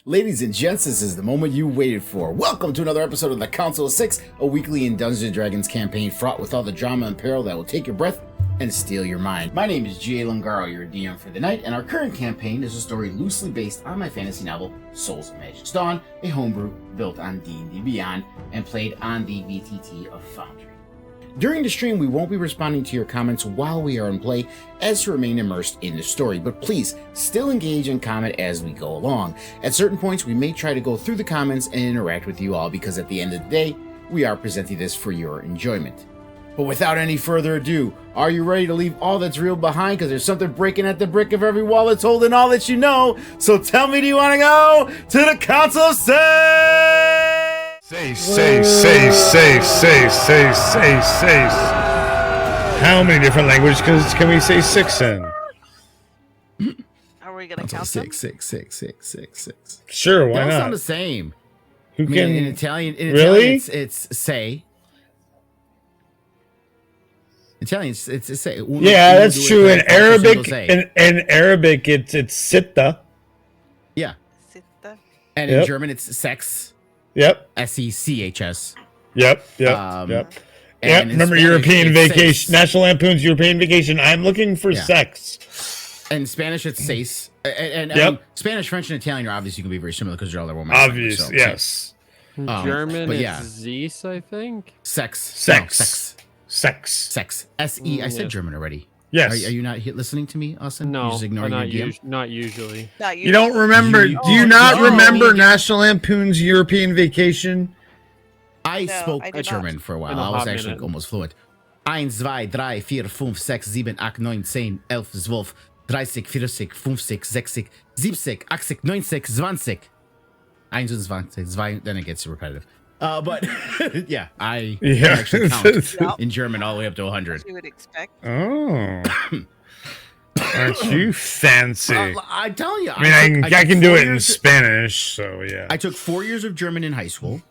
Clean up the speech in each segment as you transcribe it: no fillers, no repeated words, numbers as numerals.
Ladies and gents, this is the moment you waited for. Welcome to another episode of the Council of Six, a weekly in Dungeons & Dragons campaign fraught with all the drama and peril that will take your breath and steal your mind. My name is G.A. Lungaro, your DM for the night, and our current campaign is a story loosely based on my fantasy novel, Souls of Magic's Dawn, a homebrew built on D&D Beyond and played on the VTT of Foundry. During the stream, we won't be responding to your comments while we are in play, as to remain immersed in the story, but please still engage and comment as we go along. At certain points, we may try to go through the comments and interact with you all, because at the end of the day, we are presenting this for your enjoyment. But without any further ado, are you ready to leave all that's real behind? Because there's something breaking at the brick of every wall that's holding all that you know. So tell me, do you want to go to the Council of Six? Say. How many different languages can we say six in? Are we gonna count them? Six. Sure, why They all not? sound the same. Who I mean, can? in Italian, Really? it's say. Italian, it's say. Yeah, that's true. In Arabic, in Arabic, it's sitta. Yeah, Sitta. and Yep. in German, it's sex. Yep. SECHS. Yep. And in Remember Spanish, European it's Vacation, seis. National Lampoon's European Vacation. I'm looking for Yeah. sex. In Spanish, it's seis. And Yep. Spanish, French, and Italian are obviously going to be very similar because they're all their one. Obvious, so, yes. German, but it's yeah. Zeus, I think. Sex. Sex. No, sex. Sex. SE. I said Yeah. German already. Yes. Are you not listening to me, Austin? You're No, just ignoring not, your DM? not usually. Not You don't remember? You- Do you Oh, not no. remember National Lampoon's European Vacation? I No, spoke I did German not. for a In while. a I was hot actually minute. almost fluent. 1, 2, 3, 4, 5, 6, 7, 8, 9, 10, 11, 12, 30, 40, 50, 60, 70, 80, 90, 20. 21, 2, then it gets repetitive. But yeah, I can actually count Yep. in German all the way up to 100. As you would expect. Oh. Aren't you fancy? I'm telling you. I mean, I took can do 4 it in years- Spanish, so yeah. I took 4 years of German in high school.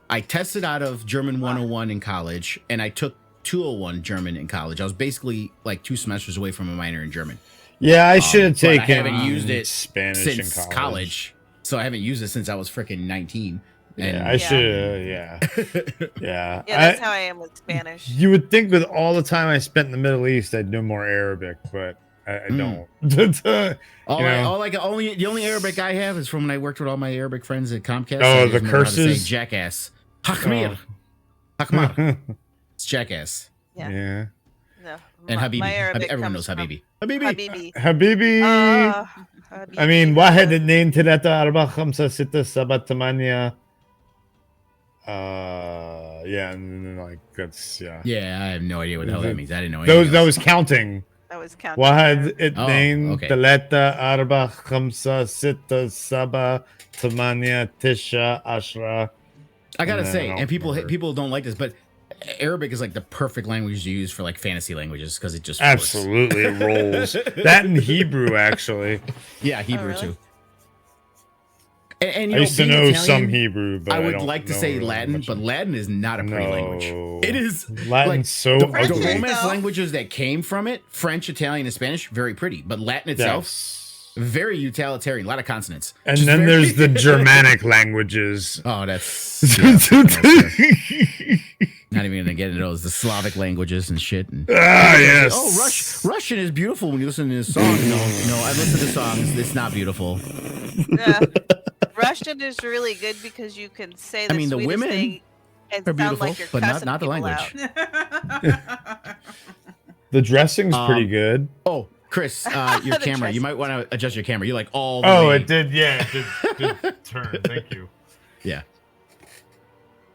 I tested out of German 101 in college, and I took 201 German in college. I was basically like 2 semesters away from a minor in German. Yeah, I should have But I taken haven't used it Spanish since in college. So I haven't used it since I was freaking 19. And Yeah, I should. Yeah, yeah. Yeah, that's how I am with Spanish. You would think with all the time I spent in the Middle East, I'd know more Arabic, but I don't. the only Arabic I have is from when I worked with all my Arabic friends at Comcast. Oh, I the just remember how to say curses? jackass. Hakmir. Hakmar. It's jackass. Yeah. Yeah. No, And my- Habibi. my Arabic Everyone knows comes from Habibi. Habibi. Habibi. Habibi. Habibi. I mean, واحد اثنين ثلاثة أربعة خمسة ستة سبعة ثمانية. Yeah, and then, like that's yeah. Yeah, I have no idea what the hell that means. I didn't know anything Those that else. was counting. That was counting. واحد اثنين okay. ثلاثة أربعة خمسة ستة سبعة ثمانية تسعة عشرة. I gotta And then say, I don't and people remember. don't like this, but Arabic is like the perfect language to use for like fantasy languages because it just works. Absolutely, it rolls. That in Hebrew, actually. Yeah, Hebrew really? too. And you I used to being know Italian, some Hebrew, but I would don't like to know say really Latin, much but of it. Latin is not a pretty language. No. It is Latin's like, so the ugly. Romance No. languages that came from it, French, Italian, and Spanish, very pretty. But Latin itself, Yes. very utilitarian, a lot of consonants. And Just then very- there's the Germanic languages. Oh, that's yeah, something else there. Not even gonna get into those, the Slavic languages and shit. And, Yes. oh, Russian is beautiful when you listen to this song. No, I listen to songs. It's not beautiful. Yeah. Russian is really good because you can say the I mean, the sweetest women thing and are sound beautiful, like you're but cussing not the people language. out. The dressing's pretty Um, good. Oh, Chris, your The camera. You dress- might want to adjust your camera. You're like all the Oh, way. it did. Yeah, it did turn. Thank you. Yeah.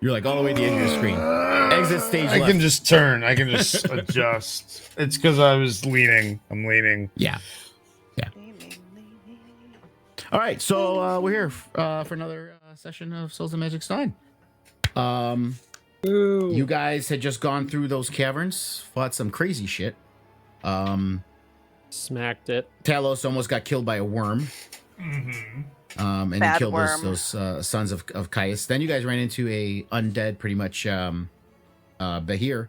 You're like all the way to the end of your screen. Exit stage I left. can just turn. I can just adjust. It's because I was leaning. I'm leaning. Yeah. All right, so we're here for another session of Souls of Magic's Dawn. You guys had just gone through those caverns, fought some crazy shit. Smacked it. Talos almost got killed by a worm. And he Bad killed worm. those sons of Caius. Then you guys ran into a undead, pretty much, Bahir.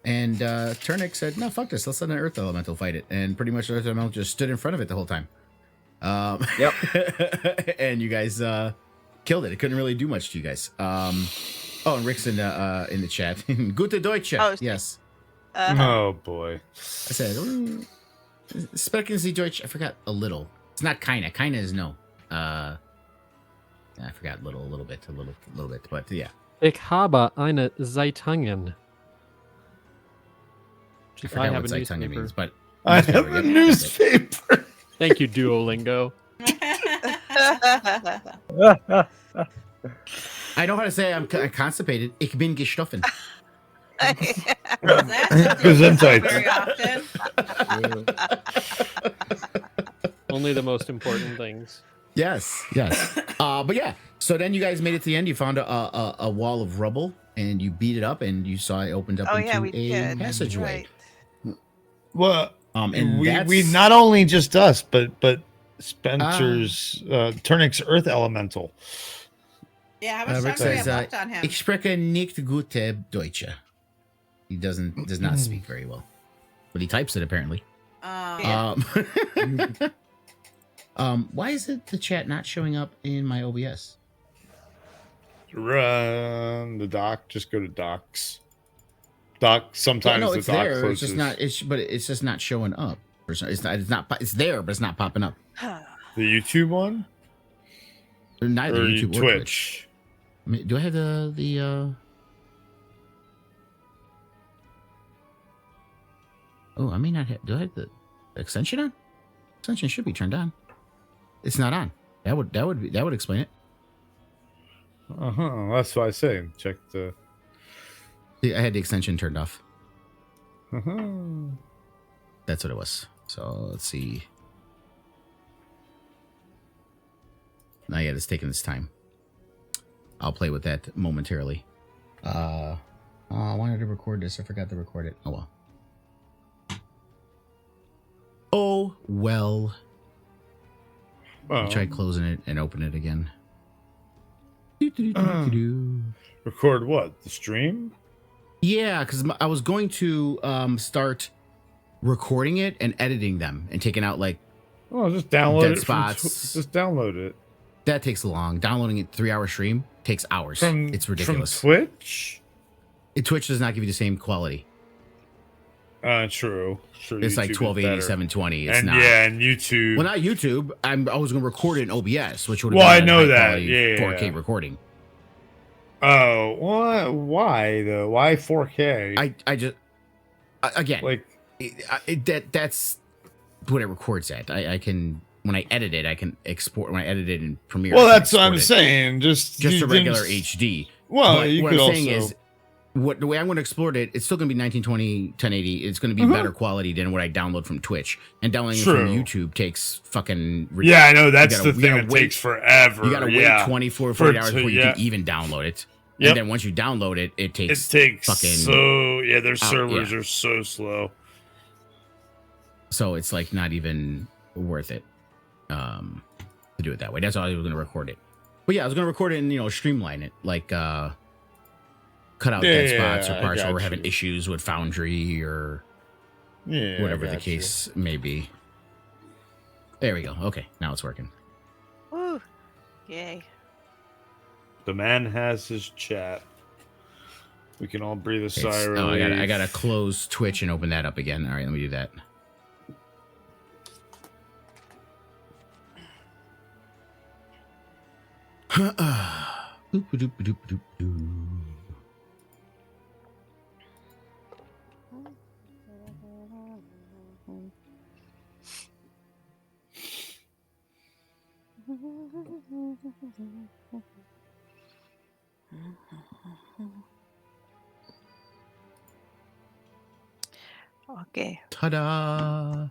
And Turnik said, no, fuck this. Let's let an earth elemental fight it. And pretty much the earth elemental just stood in front of it the whole time. Yep. And you guys killed it. It couldn't really do much to you guys. Oh, and Rick's in the chat. Gute Deutsche. Oh, Yes. Oh boy. I said, sprechen Sie Deutsch? I forgot a little. It's not kinda. Kinda is no. I forgot a little bit. But yeah. Ich habe eine Zeitung. I forgot what Zeitung means, but I have a newspaper. Thank you, Duolingo. I know how to say I'm constipated. Ich bin gestoffen. Gesundheit. Very often. Only the most important things. Yes. But yeah. So then you guys made it to the end. You found a wall of rubble, and you beat it up, and you saw it opened up into we a did. passageway. Right. Well, And we not only just us, but Spencer's Turnix Earth Elemental. Yeah, how much Rick time do we have says, left on him? Ich spreche nicht gute Deutsche. He does not speak very well, but he types it apparently. Why is it the chat not showing up in my OBS? Run the doc. Just go to docs. Doc. Sometimes no, the it's doc there. closes. It's just not. It's just not showing up. It's not. It's there, but it's not popping up. The YouTube one Neither or YouTube or Twitch. I mean, do I have the? Oh, I may not have. Do I have the extension on? Extension should be turned on. It's not on. That would explain it. That's what I say. Check the. I had the extension turned off. Uh-huh. That's what it was. So let's see. Not yet. It's taking its time. I'll play with that momentarily. I wanted to record this. I forgot to record it. Oh well. Oh well. Try closing it and open it again. Record what? The stream? Yeah, because I was going to start recording it and editing them and taking out like Oh, just download dead it. spots. Just download it. That takes long. Downloading it 3-hour stream takes hours. It's ridiculous. From Twitch? Twitch does not give you the same quality. True. It's like 1280, 720. It's and not. Yeah, and YouTube. Well, not YouTube. I was going to record it in OBS, which would have Well, I been know high that. quality Yeah. 4K recording. Oh, why though? Why 4K? I just again like that's what it records at. I can when I edit it, I can export when I edit it in Premiere. Well, I can that's what I'm export it. saying. Just a regular HD. Well, but you what could I'm also. saying is, the way I'm going to export it, it's still going to be 1920, 1080. It's going to be better quality than what I download from Twitch. And downloading it from YouTube takes fucking. Yeah, I know that's the thing that takes forever. You got to wait 24, 48 hours before you can even download it. Yep. And then once you download it, it takes fucking their servers are so slow. So it's like not even worth it to do it that way. That's why I was going to record it. But yeah, I was going to record it and streamline it, like cut out dead spots or parts where we're having issues with Foundry or whatever the case may be. There we go. Okay, now it's working. Woo! Yay! The man has his chat. We can all breathe a sigh of Oh, relief. I gotta close Twitch and open that up again. All right, let me do that. Okay. Ta-da!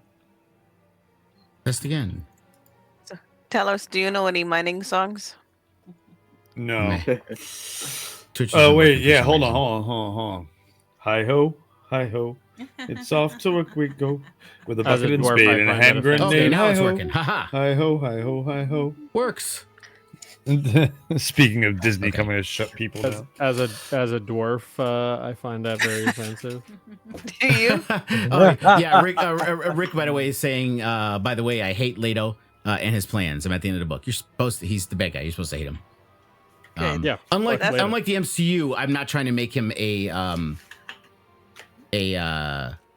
Test again. So, tell us, do you know any mining songs? No. Twitch Oh isn't wait, working for yeah. some Hold reason. on. Hi ho, hi ho. It's off to work we go with a As a bucket and dwarf, spade I and a find hand that grenade. Okay, now it's Hi-ho. working. Haha. Hi ho, hi ho, hi ho. Works. Speaking of Disney Okay. coming to shut people down. As a dwarf, I find that very offensive. Do you? Oh, yeah, Rick. Rick, by the way, is saying. By the way, I hate Leto. and his plans. I'm at the end of the book. You're supposed to. He's the bad guy. You're supposed to hate him. Yeah. Unlike Well, unlike the MCU, I'm not trying to make him a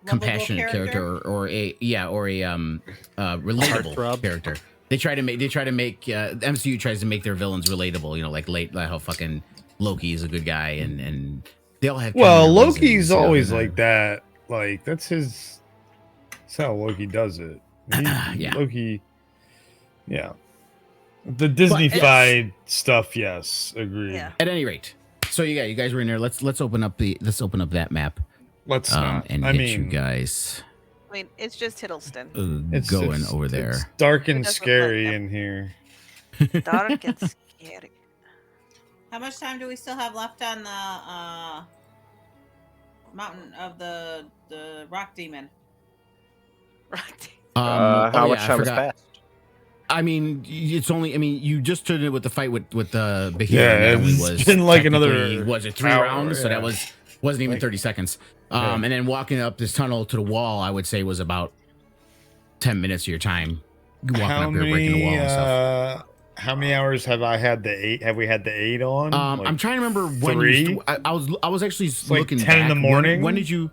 compassionate character or a relatable Heartthrob. character. They try to make MCU tries to make their villains relatable. You know, like how fucking Loki is a good guy and they all have. Well, kind of reasons, Loki's you know, always and, like that. Like that's how Loki does it. Yeah. Loki. Yeah. The Disney-fied stuff, yes, agreed. Yeah. At any rate, so you guys were in there. Let's open up that map. Let's not. And I get mean, you guys I mean, it's just Hiddleston. going over It's there. dark and Doesn't scary look- in here. Dark and scary. How much time do we still have left on the mountain of the rock demon? Right. How much I time has forgot. passed? I mean, it's only. I mean, you just started it with the fight with the Behemoth. Yeah, That only it's been like another technically, was it 3 hour, rounds? So that yeah. wasn't even Like- 30 seconds. Yeah. And then walking up this tunnel to the wall, I would say was about 10 minutes of your time walking up here, breaking the wall and stuff. How many hours have I had the 8? Have we had the 8 on? Like, I'm trying to remember when 3? I was actually like looking 10 in back. the morning? When did you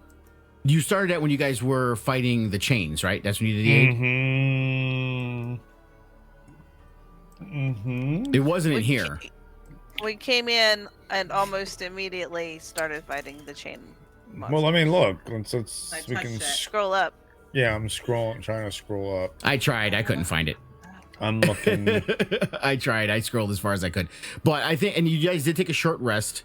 started at when you guys were fighting the chains, right? That's when you did the 8. It wasn't in here. We came in and almost immediately started fighting the chain monster. Well, let me look. I We touched can. it. Scroll up. Yeah, I'm trying to scroll up. I tried. I couldn't find it. I'm looking. I tried. I scrolled as far as I could. But I think, and you guys did take a short rest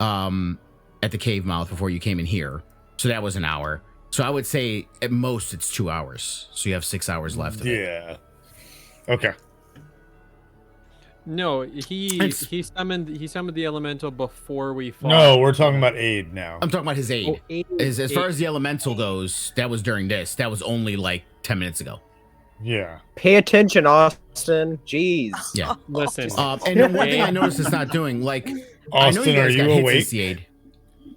at the cave mouth before you came in here. So that was an hour. So I would say at most it's 2 hours. So you have 6 hours left of it. Yeah. Okay. No, he summoned the elemental before we fought. No, we're talking about aid now. I'm talking about his aid. Oh, aid, As far aid. as the elemental goes, that was during this. That was only like 10 minutes ago. Yeah. Pay attention, Austin. Jeez. Yeah. Listen. And then one thing I noticed it's not doing, like, I know Austin, you are guys you got hits awake? since the aid.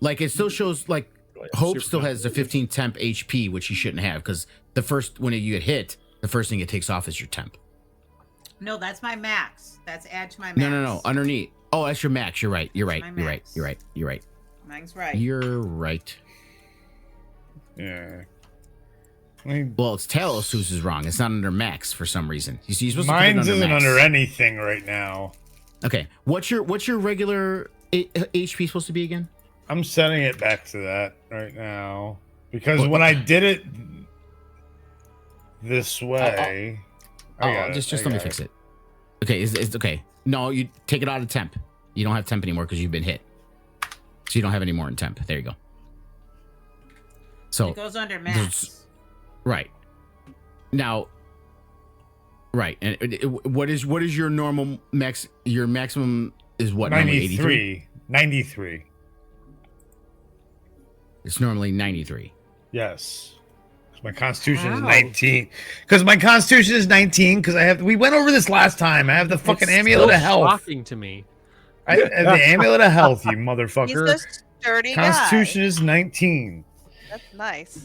Like, it still shows, like, Hope Super still has the 15 temp HP, which he shouldn't have, because when you get hit, the first thing it takes off is your temp. No, that's my max. That's add to my max. No. Underneath. Oh, that's your max. You're right. You're right. My You're right. max. You're right. You're right. Mine's right. You're right. Yeah. I mean, Well, it's Talos who's is wrong. It's not under max for some reason. You see, you're supposed to put it mine's isn't max. under anything right now. Okay. What's your regular HP supposed to be again? I'm setting it back to that right now because when I did it this way, I got it, just I let me got fix it. Okay, it's okay. No, you take it out of temp. You don't have temp anymore because you've been hit. So you don't have any more in temp. There you go. So It goes under max. right now, right, and what is your normal max? Your maximum is what? Normally 83? 93. It's normally 93. Yes. 'Cause my constitution is Wow. 19. Because my constitution is 19. Because we went over this last time. I have the fucking It's amulet still of health. Shocking to me. I have the amulet of health, you He's motherfucker. a sturdy Constitution guy. is 19. That's nice.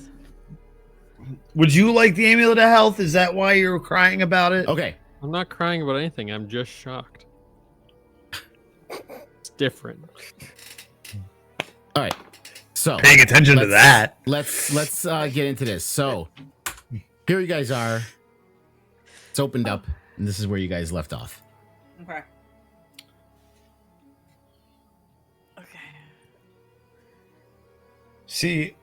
Would you like the amulet of health? Is that why you're crying about it? Okay, I'm not crying about anything. I'm just shocked. It's different. all right. So Paying attention to that. let's get into this. So here you guys are. It's opened up, and this is where you guys left off. Okay. Okay. See,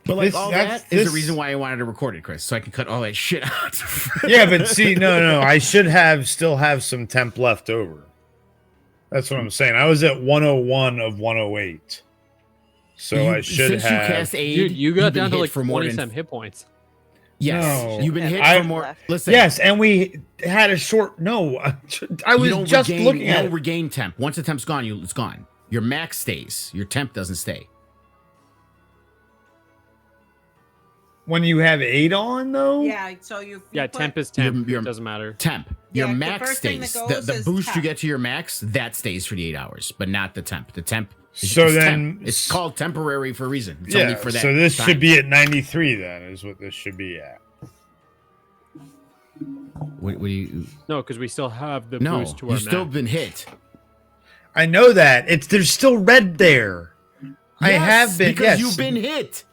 But like This- all that's- that is the this- reason why I wanted to record it, Chris, so I can cut all that shit out. yeah, but see, no, I should still have some temp left over. That's what I'm saying. I was at 101 of 108. So I should since have. you cast aid, Dude, you you've got been down to hit like for more 20 than some hit points. yes. No. You've been hit I- for more. left. Listen, Yes, and we had a short. No, I you was don't just regain, looking you at don't it. regain temp. Once the temp's gone, it's gone. Your max stays. Your temp doesn't stay. When you have 8 on, though. Yeah, so you Yeah, put- temp is temp. Your- it doesn't matter. Temp. Your Yeah, the max first thing that stays. goes The is boost you temp. get to your max, that stays for the 8 hours, but not the temp. The temp. So it's then- temp. It's called temporary for a reason. It's Yeah. only for that. So this time. should be at 93. Then is what this should be at. What do you? No, because we still have the No, boost to our you've still max. been hit. I know that. There's still red there. I Yes, have been because yes. you've been hit.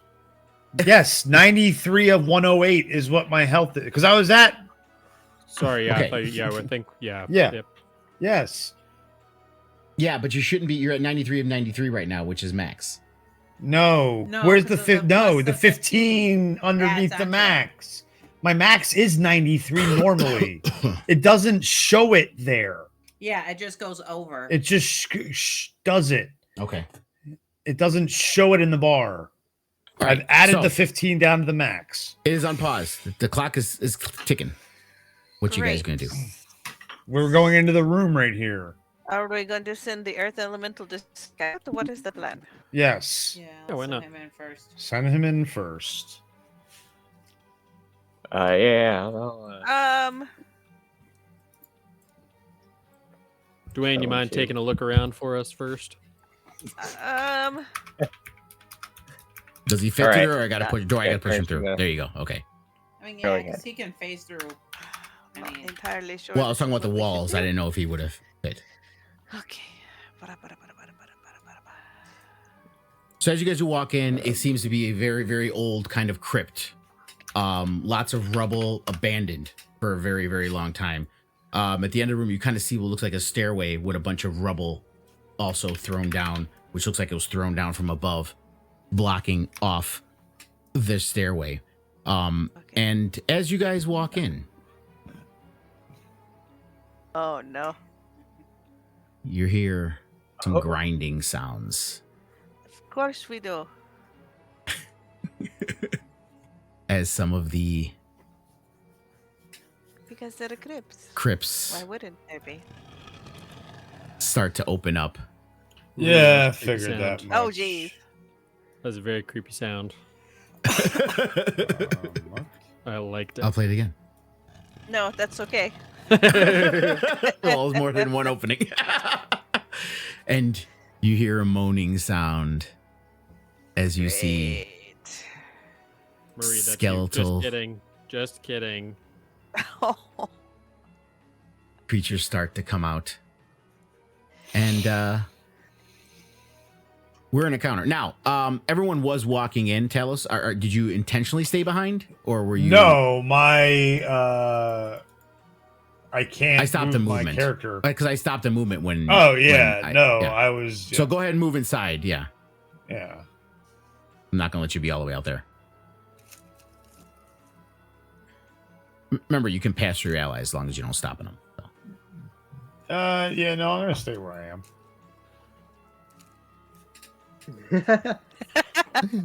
Yes, 93 of 108 is what my health is. Because I was at Sorry, yeah, Okay. I thought, yeah, I think, yeah. Yeah. Yep. yes. Yeah, but you shouldn't be. You're at 93 of 93 right now, which is max. No. No, Where's the 'cause of the no, plus the the 15 underneath That's the accurate. max. My max is 93 normally. It doesn't show it there. Yeah, it just goes over. It just does it. Okay. It doesn't show it in the bar. All I've right, added so the 15 down to the max. It is on pause. The clock is ticking. What you guys gonna do? We're going into the room right here. Are we going to send the earth elemental to scout? What is the plan? Yes. Yeah, Yeah, why let's not? send him in first. Send him in first. Yeah. Well, Dwayne, you mind Okay. taking a look around for us first? Does he fit All right. through, or I gotta push? Do I Yeah, gotta push him push him through? there. There you go. Okay. I mean, Go yeah, ahead. because he can phase through. I Not mean, entirely sure. Well, I was this talking is about the what we should walls. I do. didn't know if he would have fit. Okay. So as you guys walk in, it seems to be a very, very old kind of crypt. Lots of rubble, abandoned for a very, very long time. At the end of the room, you kind of see what looks like a stairway with a bunch of rubble also thrown down, which looks like it was thrown down from above, blocking off the stairway. And as you guys walk in, Oh no. you hear some Oh. grinding sounds Of course we do. as some of the Because they're crypts. crypts Why wouldn't there be? start to open up. Yeah, That's a creepy figured that sound. much. Oh geez. That's a very creepy sound. I liked it. I'll play it again. No, that's okay. Well, it's more than one opening. And you hear a moaning sound as you see Great. Marie, that's you. skeletal- Just kidding. Just kidding. Oh, creatures start to come out. And we're in a counter. Now, everyone was walking in. Talos, did you intentionally stay behind? Or were you... No, my I can't. I stopped the move my movement. character. Because I stopped the movement when... Oh yeah, when no, yeah. I was. So go ahead and move inside, yeah. Yeah. I'm not going to let you be all the way out there. Remember, you can pass through your allies as long as you don't stop them. So. Yeah, no, I'm gonna stay where I am.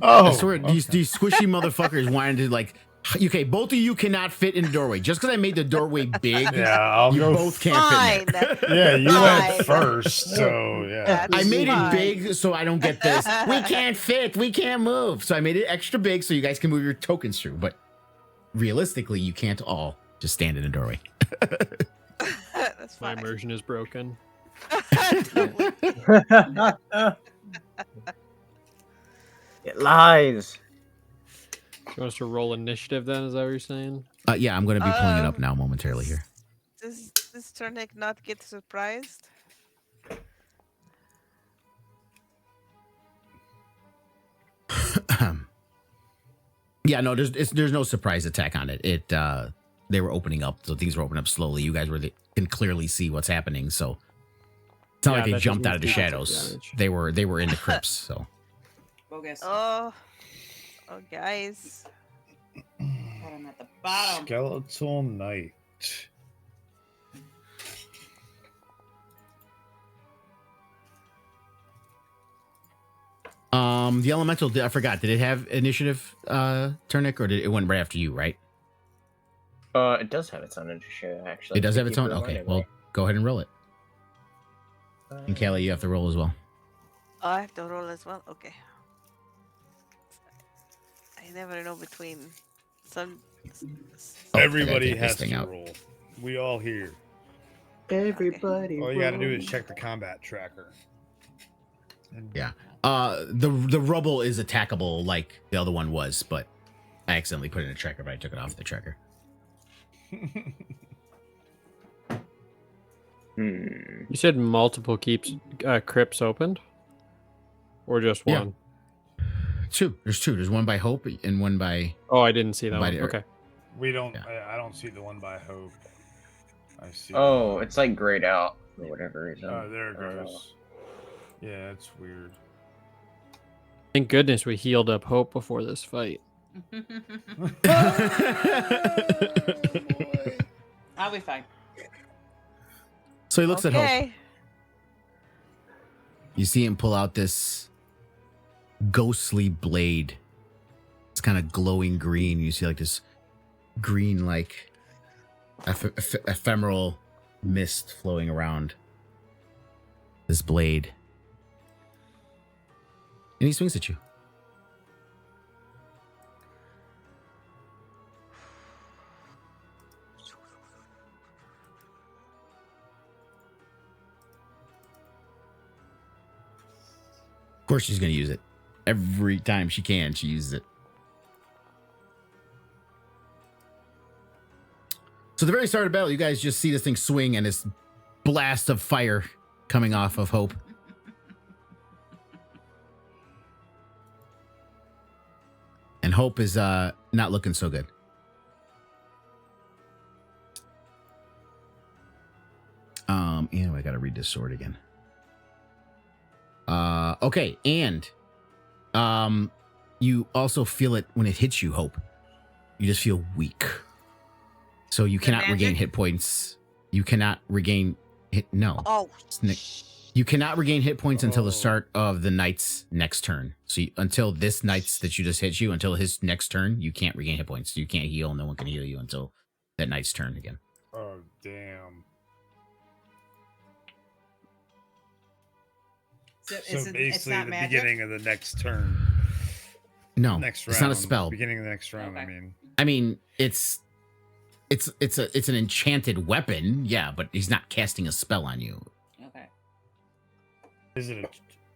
Oh, I swear, these squishy motherfuckers wanted to, like... Okay, both of you cannot fit in the doorway. Just because I made the doorway big, Yeah, I'll you go. both can't fit in fine. there. Yeah, you Fine. went first, so yeah. I made it Fine. big so I don't get this. We can't fit. We can't move. So I made it extra big so you guys can move your tokens through. But realistically, you can't all just stand in the doorway. That's My fine. immersion is broken. It lies. You want us to roll initiative then? Is that what you're saying? Yeah, I'm going to be pulling it up now momentarily here. Does this Turnic not get surprised? Yeah, no, there's no surprise attack on it. They were opening up, so things were opening up slowly. You guys can clearly see what's happening, so it's not Yeah, like they that jumped doesn't out of the mean shadows. damage. They were in the crypts. So bogus. Oh, guys. Bottom at the bottom. Skeletal Knight. the elemental, I forgot. Did it have initiative, Turnic, or did it went right after you? Right? It does have its own initiative, actually. It does have Thank its you own. for Okay, reminding well, me. go ahead and roll it. And Kelly, you have to roll as well. Oh, I have to roll as well. Okay. I never know between some. Oh, I gotta Everybody take this has thing to out. roll. We all here. Everybody. All you got to do is roll. check the combat tracker. And Yeah. The rubble is attackable like the other one was, but I accidentally put it in a tracker, but I took it off the tracker. Hmm. You said multiple crypts opened, or just Yeah. one? Two. There's two. There's one by Hope and one by. Oh, I didn't see that By one. the- Okay. We don't. Yeah. I don't see the one by Hope. I see. Oh, it's like grayed out for whatever reason. Oh, there it I don't know. goes. Yeah, it's weird. Thank goodness we healed up Hope before this fight. I'll be fine. So he looks at Hope. Okay. You see him pull out this ghostly blade. It's kind of glowing green. You see like this green, like ephemeral mist flowing around this blade. And he swings at you. Of course she's going to use it. Every time she can, she uses it. So at the very start of the battle, you guys just see this thing swing and this blast of fire coming off of Hope. And Hope is not looking so good. I gotta read this sword again. Okay, and you also feel it when it hits you, Hope. You just feel weak. So you cannot regain magic? hit points. You cannot regain hit. No. Oh, You cannot regain hit points until the Oh. start of the knight's next turn. So until this knight's that you just hit you, until his next turn, you can't regain hit points. You can't heal. No one can heal you until that knight's turn again. Oh, damn. So, So it's basically, not the magic? beginning of the next turn. No, Next round. it's not a spell. Beginning of the next round, I Okay. mean. I mean, it's an enchanted weapon, yeah, but he's not casting a spell on you. Okay. Is it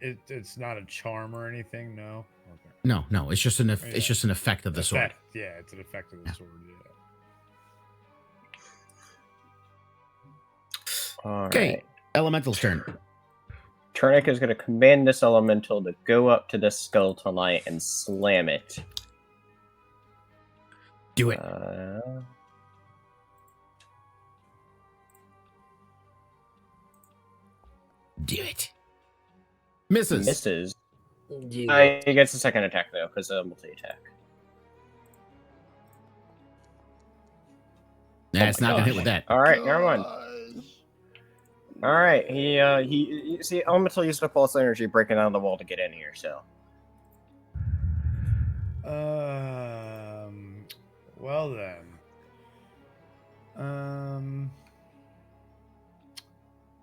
it's not a charm or anything? No? Okay. No, it's just it's Yeah. just an effect of the sword. Effect. Yeah, it's an effect of the Yeah. sword, yeah. All Okay. right. Elemental's turn. Turnik is going to command this elemental to go up to this skeletal knight and slam it. Do it. Do it. Misses. Misses. He gets a second attack though, because multi-attack. Nah, it's not gonna hit with that. All right, never mind. All right, he you see, elemental used up pulse energy breaking down the wall to get in here. So Well then.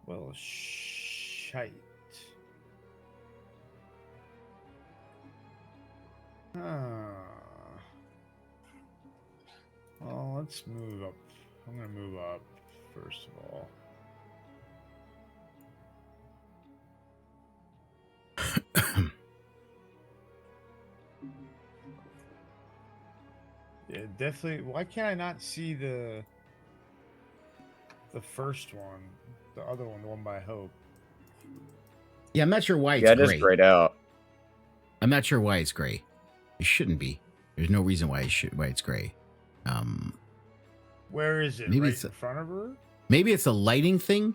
Well, shite. Well, let's move up. I'm gonna move up first of all. Yeah, definitely. Why can't I not see the first one, the other one, the one by Hope? Yeah, I'm not sure why it's yeah, it gray. is grayed out. I'm not sure why it's gray. It shouldn't be. There's no reason why it's gray. Where is it? Maybe Right it's in front of her? Maybe it's a lighting thing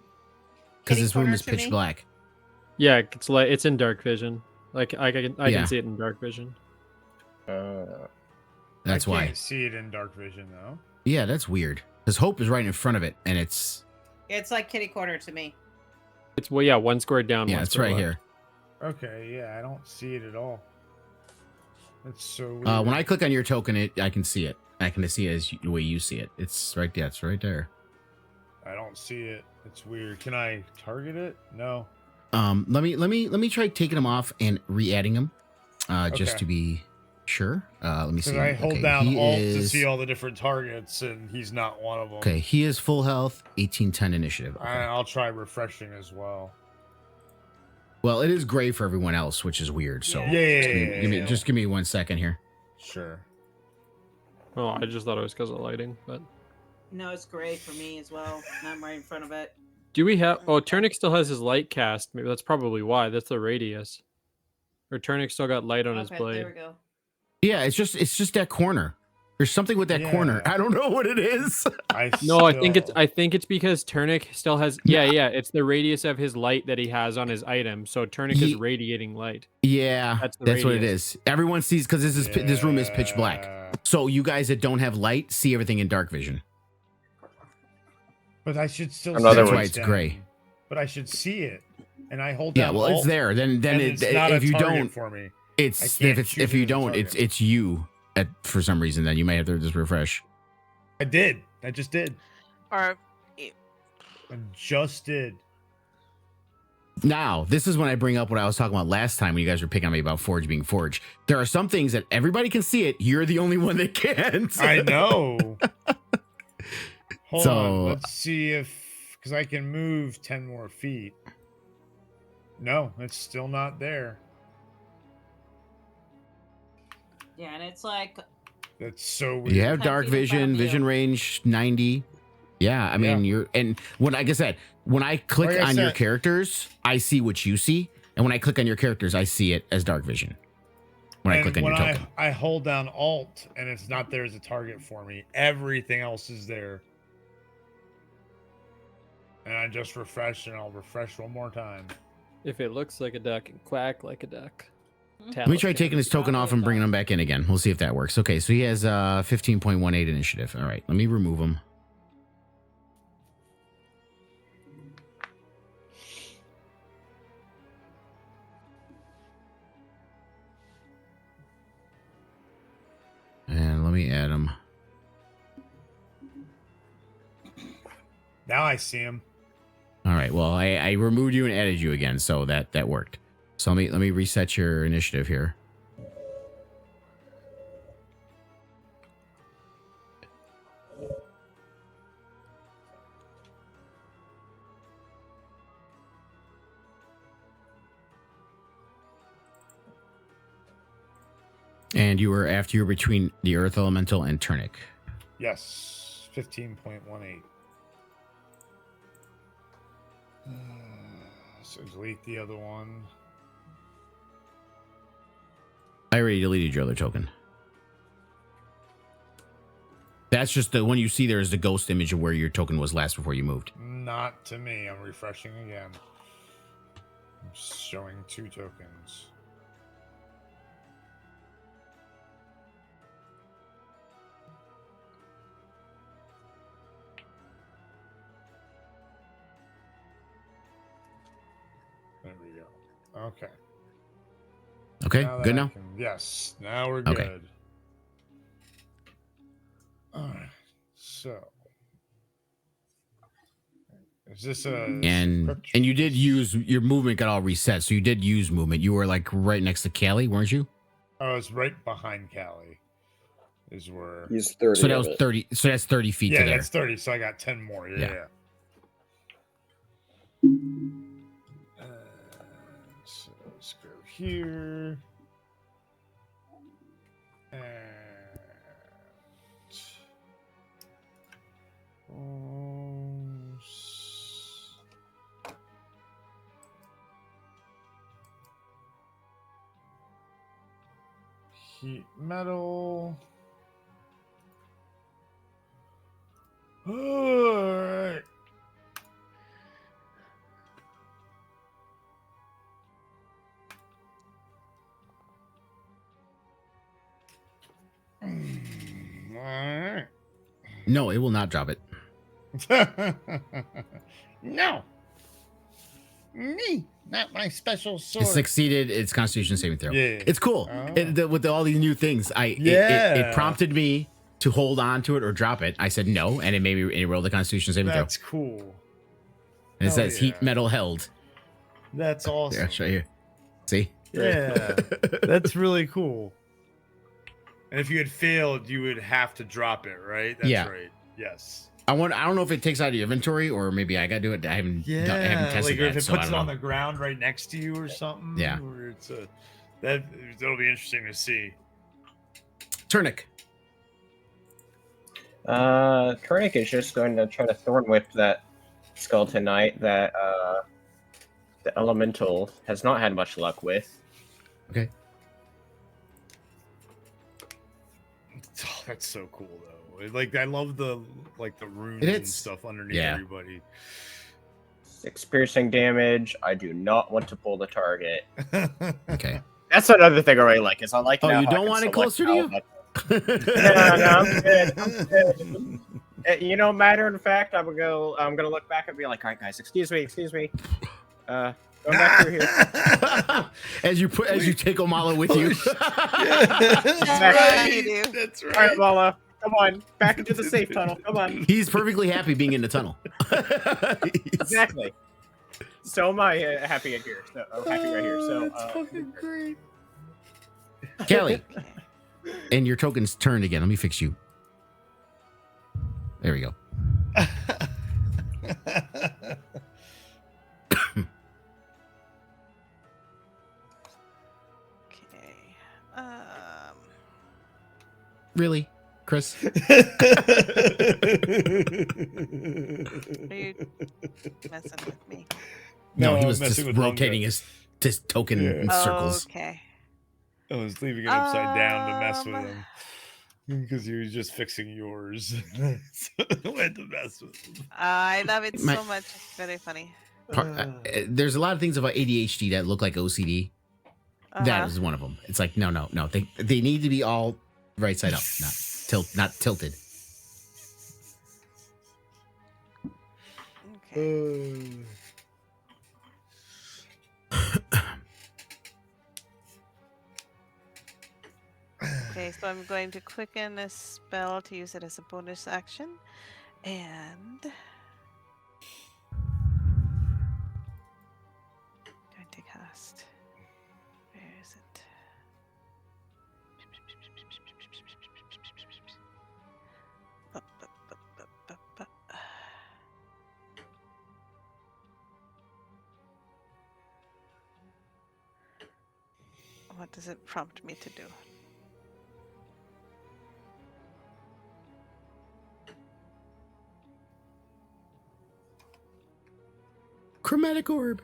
because Kitty this room corner is to pitch me? black. Yeah, it's in dark vision. Like I Yeah. can see it in dark vision. That's I why. can't see it in dark vision though. Yeah, that's weird. Because Hope is right in front of it, and it's It's like kitty corner to me. It's one square down. yeah, one it's square right left. here. Okay, yeah, I don't see it at all. That's so weird. When I click on your token, I can see it. I can see it as the way you see it. It's right there. It's right there. I don't see it. It's weird. Can I target it? No. Let me try taking them off and re-adding them, just Okay. to be sure. Let me see. Because I hold Okay, down he Alt to is- see all the different targets, and he's not one of them. Okay, he is full health, 1810 initiative. Okay. I'll try refreshing as well. Well, it is gray for everyone else, which is weird. So Yeah. give me 1 second here. Sure. Oh, I just thought it was because of lighting, but No, it's gray for me as well. And I'm right in front of it. Do we have? Oh, Turnic still has his light cast. Maybe that's probably why. That's the radius. Or Turnic still got light on his Okay, blade. there we go. Yeah, it's just that corner. There's something with that corner. Yeah. I don't know what it is. I think it's because Turnic still has. Yeah. It's the radius of his light that he has on his item. So Turnic is radiating light. Yeah, that's what it is. Everyone sees because this room is pitch black. So you guys that don't have light see everything in dark vision. But I should still. That's why it's gray. But I should see it, and I hold. Yeah, well, it's there. Then if you don't, for me, it's if you don't, it's you. For some reason, then you may have to just refresh. I did. I just did. Or I just did. Now, this is when I bring up what I was talking about last time when you guys were picking on me about Forge being Forge. There are some things that everybody can see it. You're the only one that can't. I know. Hold So- on. Let's see because I can move 10 more feet. No, it's still not there. Yeah, and it's like That's so weird. You have 10 dark feet in front vision, of you. vision range 90. Yeah, I mean like I said, when I click Like I on your said- characters, I see what you see, and when I click on your characters, I see it as dark vision. When I And click on when your token. I hold down Alt and it's not there as a target for me, everything else is there. And I just refresh, and I'll refresh one more time. If it looks like a duck and quack like a duck. Let me try taking his token off and bringing him back in again. We'll see if that works. Okay, so he has 15.18 initiative. All right, let me remove him. And let me add him. Now I see him. All right, well, I removed you and added you again, so that worked. So let me reset your initiative here. And you were between the Earth Elemental and Turnic. Yes, 15.18. So delete the other one. I already deleted your other token. That's just the one you see there is the ghost image of where your token was last before you moved. Not to me. I'm refreshing again. I'm showing 2 tokens. There we go. Okay. Okay, that good I now? yes, now we're Okay. good. All right. So, is this a And you did use your movement got all reset, so you did use movement. You were like right next to Callie, weren't you? I was right behind Callie. Is where. He's 30. So that of was it. 30. So that's 30 feet Yeah, to there. that's 30. So I got 10 more. Yeah. So let's go here. And heat metal. Alright. Alright. No, it will not drop it. No. Me, not my special sword. It succeeded its Constitution saving throw. Yeah. It's cool. Oh. With all these new things, it Yeah. prompted me to hold on to it or drop it. I said no, and it made me roll the Constitution saving throw. That's cool. And it hell says heat yeah. metal held. That's awesome. Yeah, I'll show you. See? Yeah, that's really cool. And if you had failed, you would have to drop it, right? That's Yeah. right. Yes. I don't know if it takes out of your inventory or maybe I gotta do it. I haven't tested like that. if it so I puts it don't on know. the ground right next to you or something. Yeah. Or it's that'll be interesting to see. Turnic. Turnic is just going to try to thorn whip that skeleton knight that the elemental has not had much luck with. Okay. Oh, that's so cool though. Like I love the runes It and is. stuff underneath Yeah. everybody. 6 piercing damage. I do not want to pull the target. Okay. That's another thing I really like. Is I like. Oh, now you how I don't can want it select closer to how you? much- No, I'm good. I'm good. You know, matter of fact, I'm gonna look back and be like, all right, guys, excuse me. Going back through here. as you take Omala with you. That's right. You do. That's All right, Lola, come on, back into the safe tunnel. Come on. He's perfectly happy being in the tunnel. Exactly. So am I happy in here. So I'm happy right here. So that's fucking great. Kelly, and your token's turned again. Let me fix you. There we go. Okay. Really, Chris? Are you messing with me? No, he I'm was messing just with rotating Lunga. his token Yeah. in circles. Okay. I was leaving it upside down to mess with Um, him because he was just fixing yours. So I went to mess with him. I love it My- so much. It's very funny. There's a lot of things about ADHD that look like OCD. That Uh-huh. was one of them. It's like no. They need to be all right side up, not tilted. Okay. Okay, so I'm going to quicken a spell to use it as a bonus action. And going to cast. Where is it? What does it prompt me to do? Chromatic orb.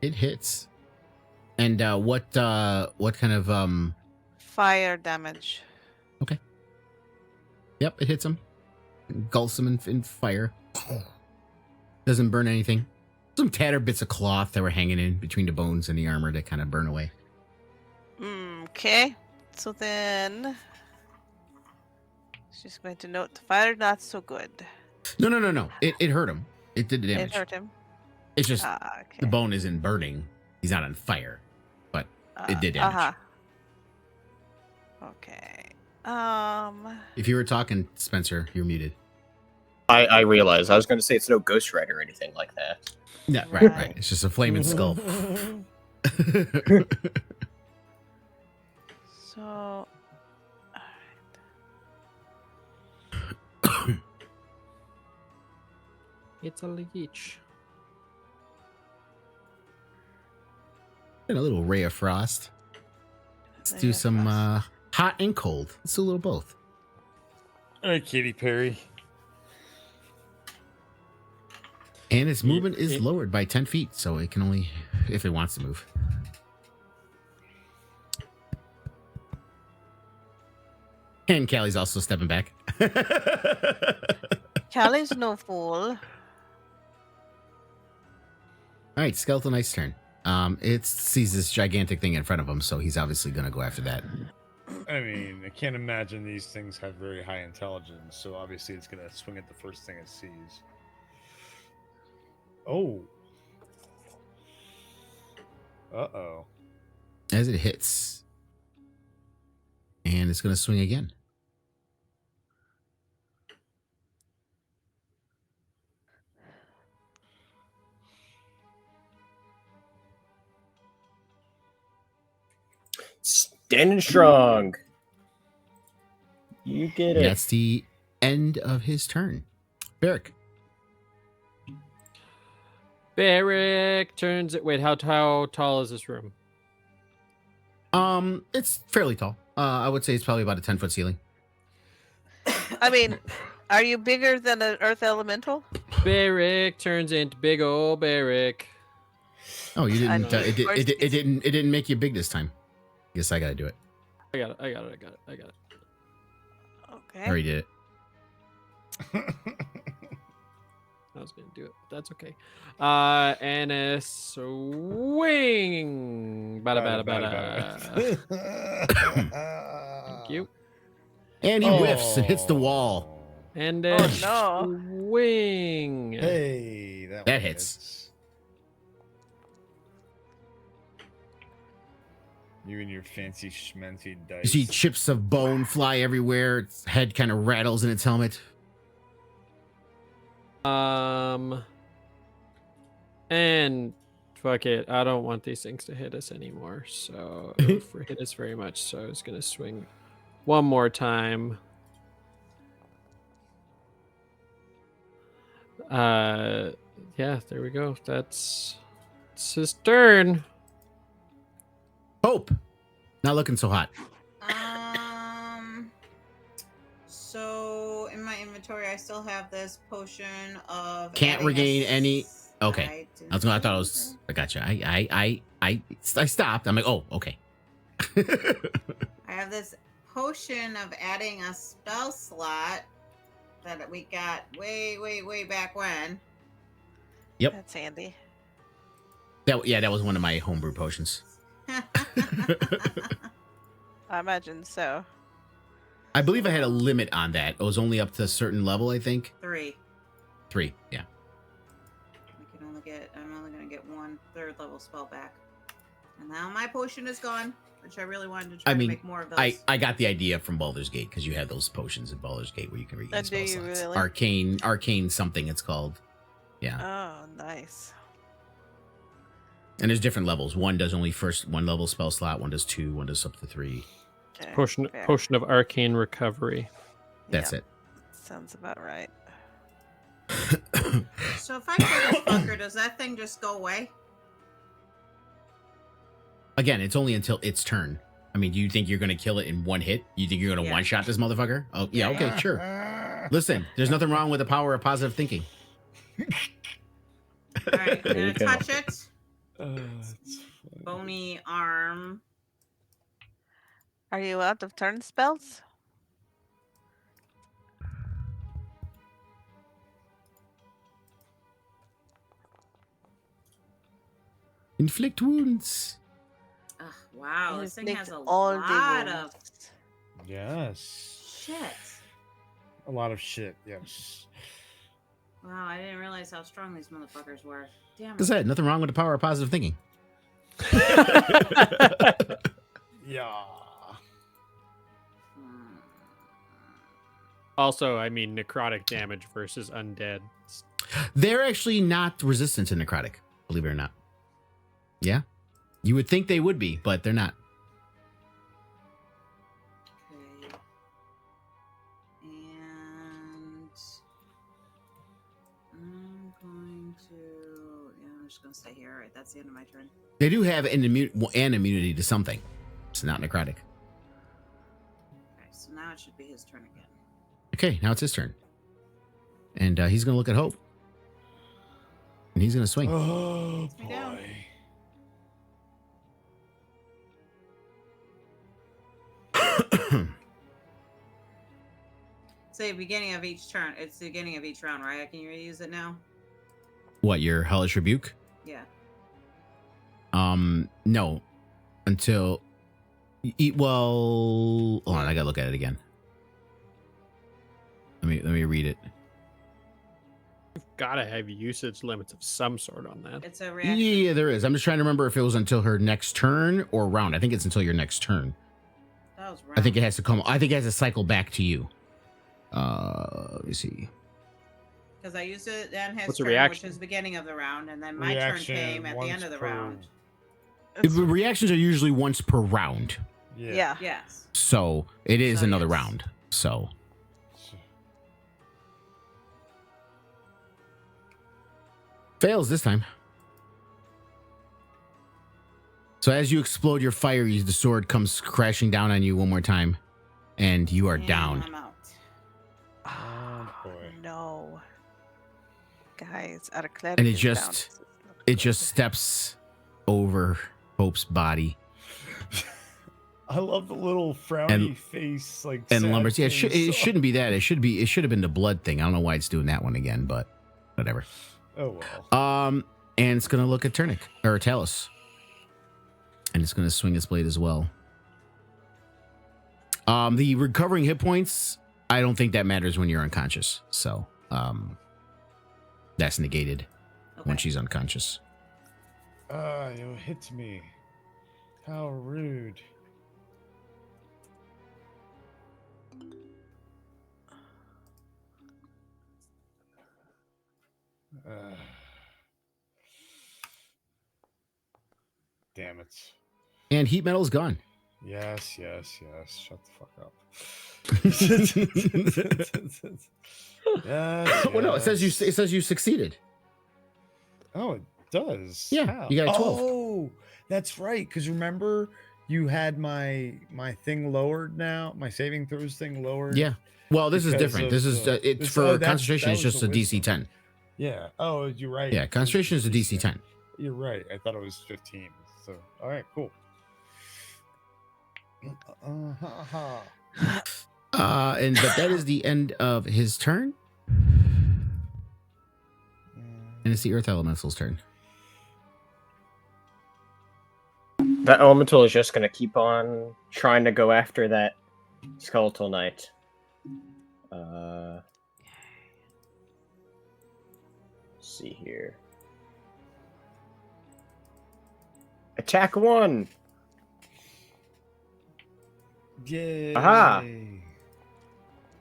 It hits. And what kind of Fire damage. Yep, it hits him. Engulfs him in fire. Doesn't burn anything. Some tattered bits of cloth that were hanging in between the bones and the armor that kind of burn away. Okay, so then she's going to note the fire not so good. No. It hurt him. It did the damage. It hurt him. It's just Okay. the bone isn't burning. He's not on fire, but it did damage. Okay. If you were talking, Spencer, you're muted. I realize. I was going to say it's no Ghost Rider or anything like that. Yeah, right. It's just a flaming skull. So, It's a leech. And a little ray of frost. Let's do Ray of some frost. hot and cold. Let's do a little both. All right, Katy Perry. And its movement is it- lowered by 10 feet, so it can only, if it wants to move. And Callie's also stepping back. Callie's no fool. All right, Skeleton Knight's turn. It sees this gigantic thing in front of him, so he's obviously going to go after that. I mean, I can't imagine these things have very high intelligence, so obviously it's going to swing at the first thing it sees. Oh. Uh-oh. As it hits. And it's going to swing again. Standing strong. You get it. That's the end of his turn. Barrick. Barrick turns it. Wait, how tall is this room? It's fairly tall. I would say it's probably about a 10-foot ceiling. I mean, are you bigger than an earth elemental? Barrick turns into big old Barrick. Oh, you I didn't. mean, It didn't make you big this time. Guess I gotta do it. I got it. Okay. I already did it. I was gonna do it, but that's okay. And a swing. Bada. Thank you. And he whiffs and hits the wall. And Oh, a no. swing. Hey, That one hits. You and your fancy schmancy dice. You see chips of bone fly everywhere. Its head kind of rattles in its helmet. And fuck it. I don't want these things to hit us anymore. So for hit us very much. So I was gonna swing one more time. Yeah, there we go. It's his turn. Hope. Not looking so hot. So in my inventory, I still have this potion of. Can't adding regain a any. Okay. side I thought it was. I gotcha. I stopped. I'm like, oh, okay. I have this potion of adding a spell slot that we got way back when. Yep. That's handy. That was one of my homebrew potions. I imagine so. I believe I had a limit on that. It was only up to a certain level, I think. 3. 3, yeah. I'm only gonna get 1 3rd level spell back. And now my potion is gone, which I really wanted to try to make more of those. I got the idea from Baldur's Gate because you had those potions in Baldur's Gate where you can regain And do spell you slots. really? Arcane something it's called. Yeah. Oh, nice. And there's different levels. One does only first 1 level spell slot, one does 2, one does up to 3. Okay, Potion fair. of arcane recovery. That's Yep, it. Sounds about right. So if I kill this fucker, does that thing just go away? Again, it's only until its turn. I mean, do you think you're going to kill it in one hit? You think you're going to Yeah. one-shot this motherfucker? Oh, yeah, okay, sure. Listen, there's nothing wrong with the power of positive thinking. All right, I'm There you gonna go. touch it. Bony arm. Are you out of turn spells? Inflict wounds. Ugh, wow, this thing has a all the lot of wounds. Yes. shit. A lot of shit, yes. Wow, I didn't realize how strong these motherfuckers were. Damn Like I it. said, nothing wrong with the power of positive thinking. Yeah. Hmm. Also, I mean, necrotic damage versus undead. They're actually not resistant to necrotic, believe it or not. Yeah. You would think they would be, but they're not. Okay. And I'm going to. Yeah, I'm just gonna stay here. All right, that's the end of my turn. They do have an immunity to something. It's not necrotic. Okay, so now it should be his turn again. Okay, now it's his turn. And he's going to look at Hope. And he's going to swing. Oh, I know. boy. It's the beginning of each turn. It's the beginning of each round, right? Can you reuse it now? What, your hellish rebuke? Yeah. No. Until well, hold on, I gotta look at it again. Let me read it. You've got to have usage limits of some sort on that. It's a reaction. Yeah, there is. I'm just trying to remember if it was until her next turn or round. I think it's until your next turn. That was I think it round. has to come. I think it has to cycle back to you. Let me see. Because I used it on his What's a turn, reaction? which is the beginning of the round, and then my Reaction turn came at the once end of the per- round. The reactions are usually once per round, Yeah. Yes. so it is So, another yes. round. So fails this time. So as you explode your fire, the sword comes crashing down on you one more time, and you are And down. I'm out. Oh, boy. No. Guys, our cleric And it is just- down. This is not It good. just steps over Hope's body I love the little frowny And- face, like and sad lumbers. Yeah, it face. shouldn't be that. It should have been the blood thing. I don't know why it's doing that one again, but whatever. Oh well. And it's gonna look at Turnic or Talus, and it's gonna swing its blade as well. The recovering hit points, I don't think that matters when you're unconscious. So, that's negated when Okay. she's unconscious. You hit me. How rude. Damn it. And heat metal's gone. Yes. Shut the fuck up. Yes, Well, no, it says yes. you succeeded. Oh, it does. Yeah, How? you got a 12. Oh, that's right. Because remember, you had my thing lowered now. My saving throws thing lowered. Yeah. Well, this is Because different. of This is the- it's this- for oh, that concentration. It's was just a the DC wisdom. 10. Yeah. Oh, you're right. Yeah, concentration is a DC 10. You're right. I thought it was 15. So, all right, cool. But that is the end of his turn, and it's the Earth Elemental's turn. That elemental is just gonna keep on trying to go after that skeletal knight. Let's see here. Attack 1. Yay. Aha!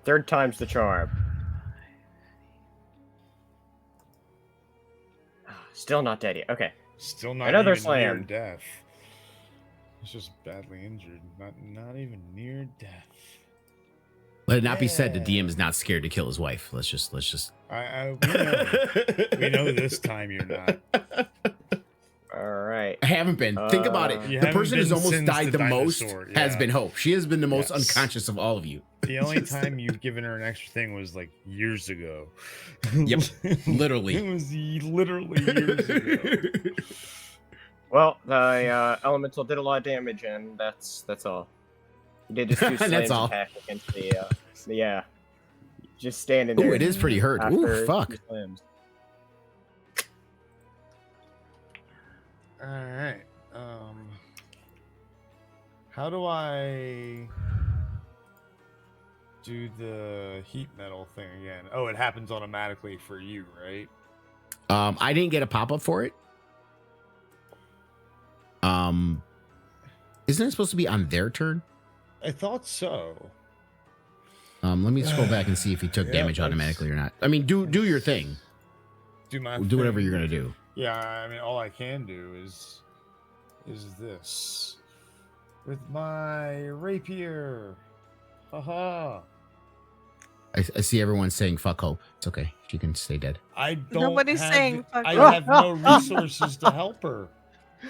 Third time's the charm. Still not dead yet. Okay. Still not Another even near slam. death. It's just badly injured. Not even near death. Let it not be said the Yeah. DM is not scared to kill his wife. Let's just. We know this time you're not. All right. I haven't been. Think about it. You The haven't person who's been almost since died the the most dinosaur, has yeah. been Hope. She has been the most Yes. unconscious of all of you. The only time you've given her an extra thing was like years ago. Yep, literally. It was literally years ago. Well, the elemental did a lot of damage, and that's all. He did just 2 That's slams all. attack against the yeah. Just standing Ooh, there. it is pretty hurt. Ooh, after fuck. 2 slams. All right. How do I do the heat metal thing again? Oh, it happens automatically for you, right? I didn't get a pop up for it. Isn't it supposed to be on their turn? I thought so. Let me scroll back and see if he took Yeah, damage that's- automatically or not. I mean, do your thing. Do Do whatever thing. you're gonna do. Yeah, I mean, all I can do is this with my rapier. Haha. I see everyone saying "fuck Hope." It's okay. She can stay dead. I don't. Nobody's have, saying fuck I her. have no resources to help her.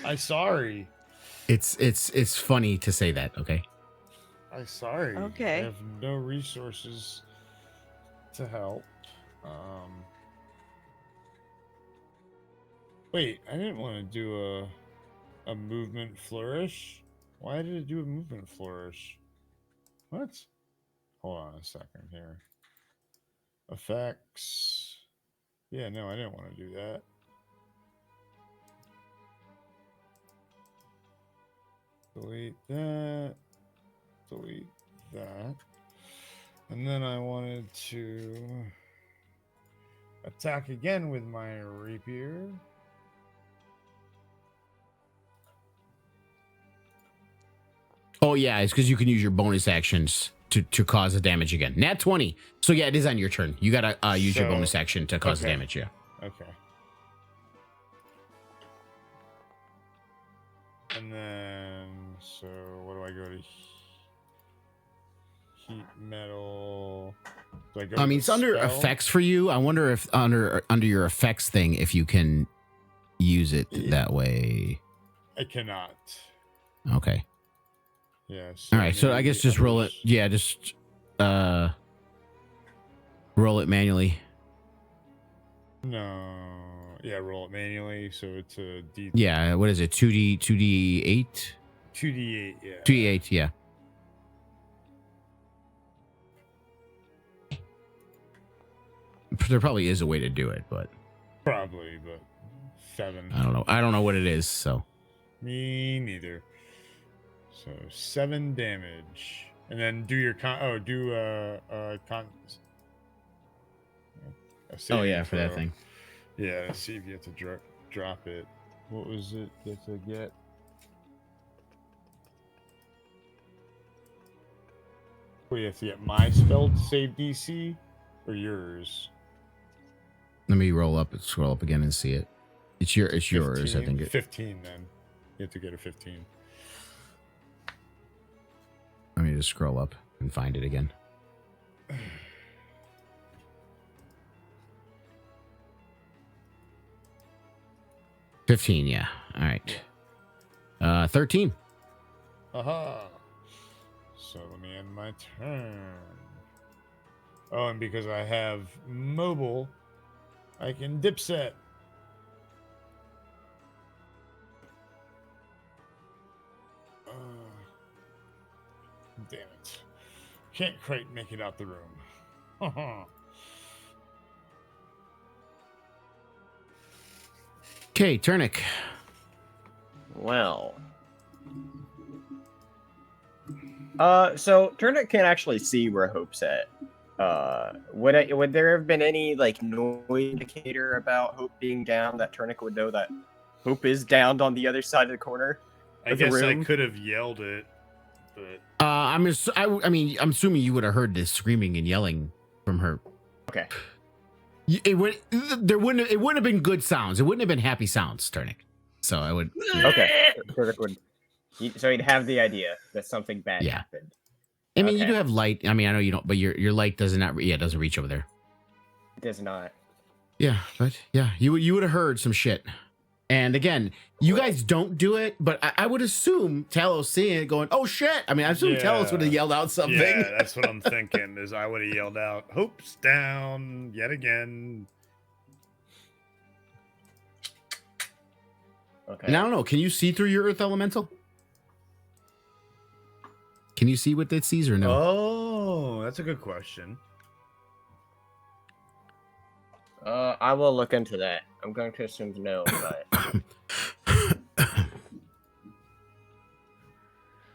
I'm sorry. It's funny to say that. Okay. I'm sorry. Okay. I have no resources to help. Wait, I didn't want to do a movement flourish. Why did it do a movement flourish? What? Hold on a second here. Effects. Yeah, no, I didn't want to do that. Delete that. Delete that. And then I wanted to attack again with my rapier. Oh yeah, it's because you can use your bonus actions to cause the damage again. Nat 20. So yeah, it is on your turn. You gotta use your So, bonus action to cause the okay. damage. Yeah. Okay. And then, so what do I go to? Heat metal. Do I go I to mean, the it's under spell? effects for you. I wonder if under your effects thing, if you can use it Yeah. that way. I cannot. Okay. Yes. All right. So I guess just roll it. Yeah, just roll it manually. No. Yeah, roll it manually. So it's a D. Yeah. What is it? 2d8. 2d8. Yeah. 2d8. Yeah. There probably is a way to do it, but Probably, but 7. I don't know. I don't know what it is. So Me neither. So 7 damage, and then do your con. Oh, do con. A saving yeah, for that throw. thing. Yeah, see if you have to drop it. What was it you have to get? Well, you have to get my spell to save DC or yours. Let me scroll up again and see it. It's yours. I think 15. Then you have to get a 15. Let me just scroll up and find it again. $15, yeah. All right. 13. Aha. So let me end my turn. Oh, and because I have mobile, I can dip set. Damn it. Can't quite make it out the room. Okay, Turnic. Well. So Turnip can't actually see where Hope's at. Would there have been any like noise indicator about Hope being down that Turnip would know that Hope is downed on the other side of the corner? I guess I could have yelled it, but I'm assuming you would have heard this screaming and yelling from her. Okay. It wouldn't have been good sounds. It wouldn't have been happy sounds, Turnic. So I would. Okay. Turnip would. So he'd have the idea that something bad happened. I mean, Okay. you do have light. I mean, I know you don't, but your light doesn't reach over there. It does not. Yeah, but yeah, you would have heard some shit. And again, you guys don't do it, but I would assume Talos seeing it going, oh shit. I mean, I assume Talos would have yelled out something. yeah, that's what I'm thinking. Is I would have yelled out, "Hope's down yet again." Okay. And I don't know. Can you see through your Earth Elemental? Can you see what it sees or no? Oh, that's a good question. I will look into that. I'm going to assume no, but I'm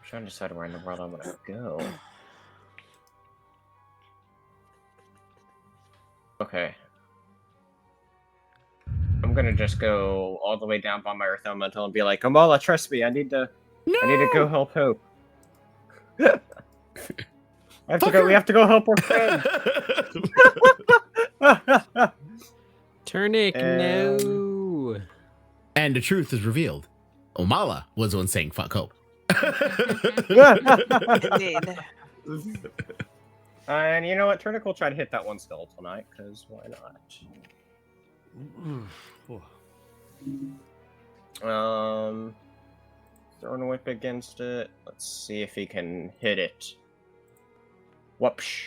trying to decide where in the world I'm gonna go. Okay. I'm gonna just go all the way down by my Earth Elemental and be like, Kamala, trust me, I need to go help Hope. We have to go help our friend. Turnic, no. And the truth is revealed. Omala was the one saying fuck Hope. Indeed. And you know what? Turnic will try to hit that one spell tonight, because why not? Throwing a whip against it. Let's see if he can hit it. Whoopsh.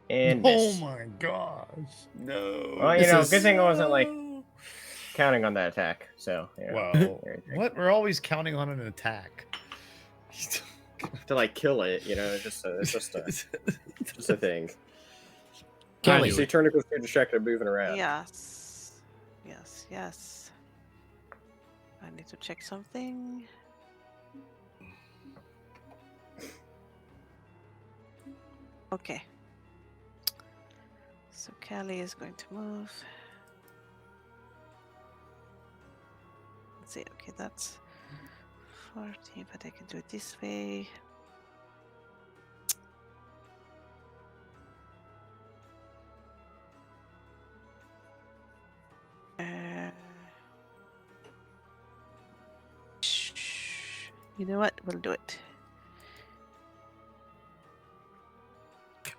And miss. Oh my gosh. No. Well, you know, good thing I wasn't like counting on that attack. So, yeah. Well, what? We're always counting on an attack. To like kill it, you know, it's just a thing. Kelly. You see, Turnic was too distracted moving around. Yes. Yes. I need to check something. Okay. So Callie is going to move. Let's see. Okay, that's 14, but I can do it this way. You know what? We'll do it.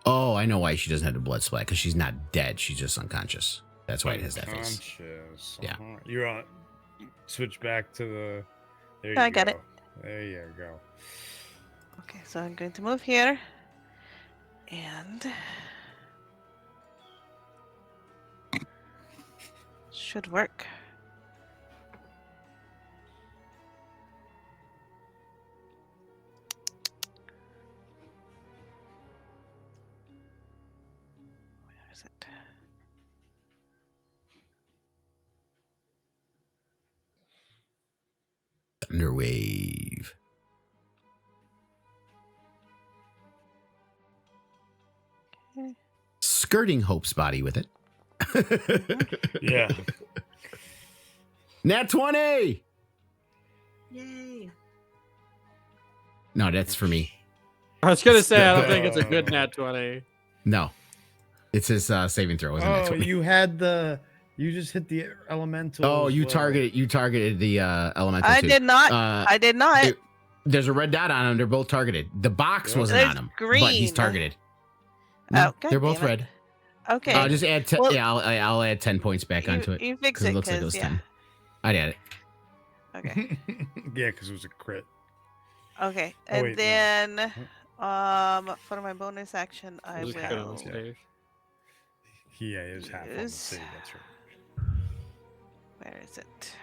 Oh, I know why she doesn't have the blood splat, because she's not dead. She's just unconscious. That's why it has that face. Unconscious. Yeah. You're on. Switch back to the There I you got go. it. There you go. Okay, so I'm going to move here. And should work. Where is it? Thunderwave. Okay. Skirting Hope's body with it. Yeah. Nat 20! Yay. No, that's for me. I was gonna say I don't The- think it's a good nat 20. No. It's his saving throw, isn't Oh, it? you had the. You just hit the elemental. Oh, as you well. targeted the elemental I too. did not. Uh, I did not. There's a red dot on them. They're both targeted. The box Yep. wasn't There's on him, but he's green. targeted. Oh, No, God they're both damn it. red. Okay. Just add 10. Well- Yeah, I'll add 10 points back onto it. You fix Because it, it looks like it was yeah. 10. I'd add it. Okay. Yeah, because it was a crit. Okay. Oh, And wait, no. then for my bonus action I Just get on will the stage. Yeah, it was half on the Yes. save. That's right. where is it?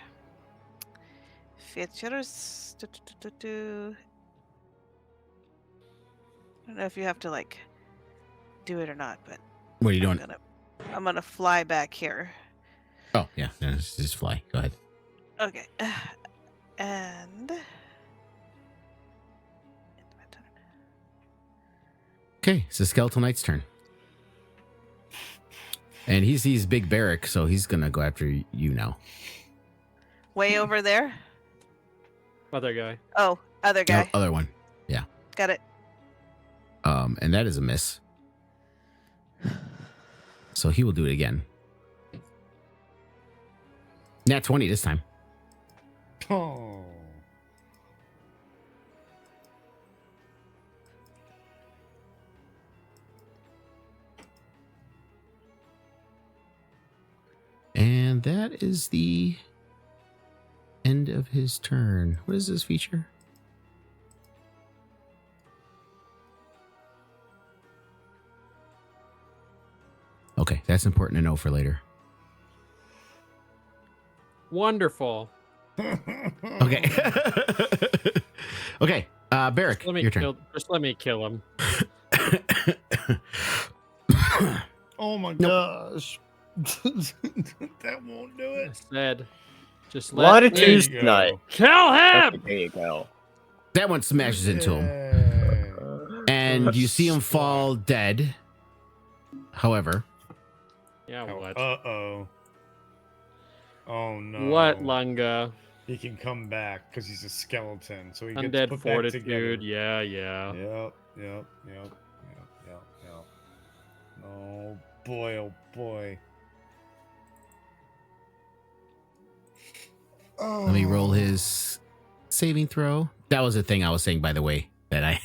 Features. I don't know if you have to like do it or not, but What are you doing? I'm gonna fly back here. Oh, yeah. No, just fly. Go ahead. Okay. And it's my turn. Okay, it's the Skeletal Knight's turn. And he sees Big Barrack, so he's going to go after you now. Way over there. Other guy. Oh, other guy. No, other one. Got it. And that is a miss. So he will do it again. Nat 20 this time. Oh. And that is the end of his turn. What is this feature? Okay, that's important to know for later. Wonderful. Okay. Okay, Barrack, Let me your turn. let me kill him. Oh my gosh. That won't do I it. said, just let Latitude me There you Night. go. kill him. There you go. That one smashes into him. Yay. And you see him fall dead. However, Yeah, what? Uh-oh. Oh no. What, Lunga? He can come back because he's a skeleton, so he gets Undead put fortitude. back together. Yeah, yeah. Yep. Oh boy, oh boy. Oh. let me roll his saving throw. That was the thing I was saying, by the way, that I.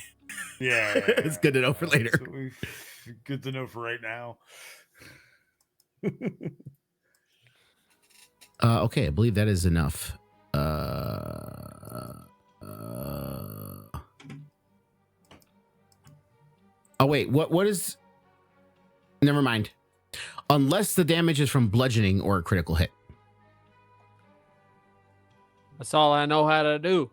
Yeah. It's good to know for later. Good to know for right now. Okay, I believe that is enough. Oh wait, what is? Never mind. Unless the damage is from bludgeoning or a critical hit. That's all I know how to do.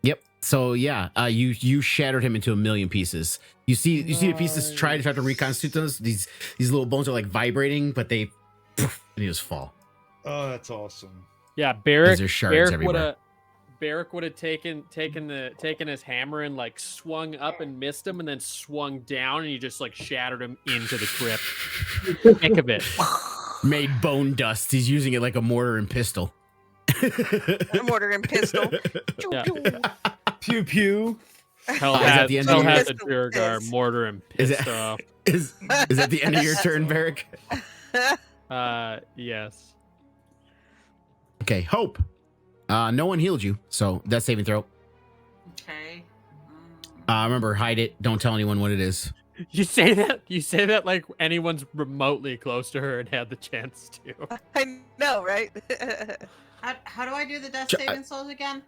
Yep. So yeah, you shattered him into a million pieces. You see the pieces try to reconstitute those. These little bones are like vibrating, but they and they just fall. Oh, that's awesome. Yeah, Barrack. There's shards Barrack would have taken his hammer and like swung up and missed him, and then swung down, and he just like shattered him into the crypt. Think of it. Made bone dust. He's using it like a mortar and pistol. A mortar and pistol. Choo, Yeah. choo. Pew pew. Hell Is that the end of has your- the Durgar Is- mortar and Is it- pistol. Is that the end of your turn, Barrack? Yes. Okay, Hope. No one healed you, so that's saving throw. Okay. Remember, hide it. Don't tell anyone what it is. You say that like anyone's remotely close to her and had the chance to. I know, right? How do I do the death Ch- saving souls again?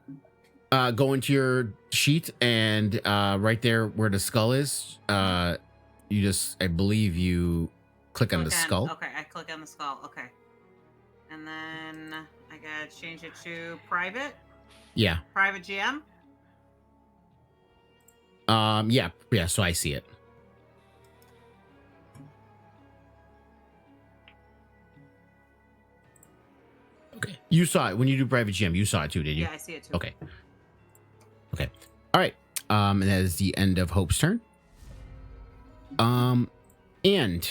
Go into your sheet and right there where the skull is, you just, I believe you click on the skull. Okay, I click on the skull. Okay. And then I gotta change it to private. Yeah. Private GM. Yeah. So I see it. Okay. You saw it when you do private GM. You saw it too, did you? Yeah, I see it too. Okay. All right. And that is the end of Hope's turn. And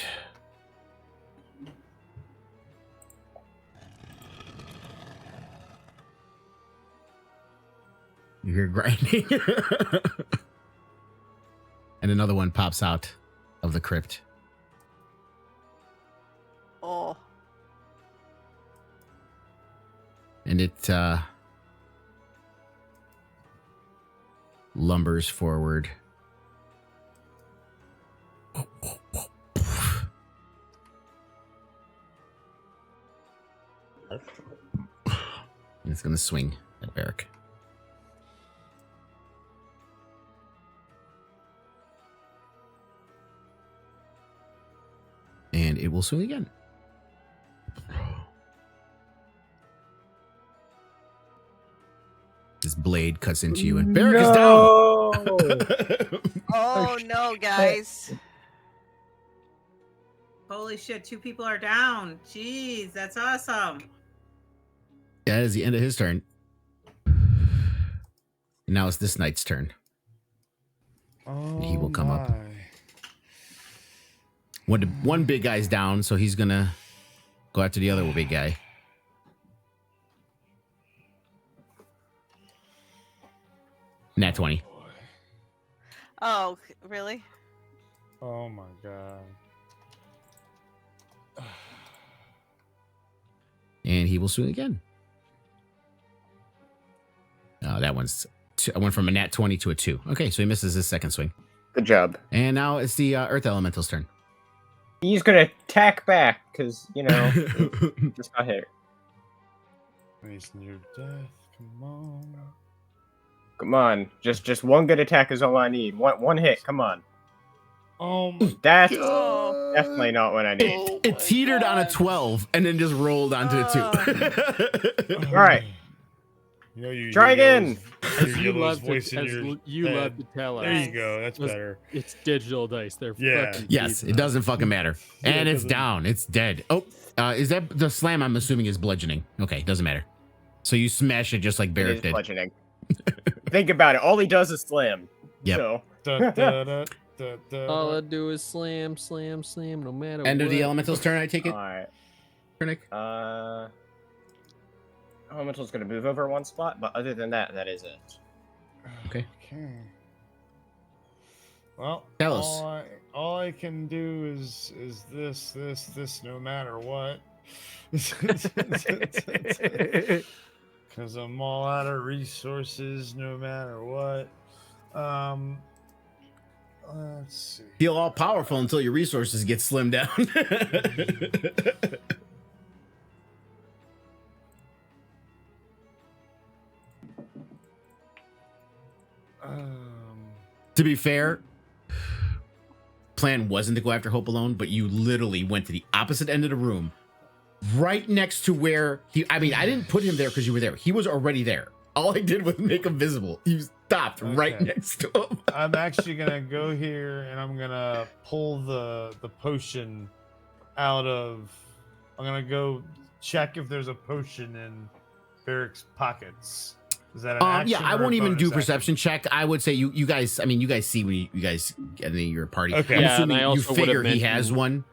you hear grinding. And another one pops out of the crypt. Oh. And it lumbers forward. And it's going to swing at Barrick. And it will swing again. This blade cuts into you, and Barrick is down. Oh no, guys. Holy shit, 2 people are down. Jeez, that's awesome. That is the end of his turn. And now it's this knight's turn. Oh, He will come up. my. One big guy's down, so he's gonna go after the other big guy. Nat 20. Oh, really? Oh my god. And he will swing again. Oh, that one's... I went from a nat 20 to a 2. Okay, so he misses his second swing. Good job. And now it's the Earth Elemental's turn. He's gonna attack back because just got hit. He's near death. Come on. Come on, just one good attack is all I need. One hit. Come on. Oh my That's Oh. definitely not what I need. It teetered on a 12 and then just rolled onto a 2. All right. You know, you Try again. You love to, as you head. love to tell us. There you go. That's Just- better. It's digital dice. They're Yeah. fucking Yes, easy. it doesn't fucking matter. Yeah, And it it's doesn't- down. It's dead. Oh, is that the slam? I'm assuming is bludgeoning. Okay, doesn't matter. So you smash it just like It Barrett is did. bludgeoning. Think about it. All he does is slam. Yep. So, Da, da, da, da, da, All I da. do is slam, slam, slam, no matter End what. of the Elemental's turn, I take it, all right. Nick? Elemental's gonna move over one spot, but other than that, that is it. Okay. Well, Tell us. all I can do is this no matter what. Because I'm all out of resources no matter what. Let's see. Feel all powerful until your resources get slimmed down. To be fair, plan wasn't to go after Hope alone, but you literally went to the opposite end of the room, right next to where he. I mean, I didn't put him there because you were there. He was already there. All I did was make him visible. He stopped right Okay. next to him. I'm actually gonna go here and I'm gonna pull the potion out of. I'm gonna go check if there's a potion in Barrick's pockets. Is that an action? Yeah, I or a won't even do bonus perception check. I would say you guys. I mean, you guys see when you guys get in your party. Okay. I'm Yeah, and assuming I you also would've figure he has mentioned- one.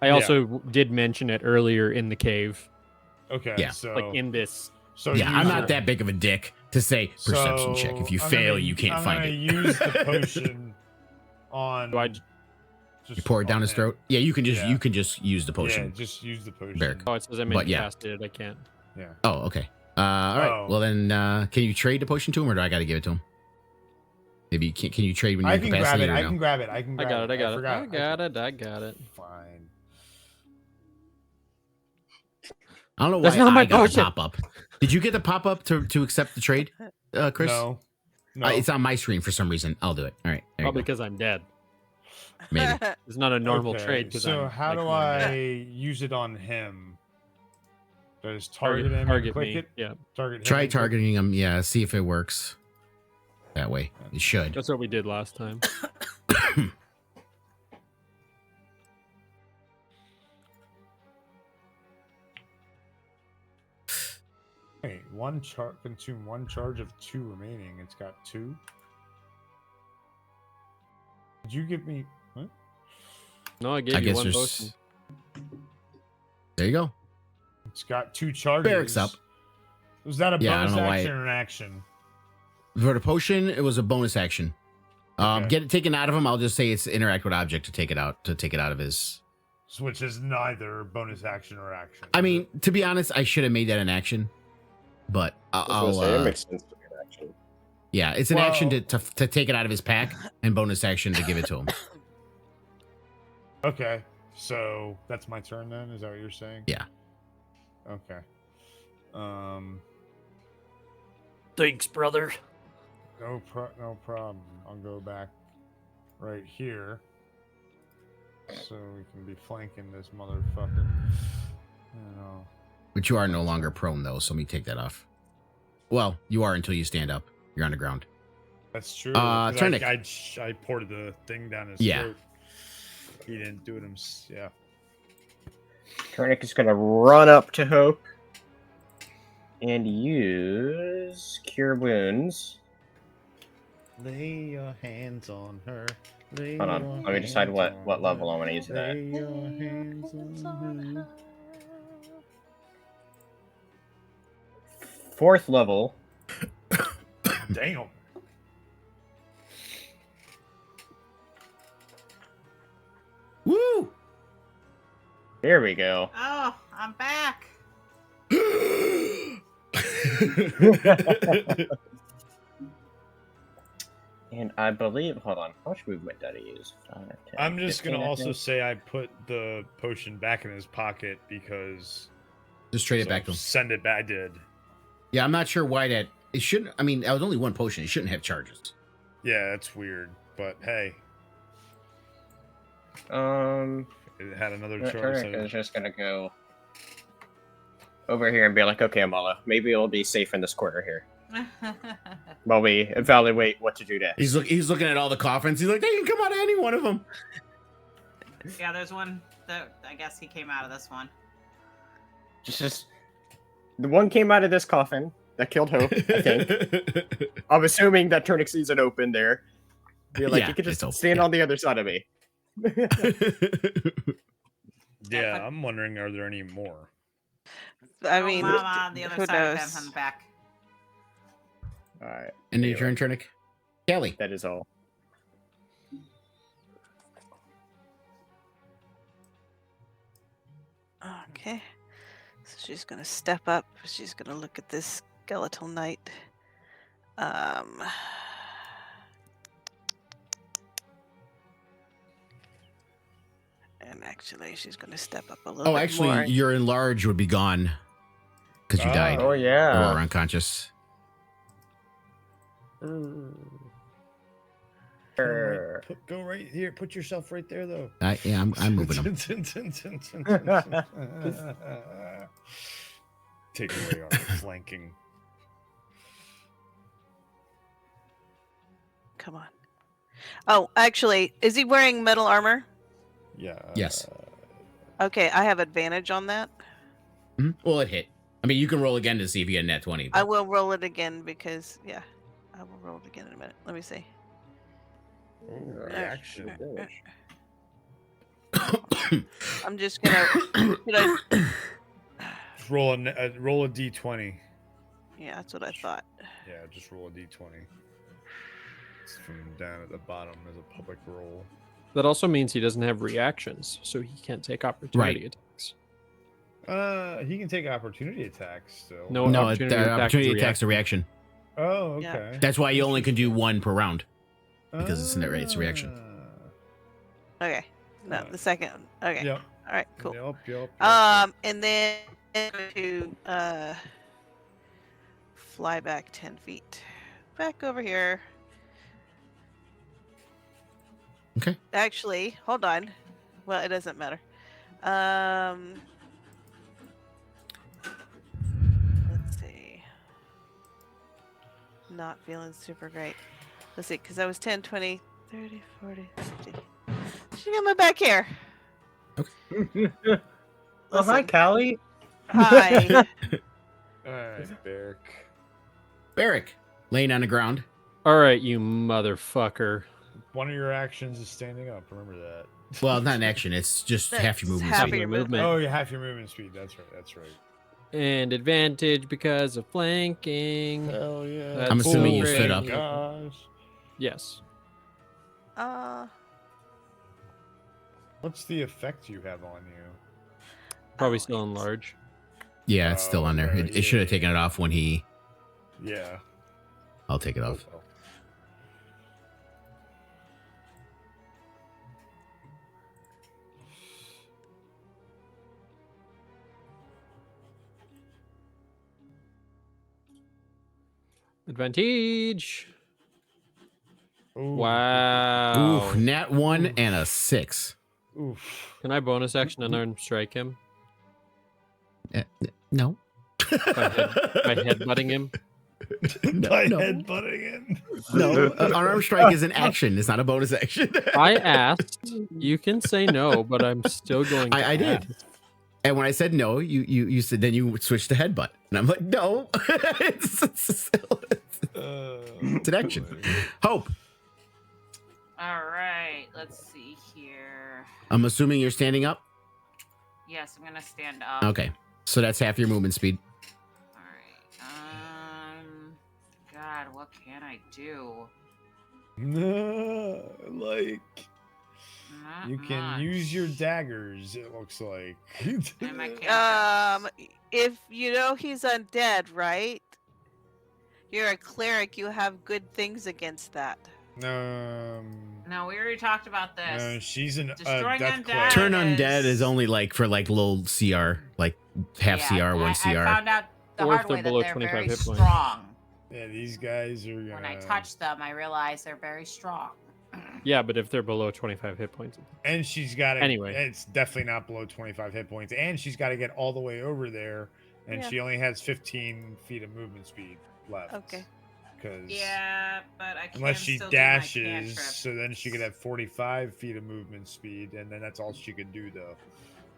I also did mention it earlier in the cave, Okay. Yeah. So like in this. so Yeah, I'm use not it. that big of a dick to say perception check. If you I'm fail, gonna- you can't I'm find gonna it. use the potion on. Do I? just You pour it down on his him. throat. Yeah, you can just Yeah. use the Yeah, potion. just use the potion. Barrick. Oh, it says I'm But yeah. incapacitated. I can't. Yeah. Oh, okay. All right. Oh. Well then, can you trade the potion to him, or do I got to give it to him? Maybe can you trade when you're I can grab it. incapacitated? I or no? can grab it. I can I grab got it. I got it. forgot. I got it. I got it. Fine. I don't know That's why not my I got the potion. pop up. Did you get the pop up to accept the trade, Chris? No. No. It's on my screen for some reason. I'll do it. All right. There you Probably go. because I'm dead. Maybe. It's not a normal Okay, trade. Because so I'm, how like, do one I dead. use it on him? Do I just target him and Target click me. it? Yeah, Target him Try and click- targeting him. Yeah, see if it works. That way. It should. that's what we did last time. Wait, consume one charge of 2 remaining. It's got 2. Did you give me? What? No, I gave you one potion. There you go. It's got 2 charges. Barracks up. Was that a Yeah, I bonus don't know why action or an action? For the potion, it was a bonus action. Okay. Get it taken out of him. I'll just say it's interact with object to take it out of his. Which is neither bonus action or action. I mean, to be honest, I should have made that an action, but I'll. It makes sense to be an action. Yeah, it's an action Well- to take it out of his pack, and bonus action to give it to him. Okay, so that's my turn then. Is that what you're saying? Yeah. Okay. Thanks, brother. No problem. I'll go back right here, so we can be flanking this motherfucker. You know. But you are no longer prone though, so let me take that off. Well, you are until you stand up. You're on the ground. That's true. 'cause Turnic. I poured the thing down his Yeah. throat. He didn't do it himself. Yeah. Turnic is going to run up to Hope and use Cure Wounds. Lay your hands on her. Hold on, let me decide what level I want to use it at. Lay your hands on her. 4th level. Damn. Woo! Here we go. Oh, I'm back. And I believe, hold on, how much movement did I use? 5, 10, I'm just 15, gonna I also think. say I put the potion back in his pocket because Just trade it so back to him. send it back. I did. Yeah, I'm not sure why that. It shouldn't. I mean, that was only one potion. It shouldn't have charges. Yeah, that's weird. But hey, it had another charge. Turnic is just gonna go over here and be like, okay, Amala, maybe it'll be safe in this corner here while we evaluate what to do next. He's looking at all the coffins. He's like, they can come out of any one of them. Yeah, there's one that I guess he came out of this one. Just the one came out of this coffin that killed Hope, I think. I'm assuming that Turnic sees it open there. Be like, Yeah, you could it's just open, stand yeah. on the other side of me. Yeah, I'm wondering, are there any more? I Oh, mean, Mama on the other who side of knows? him on the back. Alright, And then your turn, Turnic. Kelly. that is all. Okay. So she's gonna step up. She's gonna look at this skeletal knight. And actually, she's gonna step up a little Oh, bit actually, more. your enlarge would be gone because you died Oh, or yeah. are unconscious. Sure. Go right here. Put yourself right there, though. Yeah, I'm moving him. Take away our flanking. Come on. Oh, actually, is he wearing metal armor? Yeah. Yes. Okay, I have advantage on that. Mhm. Well, it hit. I mean, you can roll again to see if you get a net 20. I will roll it again because, yeah, I will roll it again in a minute. Let me see. Reaction. I'm just gonna. Should I- Just roll a d20. Yeah, that's what I thought. Yeah, just roll a d20. It's from down at the bottom as a public roll. That also means he doesn't have reactions, so he can't take opportunity attacks. He can take opportunity attacks still. No, No, opportunity opportunity attack attacks a reaction. Oh, Yeah. okay. That's why you only can do one per round. Because it's a reaction. Okay. No, Alright. the second. Okay. Yep. All right. Cool. Yep. And then to fly back 10 feet. back over here. Okay. Actually, hold on. Well, it doesn't matter. Let's see. Not feeling super great. Let's see, because I was 10, 20, 30, 40, 50. She's coming back here. Oh, hi, Listen. Callie. Hi. All right, Beric. Barrick, laying on the ground. All right, you motherfucker. One of your actions is standing up. Remember that. Well, not an action. It's just half your That's movement half speed. of your movement. Oh, you half your movement speed. That's right. That's right. And advantage because of flanking. Hell yeah. That's I'm assuming so you stood great. up. Gosh. Yes. What's the effect you have on you? Probably still in large. Yeah, it's still on there. right, It should have yeah. taken it off when he. Yeah. I'll take it off. Oh, Advantage. Ooh. Wow. Ooh, nat 1 and a 6. Oof. Can I bonus action unarmed strike him No. by headbutting him? By no. headbutting him. No, unarmed strike is an action. It's not a bonus action. I asked. You can say no, but I'm still going to I did. ask. And when I said no, you said then you switched to headbutt, and I'm like, no, it's an action. Hope. All right, let's see here. I'm assuming you're standing up. Yes, I'm gonna stand up. Okay, so that's half your movement speed. All right. God, what can I do? No, like Not you can much. use your daggers. It looks like. And my cantrips. If you know he's undead, right? You're a cleric. You have good things against that. No, No, we already talked about this. no, she's an Destroying death undead. cleric. Turn That undead is- is only like for like low CR, like half Yeah, CR, 1 I CR. found out the Or if hard they're way below that they're 25 very hit points. strong. Yeah, these guys are gonna. When I touch them, I realize they're very strong. Yeah, but if they're below 25 hit points. And she's got to. Anyway. It's definitely not below 25 hit points, and she's got to get all the way over there, and Yeah. she only has 15 feet of movement speed left. Okay. Because Yeah, but I can't. unless she still do my dashes, cantrips. so then she could have 45 feet of movement speed, and then that's all she could do, though.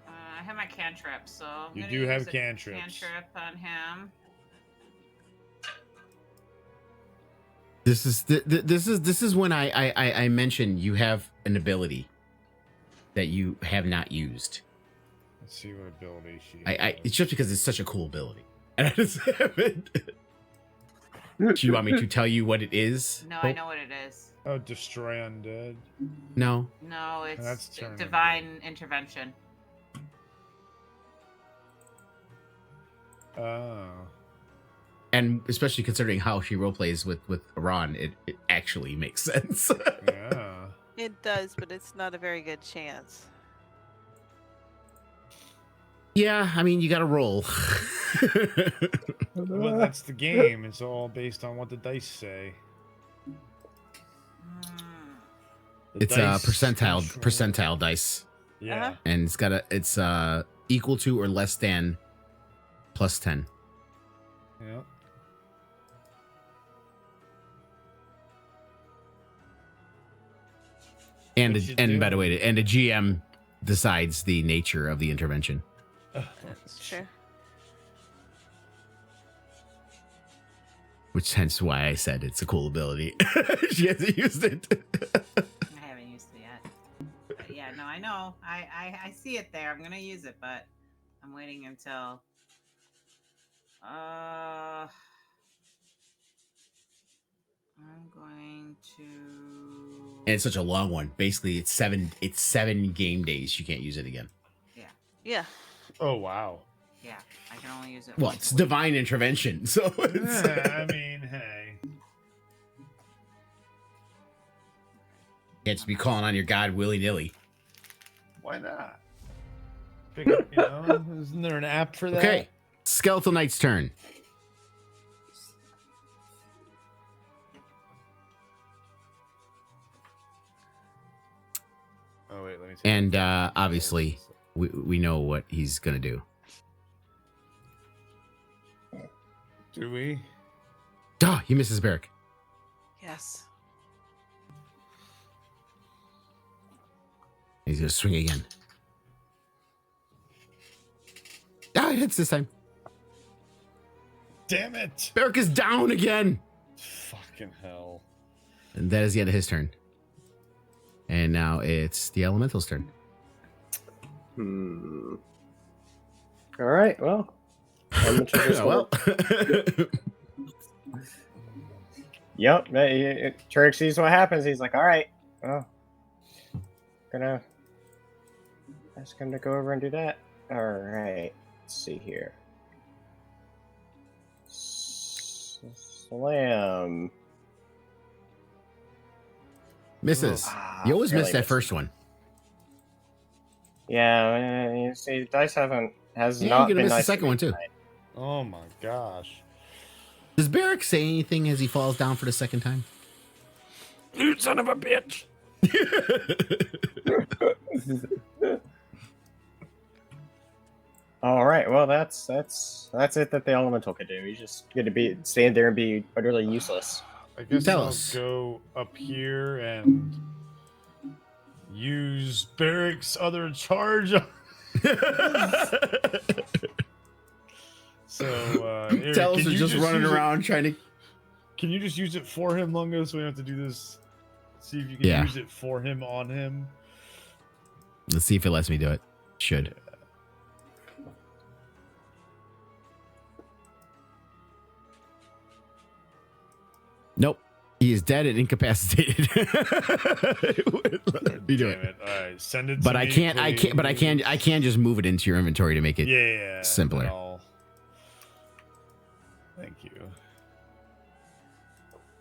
I have my cantrip, so I'm You gonna do use have a cantrips. Cantrip on him. This is when I mentioned you have an ability that you have not used. Let's see what ability she. It's just because it's such a cool ability, and I just haven't. Do you want me to tell you what it is? No, I know what it is. Oh, destroy undead. No. No, it's That's turn divine intervention. Oh. And especially considering how she roleplays with Iran, it actually makes sense. Yeah. It does, but it's not a very good chance. Yeah, I mean, you got to roll. Well, that's the game. It's all based on what the dice say. The It's dice control- percentile dice, Yeah. Uh-huh. and it's equal to or less than plus 10. Yeah. And What you and by the doing? way, and the GM decides the nature of the intervention, That's true. which hence why I said it's a cool ability. She hasn't used it. I haven't used it yet. But yeah, no, I know. I see it there. I'm gonna use it, but I'm waiting until. I'm going to. And it's such a long one. Basically, it's seven game days. You can't use it again. Yeah. Oh wow. Yeah, I can only use it. Well, once it's a week. divine intervention, so it's, Yeah, I mean, hey. can't just be calling on your god willy nilly. Why not? Pick up, isn't there an app for that? Okay, Skeletal Knight's turn. Oh wait, let me. And obviously, we know what he's gonna do. Do we? Duh, he misses Barrick. Yes. He's gonna swing again. Ah, it hits this time. Damn it! Barrick is down again. Fucking hell. And that is the end of his turn. And now it's the elemental's turn. All right. Well. Well, Yep. Turk sees what happens. He's like, all right. Well, gonna ask him to go over and do that. All right. Let's see here. Slam. misses. Ah, You always barely miss that missed. first one. Yeah, you see, dice has Yeah, not you're gonna been miss nice the second to me one too. tonight. Oh my gosh. Does Barrick say anything as he falls down for the second time? You son of a bitch. All right, well that's it that the elemental could do. He's just gonna stand there and be utterly useless. I guess Tell I'll us. go up here and use Barrick's other charge. So, Eric, Tell us can to you just running use it- around trying to. Can you just use it for him, Lungo, so we don't have to do this? See if you can Yeah. use it for him on him. Let's see if it lets me do it. Should. Nope. He is dead and incapacitated. You do Damn it. All right, send it. But to I me, can't. I can't. But I can. I please. can just move it into your inventory to make it. Yeah. simpler. then Thank you.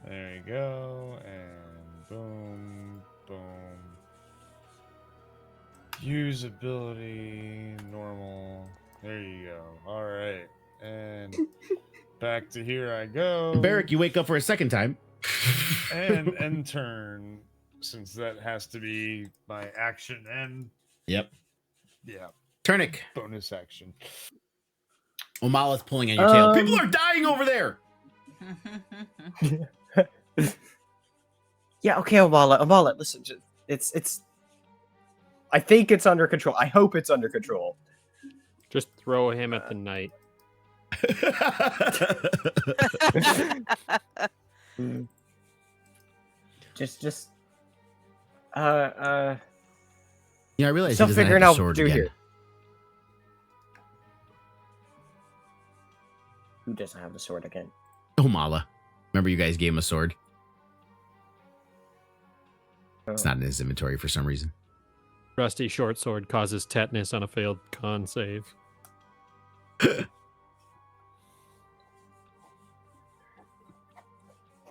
There you go, and boom, boom. Usability, normal. There you go. All right, and back to here I go. Barrick, you wake up for a second time. and end turn, since that has to be my action and Yep. yeah, Turnic. bonus action. Omala's pulling on your tail. People are dying over there. Yeah, okay, Amala, listen, it's. I think it's under control. I hope it's under control. Just throw him at the knight. Just. Yeah, I realize Still he doesn't figuring have out the sword what to do again. here. Who doesn't have the sword again? Omala. Remember, you guys gave him a sword. It's Oh. not in his inventory for some reason. Rusty short sword causes tetanus on a failed con save.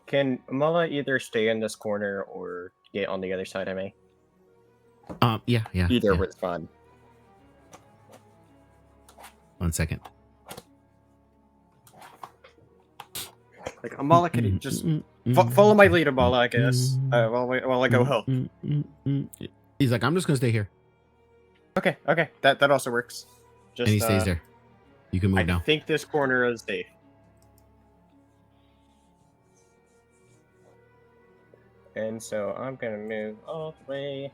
Can Amala either stay in this corner or get on the other side of me? Yeah. Either yeah. was fun. 1 second. Like Amala, can you just follow my lead, Amala? I guess. While I go help. He's like, I'm just gonna stay here, Okay. That also works. Just and he stays there. You can move I now. think this corner is safe. And so I'm gonna move all the way.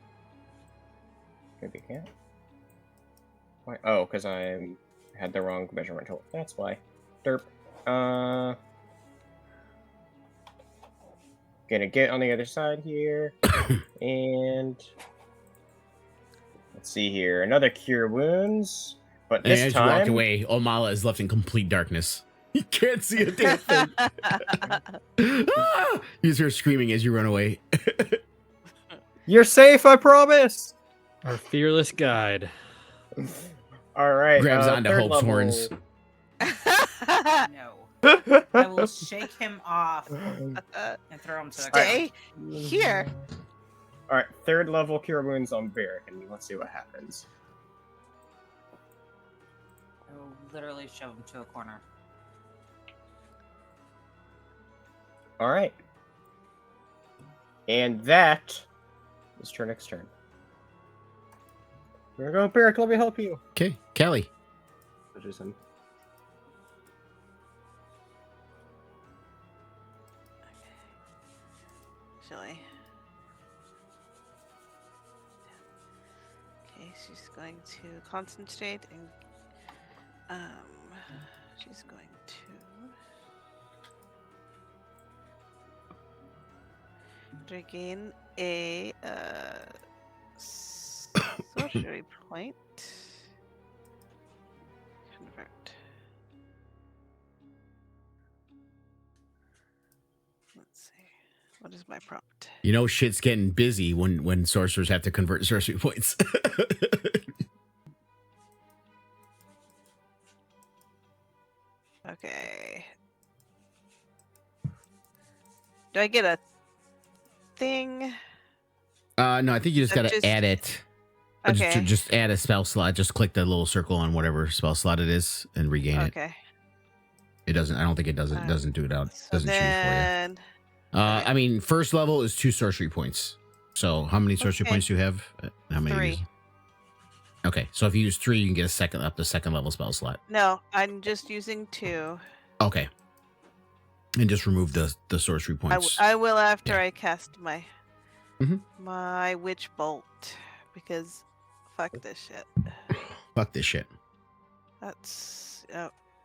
Maybe can't. Why? Oh, because I had the wrong measurement tool. That's why. Derp. Gonna get on the other side here, and let's see here. Another cure wounds, but And this as you walk time. away, Omala is left in complete darkness. He can't see a damn thing. Ah! You just hear screaming as you run away. You're safe, I promise. Our fearless guide. All right. Grabs onto third Hope's level. horns. No. I will shake him off and throw him to the Stay here. All right, third level cure wounds on Barrick, and let's see what happens. ground. I will literally shove him to a corner. All right, and that is Turnic's turn. Here we go, Barrick. Let me help you. Okay, Kelly. That is him. Actually. Okay, she's going to concentrate and she's going to regain a sorcery point. Convert. Let's see. What is my prompt? You know, shit's getting busy when sorcerers have to convert sorcery points. Okay. Do I get a thing? No, I think you just gotta Just- add it. Okay. Just add a spell slot. Just click the little circle on whatever spell slot it is and regain it. Okay. It doesn't. I don't think it does. It Alright. doesn't do it out. So Doesn't choose for you. then, alright. I mean, first level is 2 sorcery points. So how many sorcery Okay. points do you have? How many? 3. Okay, so if you use 3, you can get up to second level spell slot. No, I'm just using 2. Okay. And just remove the sorcery points. I will after Yeah. I cast my Mhm. my witch bolt because fuck this shit. Fuck this shit. That's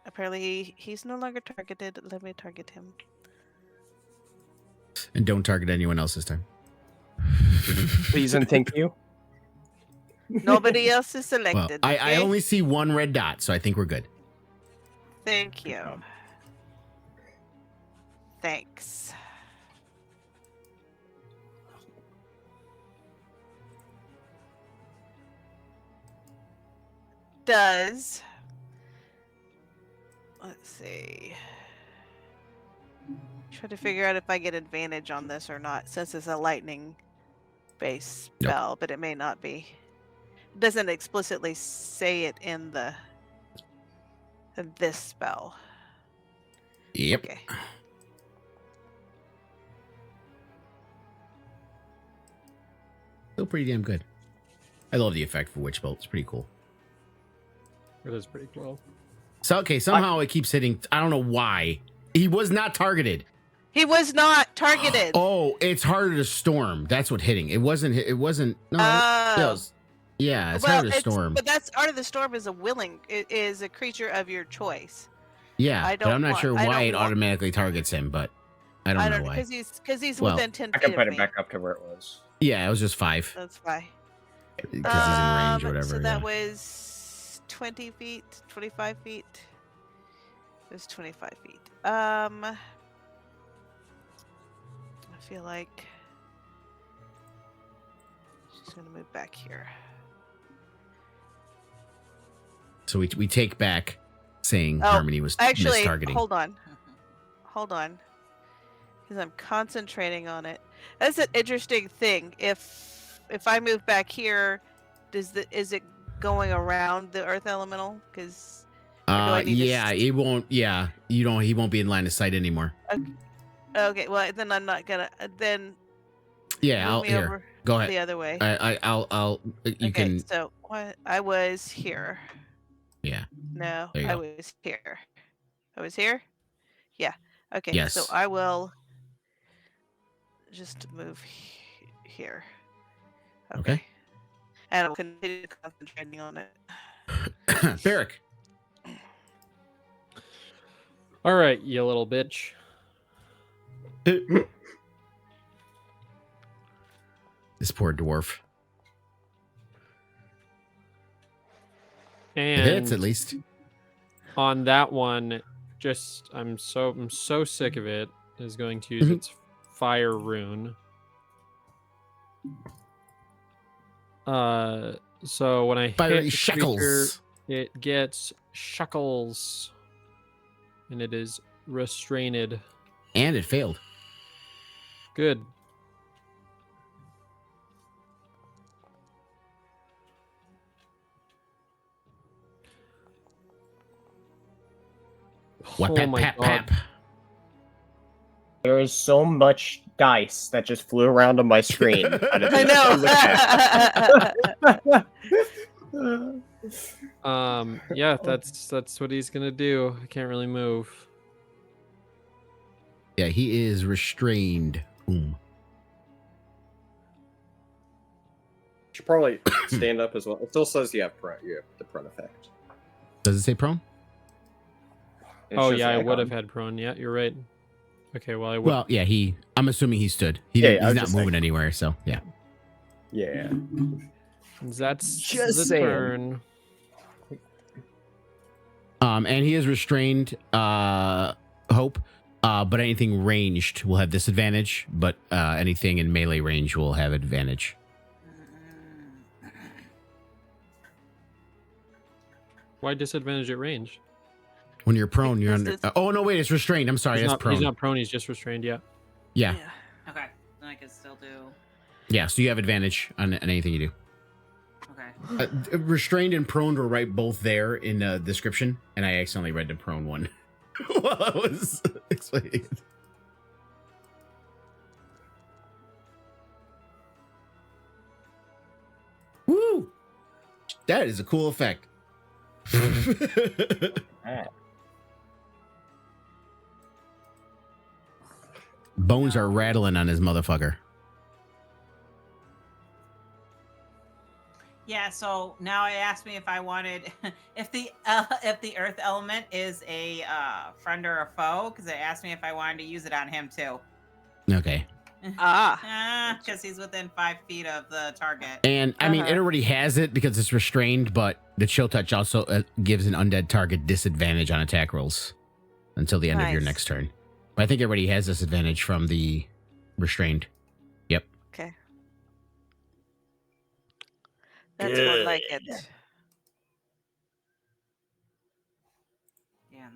apparently he's no longer targeted. Let me target him. And don't target anyone else this time. Please and thank you. Nobody else is Well, selected. I okay? only see 1 red dot, so I think we're good. Thank you. Thanks. Let's see. Try to figure out if I get advantage on this or not, since it's a lightning based Nope. spell, but it may not be. It doesn't explicitly say it in this spell. Yep. Okay. Still pretty damn good. I love the effect for Witch Bolt. It's pretty cool. It is pretty cool. So okay, somehow it keeps hitting. I don't know why. He was not targeted. He was not targeted. Oh, it's harder to storm. That's what hitting. It wasn't. No. Yeah, it's harder to storm. But that's Art of the Storm is it is a creature of your choice. Yeah, I but I'm don't not want- sure I why don't it want- automatically targets him. But I don't know why. because he's Well, within 10 I feet can put of it me. back up to where it was. Yeah, it was just 5 That's fine. because he's in range or whatever. So yeah. that was 20 feet, 25 feet. It was 25 feet. I feel like she's gonna move back here. So we take back saying Oh, Harmony was Actually, mistargeting. hold on, because I'm concentrating on it. That's an interesting thing. If I move back here, is it going around the Earth Elemental? Because I need to Yeah, it won't. Yeah, you don't. He won't be in line of sight anymore. okay, well then I'm not gonna then Yeah, move I'll me here. over Go ahead. the other way. I'll. You Okay, can. so what I was here. Yeah. No, There you I go. was here. I was here? Yeah. Okay. Yes. So I will just move here. Okay. And I'll continue concentrating on it. Barrick. All right, you little bitch. This poor dwarf. It hits at And least. on that one, I'm so sick of it. Is going to use its fire rune. So when I Fiery hit the creature, shackles. it gets shackles, and it is restrained. And it failed. Good. Whap, Oh pap, my pap, God. pap. There is so much dice that just flew around on my screen. I know. Yeah, that's what he's gonna do. I can't really move. Yeah, he is restrained. Should probably stand up as well. It still says you have the prone effect. Does it say prone? It Oh shows yeah, I the would icon. have had prone. Yeah, you're right. Okay, well I would. Well, yeah, I'm assuming he stood. Yeah, I He's was not just moving saying. anywhere, so yeah. Yeah. That's Just the saying. turn. And he is restrained, Hope. But anything ranged will have disadvantage, but anything in melee range will have advantage. Why disadvantage at range? When you're prone, you're Because under. it's- Oh no, wait, it's restrained. I'm sorry, He's that's not, prone. he's not prone. He's just restrained. Yeah. Yeah, Okay, then I can still do. yeah. So you have advantage on anything you do. Okay. Restrained and prone were right both there in the description, and I accidentally read the prone one while I was explaining it. Woo! That is a cool effect. Bones are rattling on his motherfucker. Yeah. So now it asked me if I wanted if the earth element is a friend or a foe, because it asked me if I wanted to use it on him too. Okay. Because he's within 5 feet of the target. And I mean, it Uh-huh. already has it because it's restrained, but the chill touch also gives an undead target disadvantage on attack rolls until the end of your Nice. next turn. But I think everybody has disadvantage from the restrained. Yep. Okay. That's more like it. Yeah,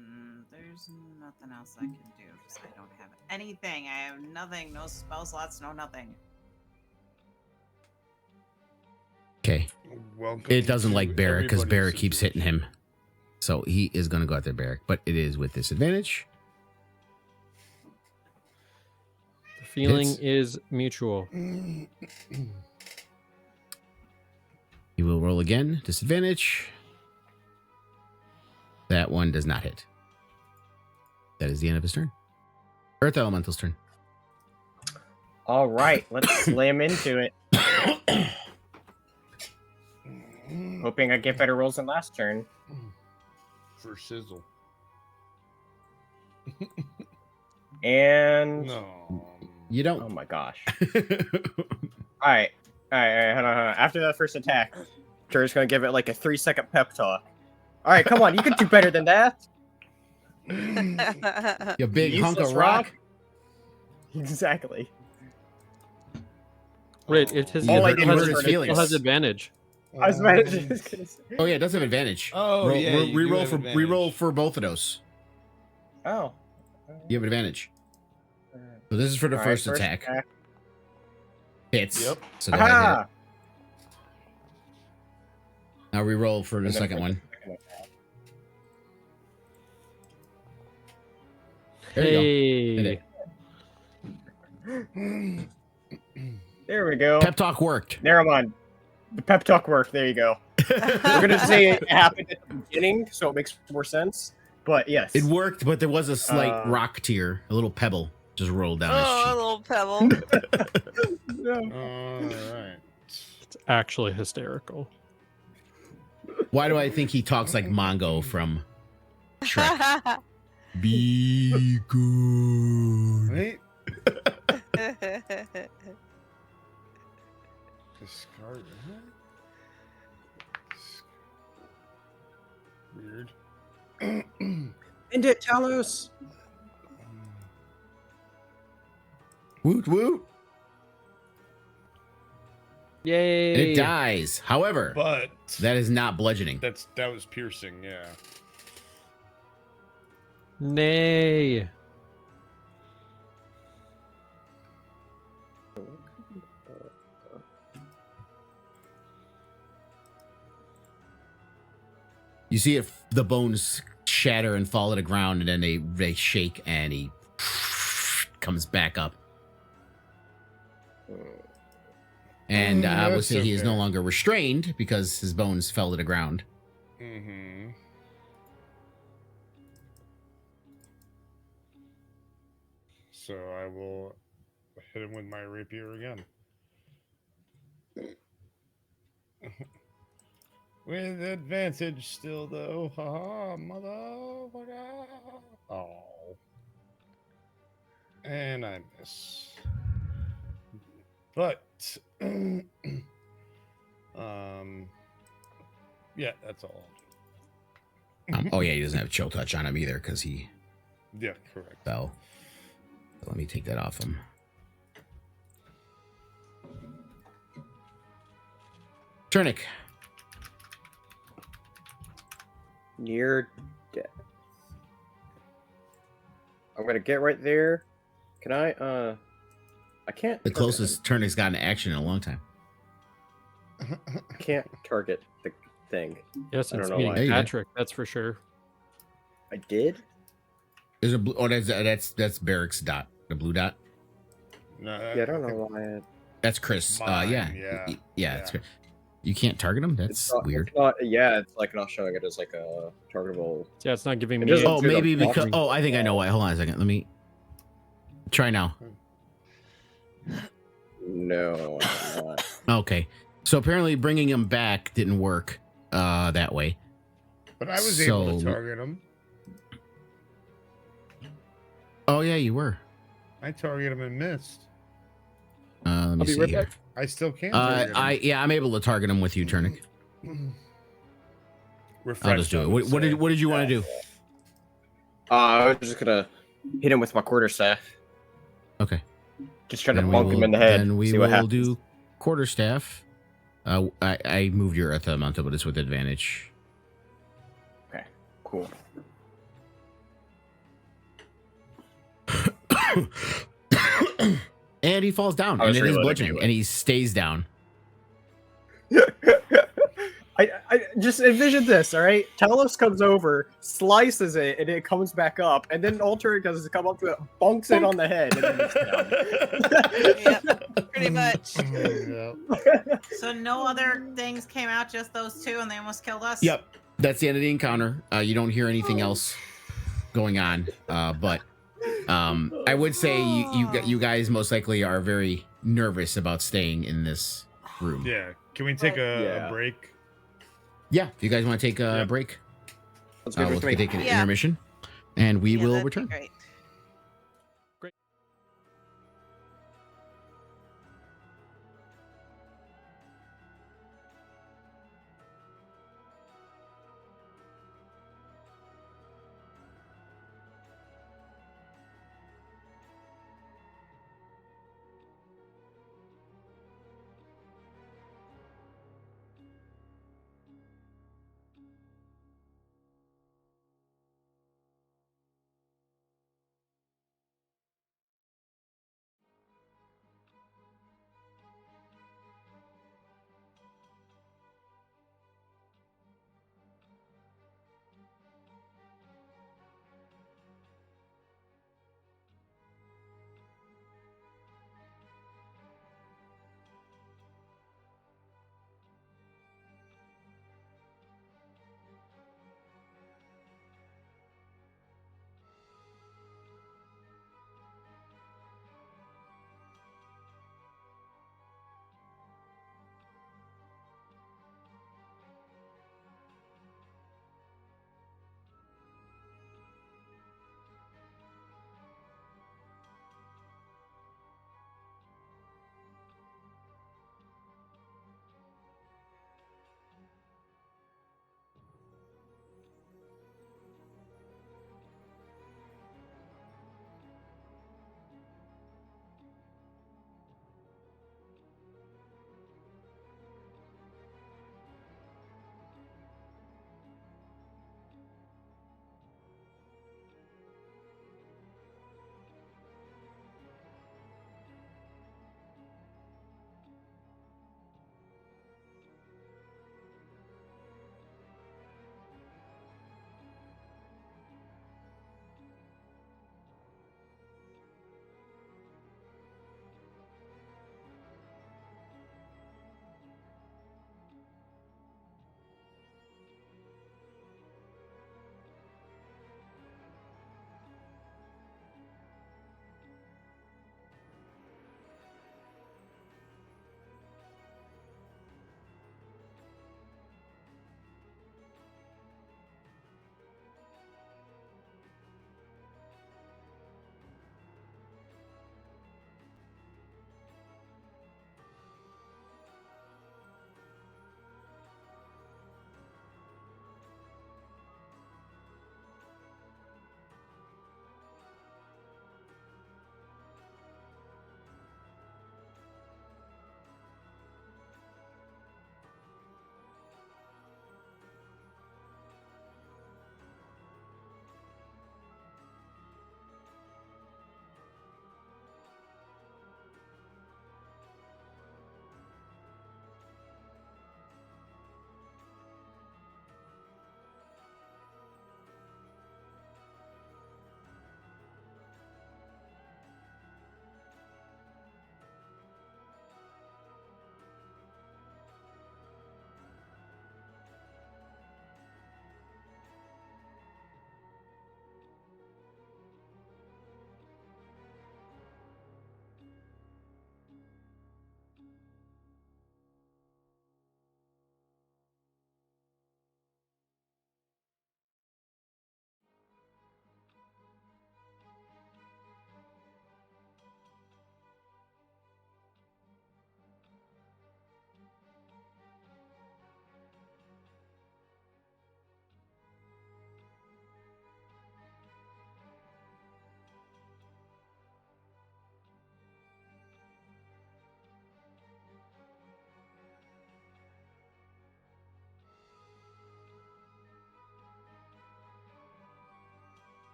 there's nothing else I can do because I don't have anything. I have nothing. No spell slots. No nothing. Okay. Welcome It doesn't to like Barrack because everybody's Barrack keeps hitting him. So he is going to go after Barrack, but it is with disadvantage. The feeling Hits. is mutual. situation. He will roll again. Disadvantage. That one does not hit. That is the end of his turn. Earth Elemental's turn. All right, let's slam into it. Hoping I get better rolls than last turn. For shizzle. And No. You oh don't. my gosh. All right, hold on. After that first attack, Tur's gonna give it like a 3-second pep talk. All right, come on, you can do better than that. You big hunk Useless of rock. Exactly. Wait, it has, All I hurt- did you was hurt his hurt feelings. still has advantage. I was about to just gonna say. Oh yeah, it does have advantage. Oh, yeah, you do Reroll have for advantage. reroll for both of those. Oh. You have advantage. So this is for the All right, first attack. Hits. Yep. So go ahead, hit Aha! it. Now reroll for the And then second for one. the second attack. There you go. Hit Hey. it. There we go. Pep talk worked. Never mind. The pep talk worked. There you go. We're gonna say it happened at the beginning, so it makes more sense. But yes, It worked, but there was a slight Uh, rock tear, a little pebble just rolled down Oh, a little pebble. All right. It's actually hysterical. his cheek. Why do I think he talks like Mongo from Shrek? Be good. Wait. Discard that. Weird. End it, Talos. Woot woot. Yay! And it dies. However, But that is not bludgeoning. that was piercing, yeah. Nay. You see it, the bones shatter and fall to the ground, and then they shake, and he comes back up. And I would That's say he is no okay. longer restrained because his bones fell to the ground. Mm-hmm. So I will hit him with my rapier again. With advantage still, though. Haha, motherfucker. Oh. And I miss. But, yeah, that's all I'll do. Oh yeah, he doesn't have chill touch on him either because he Yeah, correct. fell. So let me take that off him. Turnic. Near death. I'm gonna get right there. Can I? I can't. The target closest Turnic's gotten to action in a long time. him. I can't target the thing. Yes, I it's don't know meeting why. Yeah, you did. Patrick. That's for sure. I did. There's a blue. Oh, that's Barrick's dot. The blue dot. No, Yeah, I don't know why. That's Chris. Mine, Yeah. yeah. Yeah. That's Chris. You can't target him. That's weird. It's not. Yeah, it's like not showing it as like a targetable. Yeah, it's not giving It me. doesn't- Oh, do the maybe because. blocking. Oh, I think I know why. Hold on a second. Let me try now. No, I'm not. Okay. So apparently bringing him back didn't work that way. But I was able to So- target him. Oh yeah, you were. I targeted him and missed. Let me I'll be see right here. back. I still can target him. I'm able to target him with you, Turnic. Refresh I'll just do I it. would What say. did you want to do? I was just gonna hit him with my quarterstaff. Okay. Just trying to Then we bonk him will- in the head. Then we see what will happens. do quarterstaff. I moved your Earth Elemental, but it's with advantage. Okay, cool. And he falls down, I and was it is reloading bludgeoning, anyway. and he stays down. I just envision this, all right? Talos comes over, slices it, and it comes back up, and then Alter does come up to it, bonks it on the head, and then it's down. Yep, pretty much. Yeah. So no other things came out, just those two, and they almost killed us. Yep, that's the end of the encounter. You don't hear anything else going on, but I would say you guys most likely are very nervous about staying in this room. Yeah. Can we take Yeah. a break? Yeah, if you guys want to take a Yeah. break, Let's go we'll for me. take an Yeah. intermission, and we Yeah, will that'd be return. great.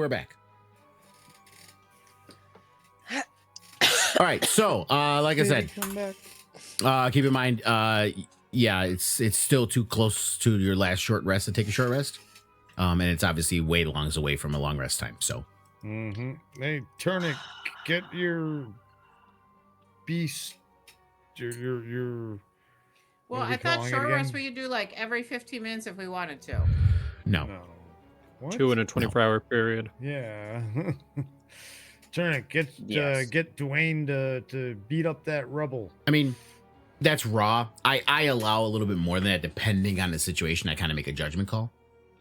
we're back. All right, so like I said, Come back. keep in mind, yeah, it's still too close to your last short rest to take a short rest, and it's obviously way longs away from a long rest time. So, Hey, Turnip, get your beast. Your. Well, what are we I thought calling it short rest again? we could do like every 15 minutes if we wanted to. no. What? 2 in a 24-hour period. Yeah. Turnip, get Yes. get Dwayne to beat up that rubble. I mean, that's raw. I allow a little bit more than that depending on the situation. I kind of make a judgment call,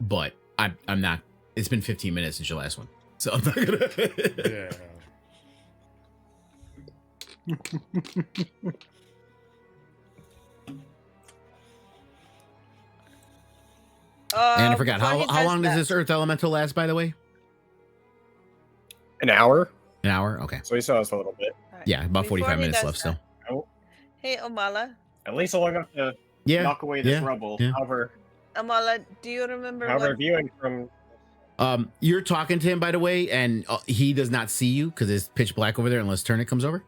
but I'm not. It's been 15 minutes since your last one, so I'm not gonna. Yeah. And I forgot before he how long does that- this Earth Elemental last? By the way, An hour? an hour. Okay, So he saw us a little bit. Alright, yeah, about before 45 he minutes does left still. that- Hey, Omala. At least long enough to Yeah, knock away this yeah, rubble. yeah. Omala, do you remember However, what? viewing from You're talking to him, by the way, and he does not see you because it's pitch black over there unless Turnip comes over.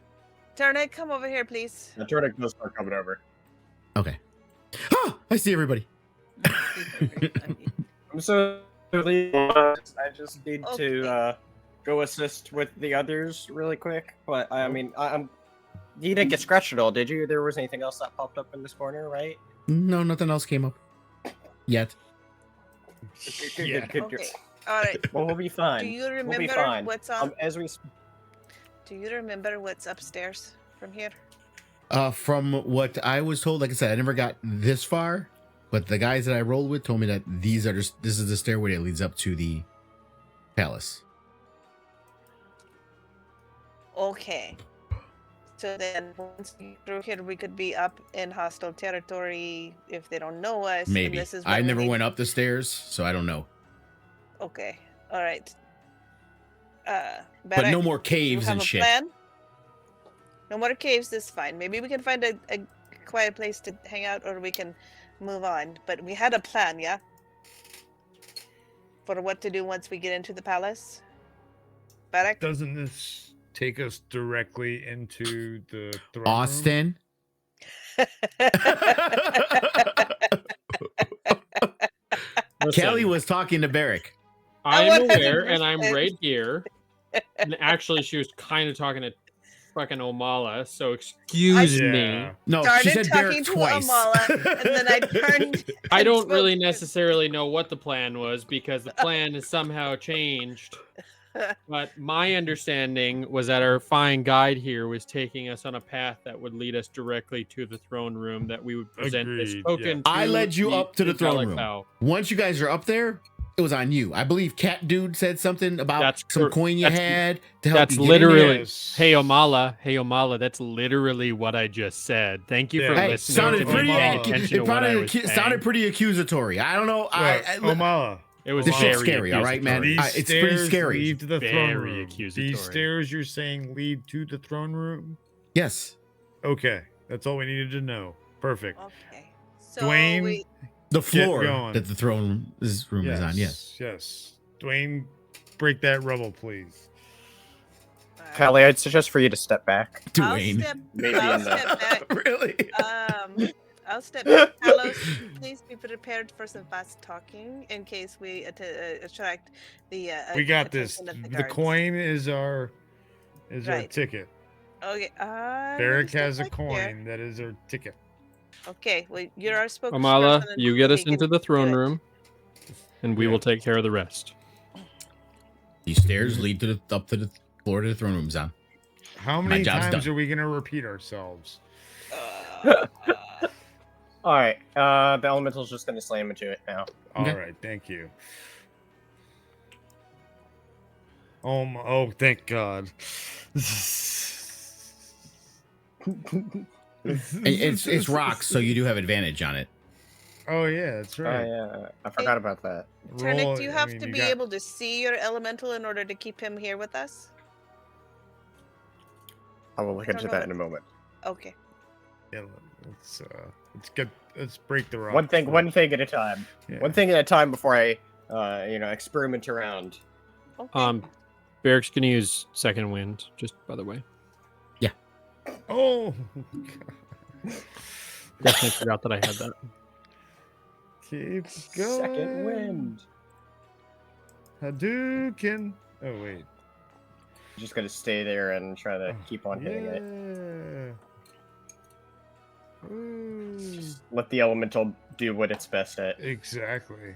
Turnip, come over here, please. the Turnic does start coming over. Okay. Ah, I see everybody. I'm so I just need Okay. to go assist with the others really quick. But I mean, I'm. You didn't get scratched at all, did you? There was anything else that popped up in this corner, right? No, nothing else came up yet. Good, Yeah. good, good. Okay. All right. Well, we'll be fine. Do you We'll be remember fine. what's on? As we Do you remember what's upstairs from here? From what I was told, like I said, I never got this far, but the guys that I rolled with told me that this is the stairway that leads up to the palace. Okay. So then, once we get through here, we could be up in hostile territory if they don't know us. and Maybe. this is I when we never need- went up the stairs, so I don't know. Okay. All right. But no more you caves have and a shit. plan? No more caves. This is fine. Maybe we can find a quiet place to hang out, or we can move on. But we had a plan, yeah. For what to do once we get into the palace. Barak. Doesn't this take us directly into the throne room? Austin. Kelly was talking to Barrick. I I'm wanted aware, to and I'm say- right here. And actually, she was kind of talking to fucking Omala, so excuse me. Yeah. No, Started she said talking Barrick to twice. Amala, and then I turned. I and don't spoke really to- necessarily know what the plan was because the plan has somehow changed. But my understanding was that our fine guide here was taking us on a path that would lead us directly to the throne room that we would present this Agreed, token yeah. to. I led you up to the throne angelic room. bow. Once you guys are up there, it was on you. I believe Cat Dude said something about That's some cor- coin you that's- had to help That's you get in literally. there. Yes. Hey Omala, that's literally what I just said. Thank you for Yeah. Hey, listening sounded to me pretty. and paying Omala. attention It to what I probably was sounded saying. pretty accusatory. I don't know. Omala. It was This shit's very scary, all right, man? These accusatory. It's pretty stairs scary. lead to the throne Very room. accusatory. These stairs you're saying lead to the throne room? Yes, Okay, that's all we needed to know. Perfect. Okay. So Dwayne, we, the floor going. that the throne room is on. Yes. Yes. Dwayne, break that rubble, please. Callie, I'd suggest for you to step back. Dwayne. Maybe I'll in the- step back. Really? I'll step back. Talos, please be prepared for some fast talking in case we attract the. We got this. attention of The guards. coin is our Right. ticket. Okay. Barrick step has a back coin here. that is our ticket. Okay. Well, you're our spokesperson. Omala, and you get us we can into the do throne it. room, and we Yeah. will take care of the rest. These stairs lead to up to the floor to the throne room's on. How My many job's times done. are we gonna repeat ourselves? All right, the elemental's just gonna slam into it now. All Okay. right, thank you. Oh, thank God. It's rocks, so you do have advantage on it. Oh yeah, that's right. Yeah, I forgot about that. Turnip, Roll- do you I have mean, to you be got- able to see your elemental in order to keep him here with us? I will look I don't into know that what- in a moment. Okay. Yeah, let's get let's break the rock. One thing at a time. Yeah. One thing at a time before I, experiment around. Okay. Barrick's gonna use second wind, just by the way. Oh, Definitely forgot that I had that. keep going. Second wind. Hadouken. Oh wait. Just gotta stay there and try to keep on hitting it. Ooh. Let the elemental do what it's best at. Exactly.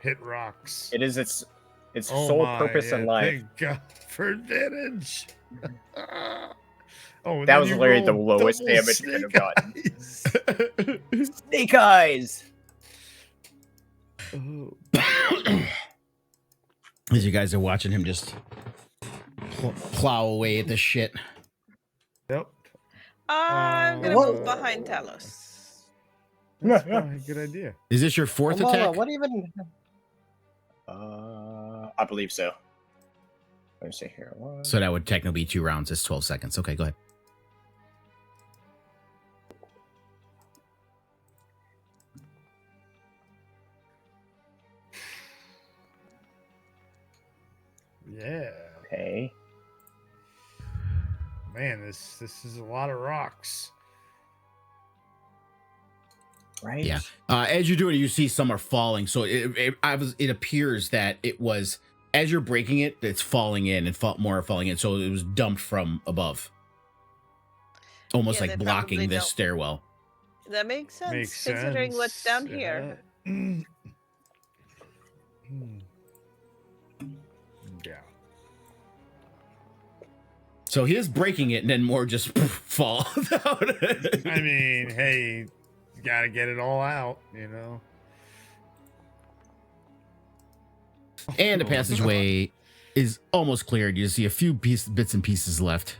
Hit rocks. It is its Oh sole my, purpose in yeah, life. Thank God for advantage. Oh, and That then was you literally the rolled lowest double damage you could have snake gotten. eyes. Snake eyes. Oh. As you guys are watching him just plow away at the shit. Yep. I'm gonna Whoa. move behind Talos. That's probably a good idea. Is this your fourth Amala, attack? what even? I believe so. Let me see here. One. So that would technically be 2 rounds. It's 12 seconds. Okay, go ahead. Yeah. Okay. Man, this is a lot of rocks. Right. Yeah. As you do it, you see some are falling. So it appears that it was, as you're breaking it, it's falling in and more are falling in. So it was dumped from above. Almost Yeah, like they blocking probably this don't- stairwell. That makes sense, Makes considering what's sense. down here. Hmm. Yeah. So he is breaking it and then more just fall out. I mean, hey, you gotta get it all out, you know. And the passageway is almost cleared. You see a few bits and pieces left.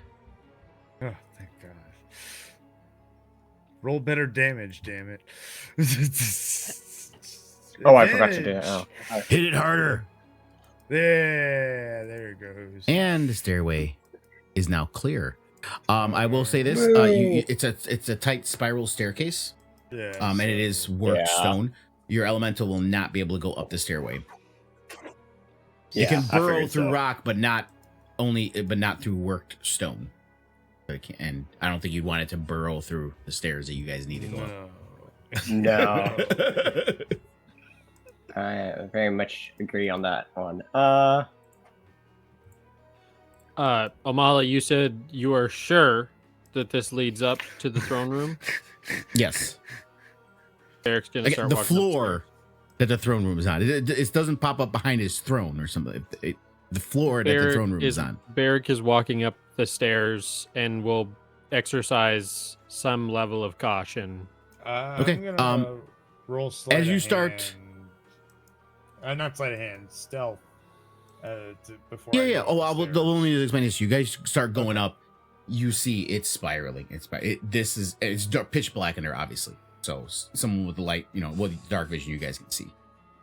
Oh, thank God. Roll better damage, damn it. Oh, I forgot to do that. Oh. Hit it harder. There it goes. And the stairway is now clear. I will say this: it's a tight spiral staircase. Yeah. And it is worked Yeah. stone. Your elemental will not be able to go up the stairway. Yeah, It can I burrow figured through so. rock, but not through worked stone. And I don't think you'd want it to burrow through the stairs that you guys need to go up. No. I very much agree on that one. Amala, you said you are sure that this leads up to the throne room. Yes. Eric's gonna Like, start the walking up floor that the throne room is on. It doesn't pop up behind his throne or something. The floor that the throne room is on. Barrick is walking up the stairs and will exercise some level of caution. Okay, I'm gonna roll sleight as you of start- hand. Not sleight of hand, stealth. Before Yeah, I yeah. go Oh, up the the stairs. only need to explain this. You guys start going up. You see it's spiraling. It's dark, pitch black in there, obviously. So someone with the light, with dark vision, you guys can see.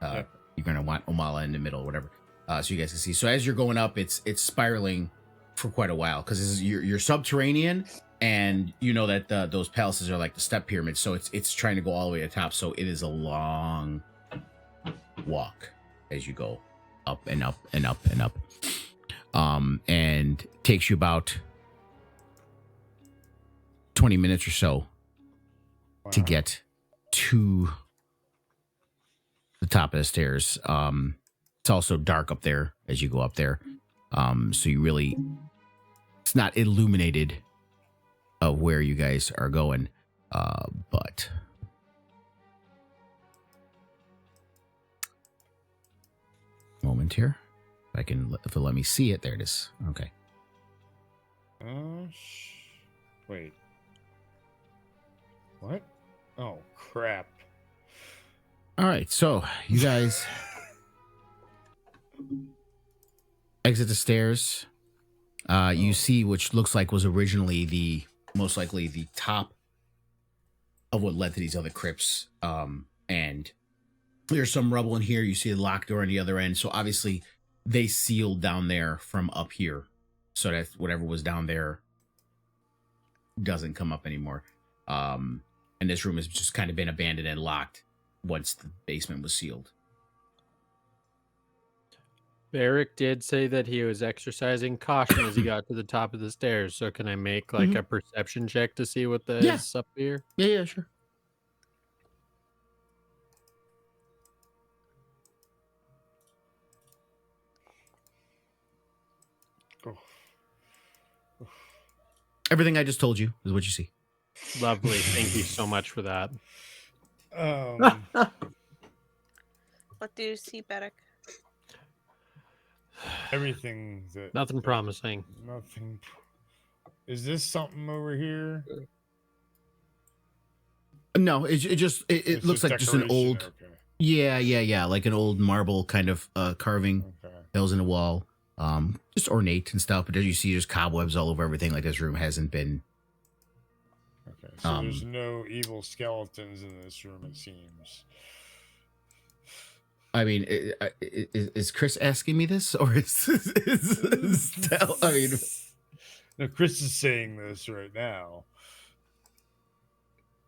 Yeah. You're gonna want Omala in the middle, whatever, so you guys can see. So as you're going up, it's spiraling for quite a while because you're subterranean, and you know that those palaces are like the step pyramids. So it's trying to go all the way to the top. So it is a long walk as you go up and up and up and up, and takes you about 20 minutes or so to Wow. get to the top of the stairs. It's also dark up there as you go up there. So it's not illuminated of where you guys are going. But moment here. If it'll let me see it. There it is. Okay. Wait. What? Oh, crap. All right. So you guys exit the stairs. You see, which looks like was originally most likely the top of what led to these other crypts. And there's some rubble in here. You see the locked door on the other end. So obviously they sealed down there from up here, so that whatever was down there doesn't come up anymore. And this room has just kind of been abandoned and locked once the basement was sealed. Barrick did say that he was exercising caution as he got to the top of the stairs. So can I make like a perception check to see what is up here? Yeah, sure. Everything I just told you is what you see. Lovely. Thank you so much for that. What do you see, Beric? Everything that Nothing promising. Nothing. Is this something over here? No, it looks like just an old. Okay. Yeah, like an old marble kind of carving hills in the wall. Just ornate and stuff. But as you see, there's cobwebs all over everything. Like this room hasn't been. Okay, so there's no evil skeletons in this room, it seems. I mean, is Chris asking me this, or is Del? I mean, no, Chris is saying this right now.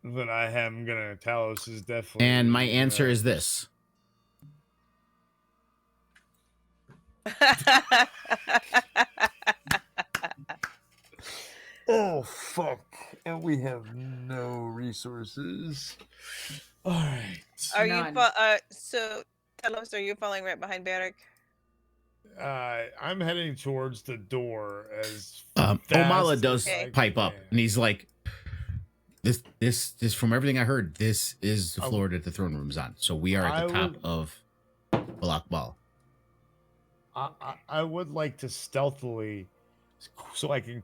But I am gonna. Talos is definitely. And my answer is this. Oh fuck! And we have no resources. All right. Are None. you so Talos, are you following right behind Beric? I'm heading towards the door as Omala fast does as I pipe up, can. and he's like, "This from everything I heard, this is the floor that the throne room is on. So we are at the top of Balak Bal." I would like to stealthily, so I can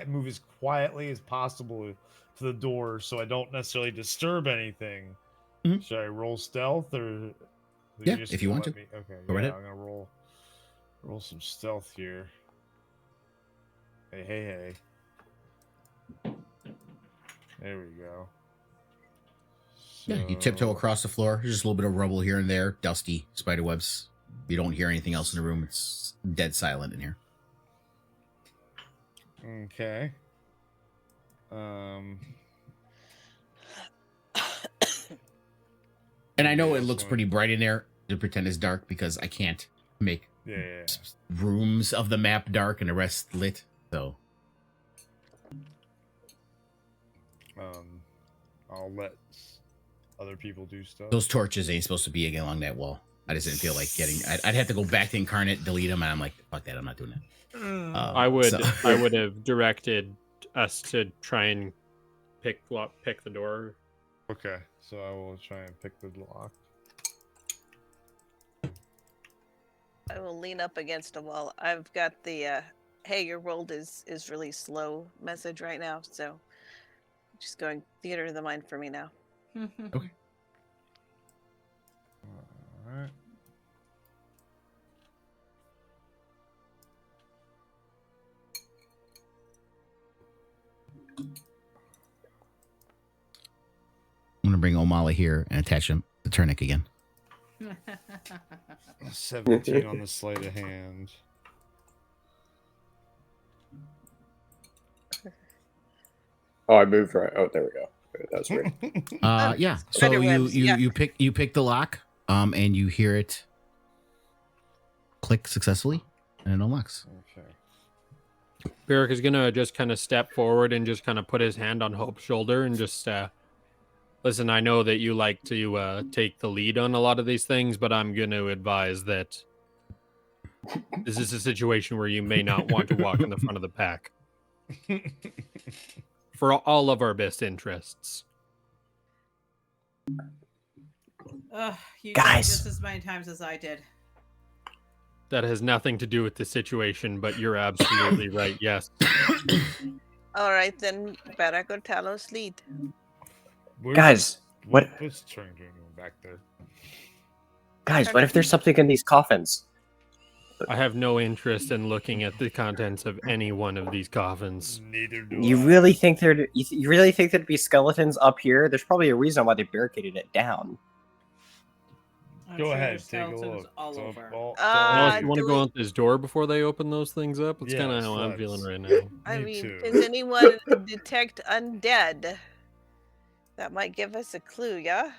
move as quietly as possible to the door, so I don't necessarily disturb anything. Mhm. Should I roll stealth or? Yeah, if you want to. Okay, Go right ahead. I'm gonna roll some stealth here. Hey. There we go. Yeah, you tiptoe across the floor. There's just a little bit of rubble here and there, dusty spider webs. You don't hear anything else in the room. It's dead silent in here. Okay. And I know it looks pretty bright in there to pretend it's dark because I can't make Yeah. rooms of the map dark and the rest lit. So I'll let other people do stuff. those torches ain't supposed to be along that wall. I just didn't feel like getting. I'd have to go back to Incarnate, delete them, and I'm like, fuck that, I'm not doing that. I would have directed us to try and pick the door. Okay, so I will try and pick the lock. I will lean up against a wall. I've got the hey, your world is really slow message right now, so just going theater of the mind for me now. Okay. All right. I'm gonna bring Omala here and attach him to Turnic again. 17 on the sleight of hand. Oh, I moved right. Oh, there we go. That's great. Yeah. So Spider webs, yeah. you pick the lock, and you hear it click successfully, and it unlocks. Okay. Barrick is gonna just kind of step forward and just kind of put his hand on Hope's shoulder and just listen. I know that you like to take the lead on a lot of these things, but I'm going to advise that this is a situation where you may not want to walk in the front of the pack for all of our best interests. You Guys. just as many times as I did. That has nothing to do with the situation, but you're absolutely right. Yes. All right, then Beric or Talos lead. Guys, what- What's turning back there? Guys, what if there's something in these coffins? I have no interest in looking at the contents of any one of these coffins. Neither do You I. really think you really think there'd be skeletons up here? There's probably a reason why they barricaded it down. I'm Go sure ahead, there's take a skeletons look. all So, over. well, Well, if you want to do go we- out this door before they open those things up, that's kind of Yes, how I'm let's. feeling right now. I Me mean, too. does anyone detect undead? That might give us a clue, yeah?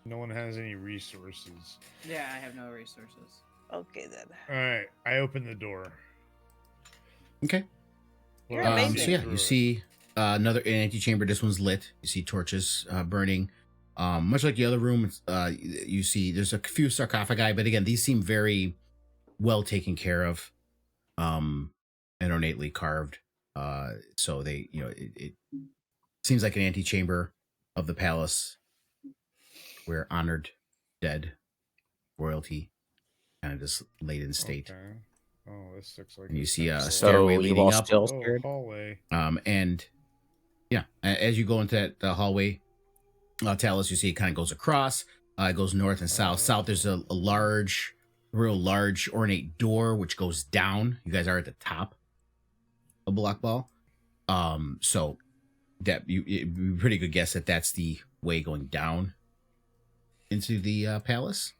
No one has any resources. Yeah, I have no resources. Okay then. All right, I open the door. Okay. You're Well, amazing. So yeah, through you it. see another antechamber. This one's lit. You see torches burning. Much like the other room, you see there's a few sarcophagi, but again, these seem very well taken care of, and ornately carved. So they, it seems like an antechamber of the palace where honored dead royalty kind of just laid in state. Okay. Oh, this looks like. And you a see a central- stairway you leading all up. still Oh, scared? hallway. And yeah, as you go into that hallway, Talus, you see it kind of goes across. It goes north and south. South, there's a real large, ornate door which goes down. You guys are at the top of Block Ball. So that it'd be a pretty good guess that that's the way going down into the palace.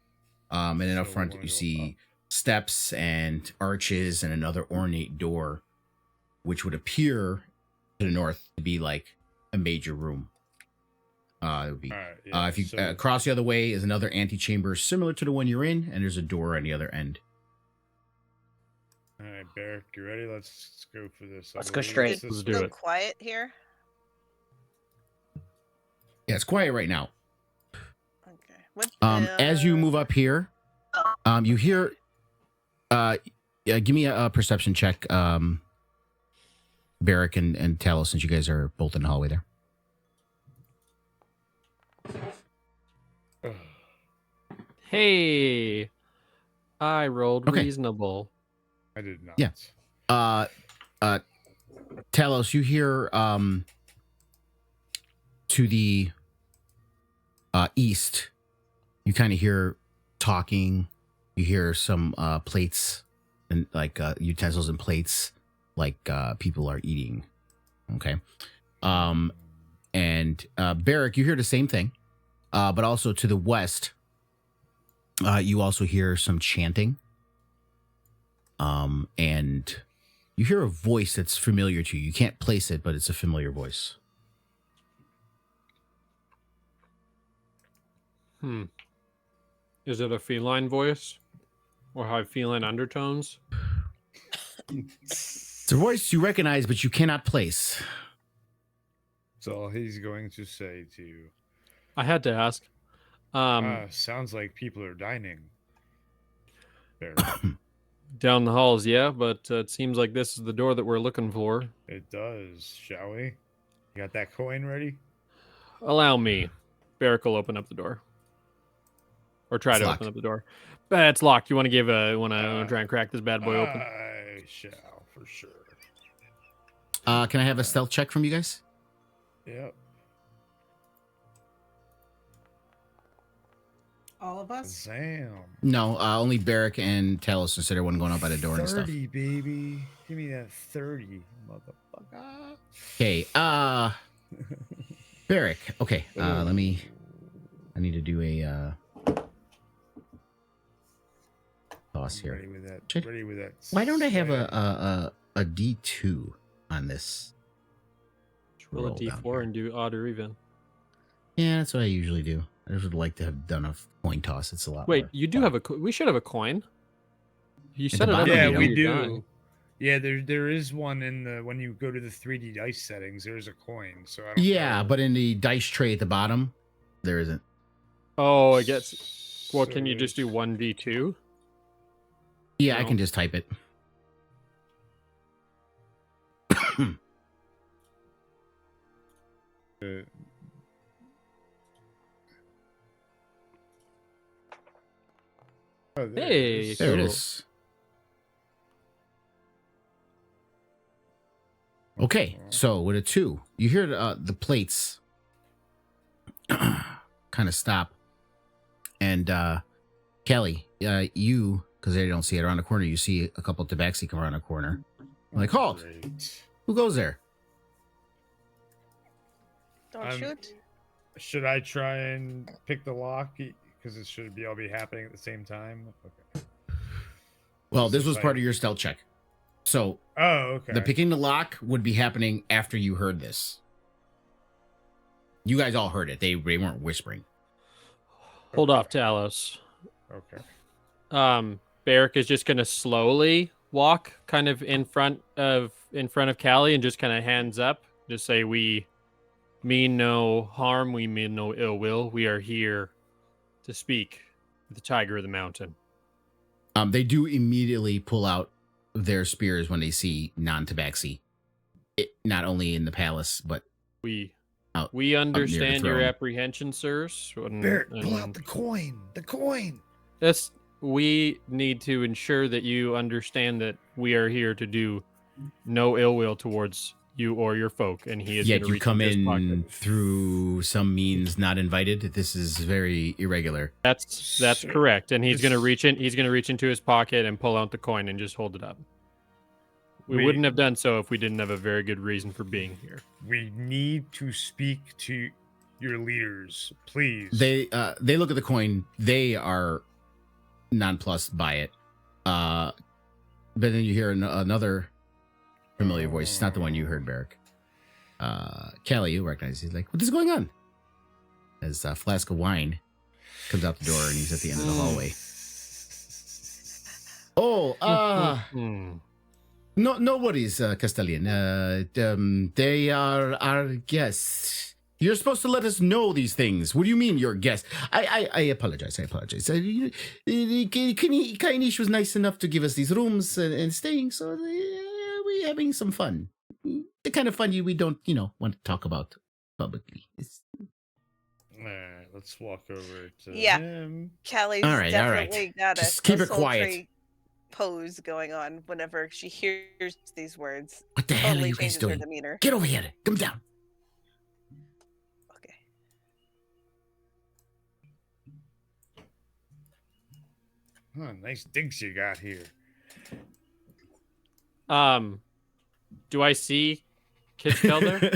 And then up So front, we're you gonna go see steps and arches and another ornate door, which would appear to the north to be like a major room. It would be. All right, yeah, If you so- across the other way is another antechamber similar to the one you're in, and there's a door on the other end. All right, Barrick, you ready? Let's go for this. I Let's go believe straight. it's this Let's do way. So it. quiet here. Yeah, it's quiet right now. Okay. What? As you move up here, you hear. Yeah, give me a perception check, Barrick and Talos, since you guys are both in the hallway there. Hey, I rolled Okay. reasonable. I did not. Yeah. Talos, you hear to the east, you kind of hear talking. You hear some plates and like utensils and plates, like people are eating. Okay. And Barrick, you hear the same thing, but also to the west, you also hear some chanting. And you hear a voice that's familiar to you. You can't place it, but it's a familiar voice. Is it a feline voice? Or have feline undertones? It's a voice you recognize, but you cannot place. So he's going to say to you, I had to ask. sounds like people are dining. Barrick. Down the halls, yeah, but it seems like this is the door that we're looking for. It does, shall we? You got that coin ready? Allow me. Barrick will open up the door. Or try It's to locked. open up the door. But it's locked. You want to give try and crack this bad boy open? I shall, for sure. Can I have a stealth check from you guys? Yep. All of us? Zam. No, only Barrick and Talos consider one going up by the door and stuff. 30, baby. Give me that 30, motherfucker. Okay, Barrick. Okay, I need to do a toss here. Ready with that. Shit. Ready with that. Why don't I have slam. a D2 on this? Roll a roll down d4 here. and do odd or even. Yeah, that's what I usually do. I just would like to have done a coin toss. It's a lot. Wait, more you do fun. have we should have a coin. You At set the it up. bottom, Yeah, you we don't. do. Yeah, there is one in the when you go to the 3D dice settings. There's a coin. So I don't Yeah, know. but in the dice tray at the bottom, there isn't. Oh, I guess. Well, So can you just do there's- 1d2? Yeah, I No. can just type it. uh, Oh, there it Hey, is. There it Cool. is. Okay, so with a 2, you hear the plates kind of stop, and Kelly, you, because they don't see it around the corner, you see a couple of tabaxi come around the corner. Like, halt! Great. Who goes there? Don't shoot. Should I try and pick the lock? Because it should be all be happening at the same time. Okay. Well, this This is was part like- of your stealth check. So Oh, okay. the picking the lock would be happening after you heard this. You guys all heard it. They weren't whispering. Hold off, Talos. Okay. Barrick is just gonna slowly walk kind of in front of Callie and just kind of hands up. Just say, we mean no harm, we mean no ill will. We are here to speak with the Tiger of the Mountain. They do immediately pull out their spears when they see non-tabaxi. Not only in the palace, but We out, understand your throne. apprehension, sirs. Barrett, pull out the coin. The coin. We need to ensure that you understand that we are here to do no ill will towards you or your folk, and he is yet gonna you reach come into his pocket. in through some means not invited. This is very irregular. That's correct, and he's gonna reach in. He's gonna reach into his pocket and pull out the coin and just hold it up. We wouldn't have done so if we didn't have a very good reason for being here. We need to speak to your leaders, please. They look at the coin. They are nonplussed by it. But then you hear another familiar voice. It's not the one you heard, Barrick. Callie, you recognize. He's like, "What is going on?" As a flask of wine comes out the door, and he's at the end of the hallway. No worries, Castellian. They are our guests. You're supposed to let us know these things. What do you mean, your guest? I apologize. Kainish was nice enough to give us these rooms and staying, so we're having some fun. The kind of fun we don't, want to talk about publicly. All right, let's walk over to Yeah. him. Callie's All right. definitely got a Just keep it sultry quiet. pose going on whenever she hears these words. What the hell are Totally you guys changes her doing? demeanor. Get over here. Come down. Okay. Huh, nice digs you got here. Do I see Kitchell there? Do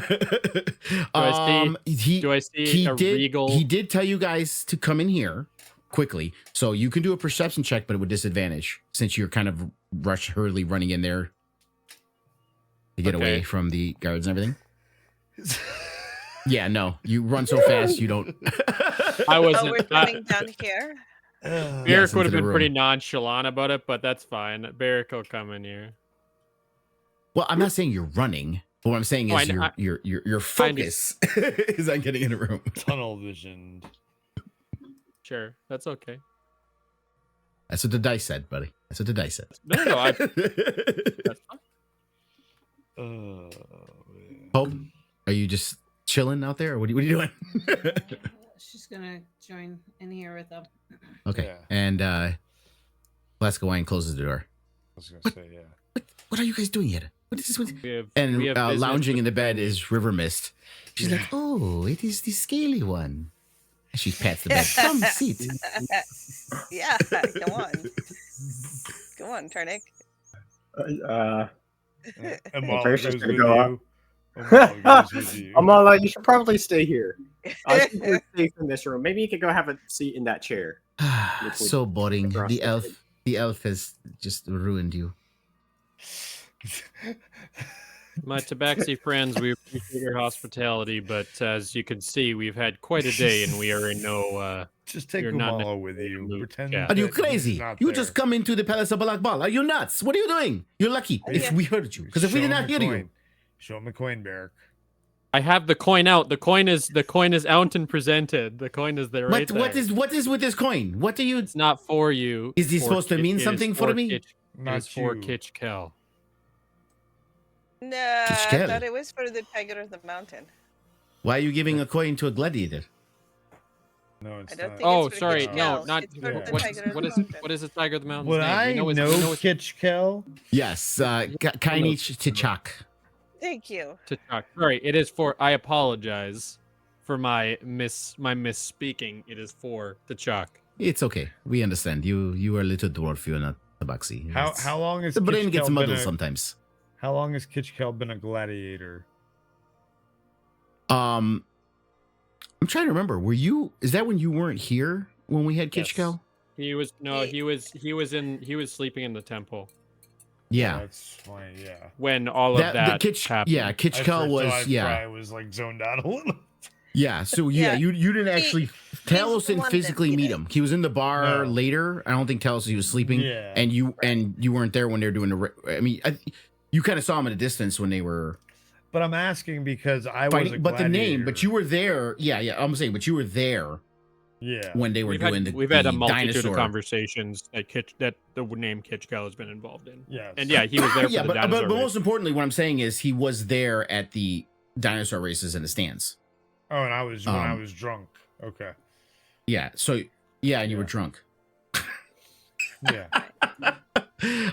I see a regal? He did tell you guys to come in here quickly, so you can do a perception check, but with disadvantage since you're kind of hurriedly running in there to get away from the guards and everything. Yeah, no, you run so fast you don't. I wasn't. We're coming down here. Barrick Yes, would have into the been room. pretty nonchalant about it, but that's fine. Barrick will come in here. Well, I'm not saying you're running, but what I'm saying is I- your focus is on getting in a room. Tunnel vision. Sure, that's okay. That's what the dice said, buddy. That's what the dice said. No, that's fine. Hope, are you just chilling out there, or what are you doing? She's gonna join in here with them. Okay, Yeah. and flask of wine closes the door. I was gonna What? say, yeah. What are you guys doing here? What is this? We have business Lounging with in the bed is River Mist. She's like, "Oh, it is the scaly one." And she pats the bed. Come sit. Yeah, come on. Come on, Turnick. Amala First goes just gonna with go up. you. Amala goes with you. Amala, you should probably stay here. I think we're safe in this room. Maybe you could go have a seat in that chair. So boring. across The the elf. bed. The elf has just ruined you. My Tabaxi friends, we appreciate your hospitality, but as you can see, we've had quite a day, and we are in no. Just take You're not Amala with you. Luke, Pretend. yeah. Are you that he's crazy? not You there. just come into the palace of Balakbal. Are you nuts? What are you doing? You're lucky if Yeah. we heard you. Because if we Show did him not the hear you, coin. Show him the coin, Barrick. I have the coin out. The coin is out and presented. The coin is there right what there. is with this coin? What do you? It's not for you. Is this for supposed to Kitch- mean it is something for me? It Not is for you. Kitch Kel. No, I Kitchell. thought it was for the Tiger of the Mountain. Why are you giving a coin to a gladiator? No, it's I don't not. think Oh, it's for sorry. Kitchell. No, not. It's for Yeah. the What, Tiger of what the is Mountain. what is the Tiger of the Mountain's Would name? I We know his- know we know his- Kitchkel? Yes, Kainich Tichak. Thank you. T'Chak. Sorry, it is for. I apologize for my misspeaking. It is for T'Chak. It's okay. We understand. You are a little dwarf. You're not Tabaxi. How long has the brain gets Kitchkel muddled been sometimes? How long has Kitchkel been a gladiator? I'm trying to remember. Is that when you weren't here when we had Yes. Kitchkel? He was he was sleeping in the temple Yeah. That's fine. Yeah. when all of that Kitch, happened. yeah, Kitchkel I was probably yeah. was like zoned out a little. Yeah, so Yeah, you didn't actually Talos the didn't one that physically did meet it. him. He was in the bar No. later. I don't think Talos he was sleeping. Yeah. And you weren't there when they were doing I mean, you kind of saw him at a distance when they were But I'm asking because I was fighting. a But the name, gladiator. but you were there. Yeah. I'm saying, but you were there Yeah. when they were doing We've had a the multitude dinosaur. of conversations that the name Kitchkel has been involved in. Yes. And yeah, he was there for the but dinosaur race. most importantly, what I'm saying is he was there at the dinosaur races in the stands. Oh, and I was when I was drunk. Okay. Yeah. So yeah, and you were Yeah. drunk. Yeah.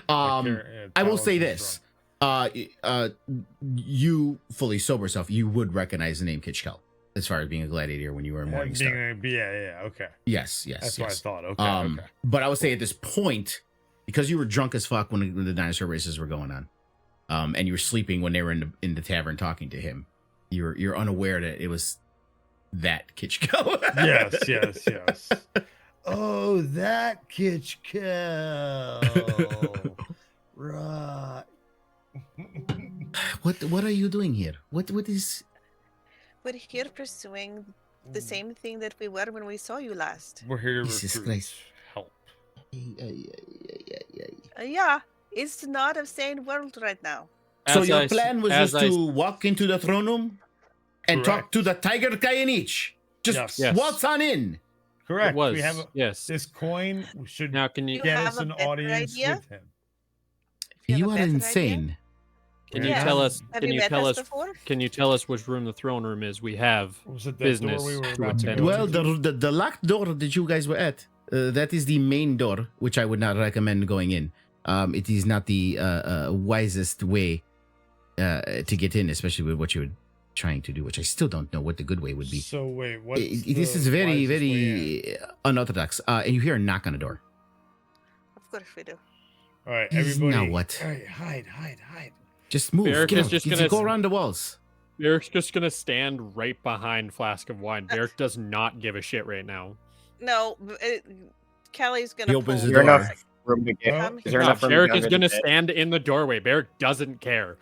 I will say this. You fully sober self, you would recognize the name Kitchkel as far as being a gladiator when you were in Morningstar. Yeah. Okay. Yes. That's what I thought. Okay. Okay. But I would say at this point, because you were drunk as fuck when the dinosaur races were going on, and you were sleeping when they were in the tavern talking to him, you're unaware that it was that Kitchkel. Yes. Oh, that Kitchkel. Right. What are you doing here? What is? We're here pursuing the same thing that we were when we saw you last. We're here to Jesus recruit Christ. help. Yeah, it's not a sane world right now. So As your I s- plan was as just I s- to walk into the throne room and talk to the tiger Kayanich. Just Yes. waltz on in. Correct. It was. We have Yes. this coin should Now, can you You get have us a an better audience idea? with him. You have You a are better idea? insane. can you Yeah. tell us? Have Can you you met tell us us? before? Can you tell us which room the throne room is? We have. Was it that Business door we were to about to attend go Well, into? the locked door that you guys were at, that is the main door, which I would not recommend going in. It is not the wisest way to get in, especially with what you're trying to do, which I still don't know what the good way would be. So wait, what? This is very, very unorthodox. And you hear a knock on the door. Of course we do. All right, Is everybody. now what? All right, hide. Just move. Beric Get is out. just Get- gonna- go around the walls. Eric's just gonna stand right behind Flask of Wine. Eric does not give a shit right now. No, Kelly's gonna. He opens pull the Is there door. enough room to get? Oh. Is there No, enough room Beric to is gonna stand in the doorway. Beric doesn't care.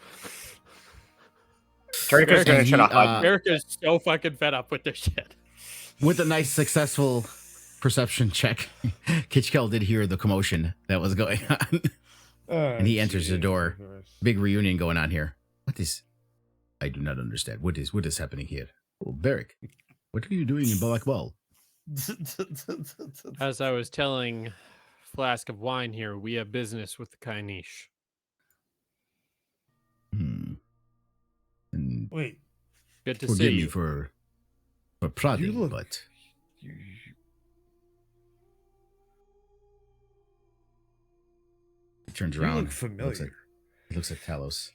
Tourniquet's gonna And try to he, hide. Beric is so fucking fed up with this shit. With a nice successful perception check, Kitchkel did hear the commotion that was going on. And he enters the door. Big reunion going on here. What is? I do not understand. What is happening here? Oh, Beric, what are you doing in Balak Ball? As I was telling Flask of Wine here, we have business with the Kainish. And Good to see forgive me you. for prodding, look- but he turns You around. look familiar. He looks at Talos.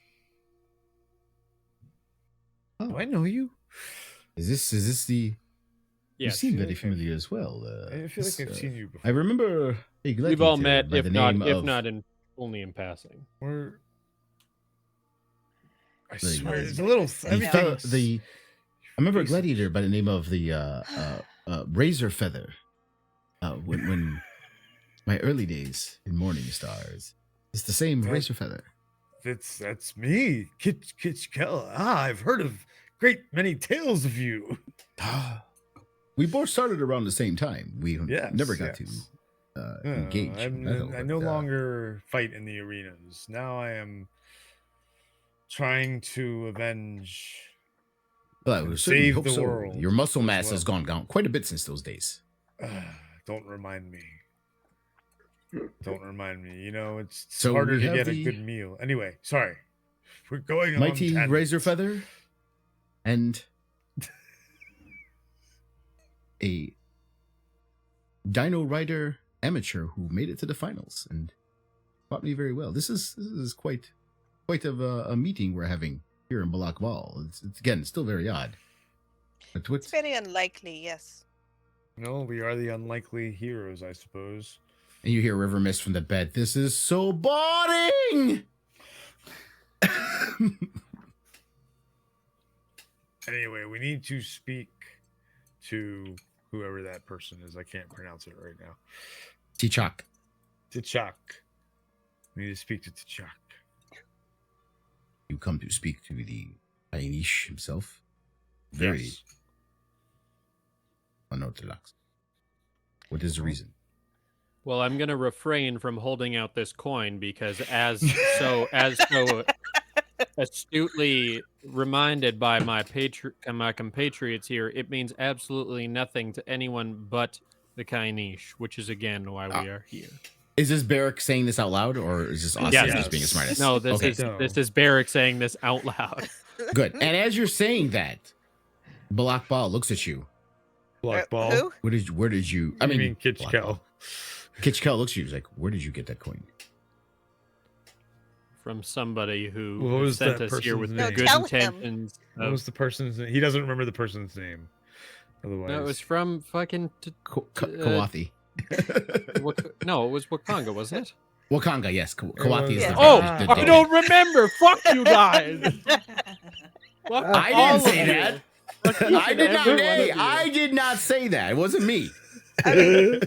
Do I know you? Is this the? Yeah, you seem feel very like familiar as well. I feel like this, I've seen you before. I remember a gladiator we've all met, by if the not, name if of not in only in passing. We're. I The- swear, the- it's a little. the- Everything's. I remember a Face- gladiator by the name of the Razor Feather. When my early days in Morning Stars, it's the same That- Razor Feather. That's me, Kitchkel. I've heard of great many tales of you. We both started around the same time. We Yes, never got yes. to engage. in battle, I but, no longer fight in the arenas. Now I am trying to avenge. Well, we and certainly save hope the so. world Your muscle as mass has well. gone down quite a bit since those days. Don't remind me. Don't remind me. You know, it's So harder we to have get the a good meal. Anyway, sorry. We're going on Mighty tangents. Razor Feather and a Dino Rider amateur who made it to the finals and fought me very well. This is quite of a meeting we're having here in Balak Val. It's again still very odd. But It's very unlikely, yes. No, we are the unlikely heroes, I suppose. and you hear River Mist from the bed. This is so boring. Anyway, we need to speak to whoever that person is. I can't pronounce it right now. Tichak. T'Chak. We need to speak to T'Chak. You come to speak to the Ainish himself. Very Yes. unorthodox. What is the reason? Well, I'm going to refrain from holding out this coin because as so astutely reminded by my compatriots here, it means absolutely nothing to anyone but the Kainish, which is again why we are here. Is this Barrick saying this out loud, or is this Austin Yes. just being a smartass? No, this Okay. is Barrick saying this out loud. Good. And as you're saying that, Balak Ball looks at you. Black ball. Who? Where did you? I mean, Kitchkel. Kitchkel looks at you. He's like, where did you get that coin? From somebody who What was sent that us here with person's name? good No, tell him. intentions. What was the person's name? He doesn't remember the person's name. Otherwise, No, it was from fucking. Kawathi. No, it was Wakanga, wasn't it? Wakanga, yes. Kawathi is Yeah. the Oh, the I dead. don't remember. Fuck you guys. Fuck I all didn't say of that. you. Fuck each I and did not. every one Hey, of you. I did not say that. It wasn't me. I mean,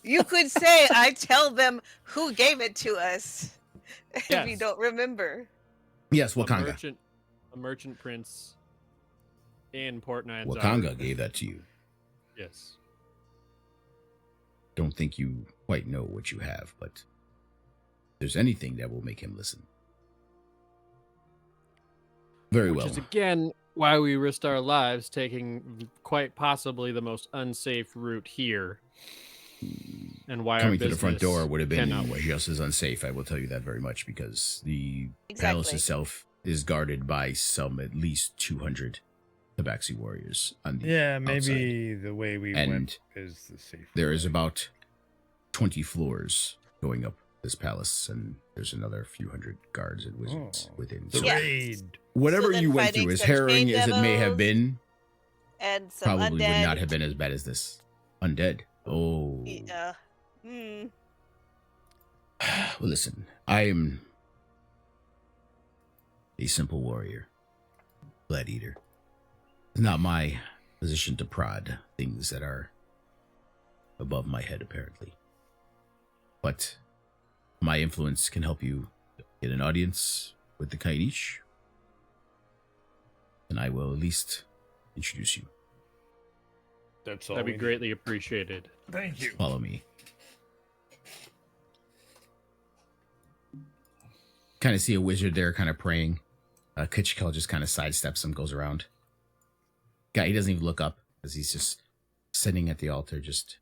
you could say I tell them who gave it to us if you Yes. don't remember. Yes, A Wakanga. merchant prince in Port Nyanzaru. Wakanga gave that to you. Yes. Don't think you quite know what you have, but if there's anything that will make him listen. Very Which well. is again why we risked our lives taking quite possibly the most unsafe route here. And why Coming our to the front business door would have been cannot wait. just as unsafe, I will tell you that very much, because the palace Exactly. itself is guarded by some at least 200 Tabaxi warriors on the yeah, outside. maybe the way we And went is the safe. There is about 20 floors going up this palace, and there's another few hundred guards and wizards Oh, within. the So Yeah. raid. whatever So then you went fighting through, as some harrowing chain as it may have devils been, And some probably undead. would not have been as bad as this. Undead. Oh. Yeah. Hmm. Well, listen, I am a simple warrior, blood eater. It's not my position to prod things that are above my head, apparently. But my influence can help you get an audience with the Kainish, and I will at least introduce you. That's all. That'd be we greatly appreciated. need. Thank you. Follow me. Kind of see a wizard there kind of praying. Kitchkel just kind of sidesteps him, goes around. Guy, he doesn't even look up because he's just sitting at the altar, just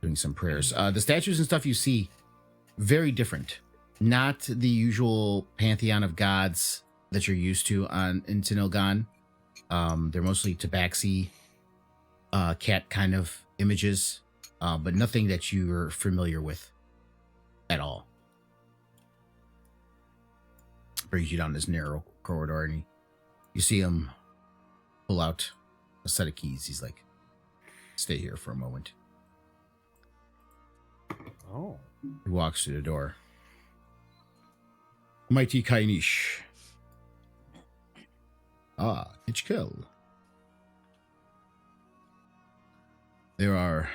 doing some prayers. The statues and stuff you see, very different. Not the usual pantheon of gods that you're used to in Tinil'Gan. They're mostly tabaxi, cat kind of images, but nothing that you're familiar with at all. Brings you down this narrow corridor, and you see him pull out a set of keys. He's like, stay here for a moment. Oh. He walks to the door. Mighty Kainish. Ah, Kitchkel. There are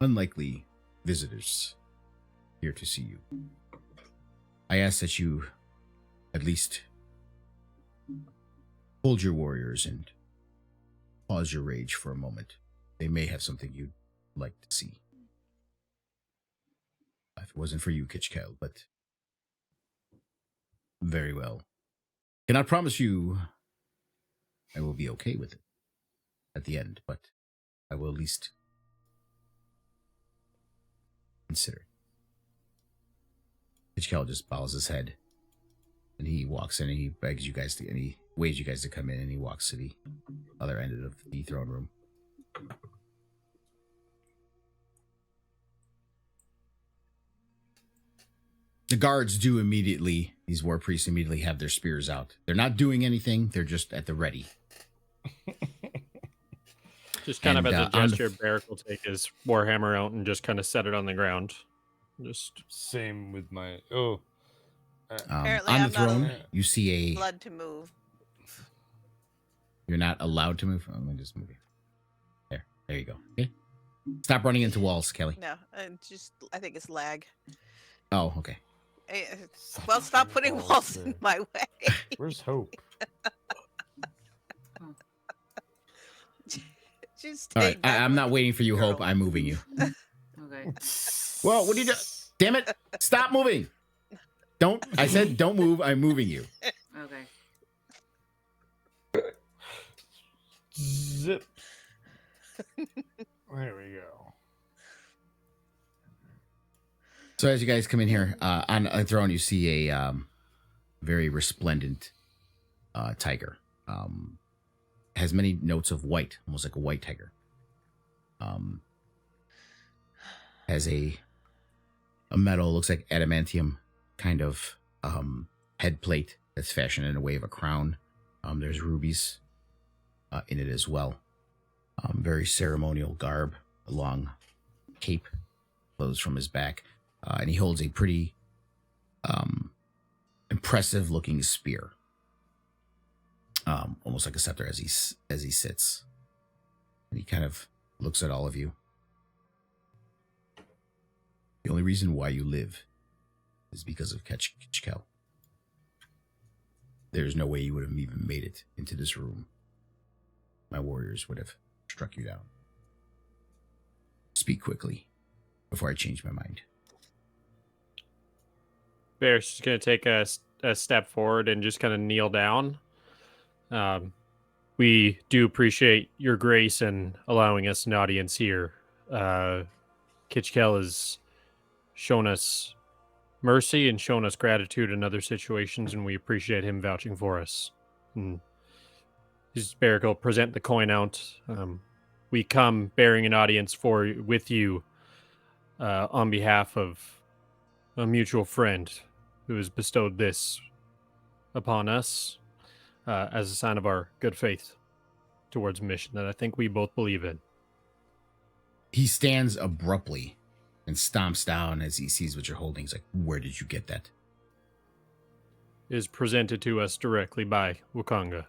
unlikely visitors here to see you. I ask that you at least hold your warriors and pause your rage for a moment. They may have something you'd like to see. If it wasn't for you, Kitchkel, but very well. Cannot promise you I will be okay with it at the end, but I will at least consider. Kitchkel just bows his head, and he walks in, and he begs you guys to, and he waves you guys to come in, and he walks to the other end of the throne room. The guards do immediately, these war priests immediately have their spears out. They're not doing anything, they're just at the ready. Just kind And, of as a on the gesture, Barrick will take his warhammer out and just kind of set it on the ground. Just Same with my. Oh. Apparently on the I'm not throne, allowed- you see a... Blood to move. You're not allowed to move? Oh, let me just move you. There you go. Okay. Stop running into walls, Kelly. No, I think it's lag. Oh, okay. Well, stop putting walls in my way. Where's Hope? Just All right, take back I'm not my waiting for you, girl. Hope. I'm moving you. Okay. Well, what do you do? Damn it! Stop moving! Don't. I said don't move. I'm moving you. Okay. Zip. There we go. So as you guys come in here, on a throne, you see a very resplendent tiger. Has many notes of white, almost like a white tiger. Has a metal, looks like adamantium kind of head plate that's fashioned in a way of a crown. There's rubies in it as well. Very ceremonial garb, a long cape flows from his back, and he holds a pretty impressive looking spear, almost like a scepter as he sits. And he kind of looks at all of you. The only reason why you live is because of Ketchkel. There's no way you would have even made it into this room. My warriors would have struck you down. Speak quickly before I change my mind. Bear's just going to take a step forward and just kind of kneel down. We do appreciate your grace in allowing us an audience here. Kitchkel has shown us mercy and shown us gratitude in other situations, and we appreciate him vouching for us. And his Barrick will present the coin out. We come bearing an audience with you on behalf of a mutual friend who has bestowed this upon us as a sign of our good faith towards a mission that I think we both believe in. He stands abruptly and stomps down as he sees what you're holding. He's like, where did you get that? It is presented to us directly by Wakanga.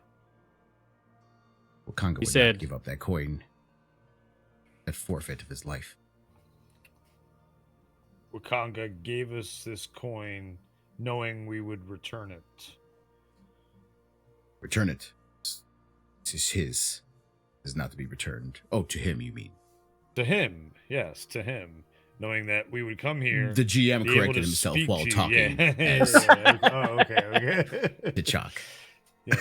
Wakanga would said, not give up that coin at forfeit of his life. Wakanga gave us this coin knowing we would return it. Return it. It is his. It is not to be returned. Oh, to him, you mean? To him, yes, to him. Knowing that we would come here. The GM be able corrected to himself speak while to you. talking Yeah. as Oh, okay. the chalk. Yes.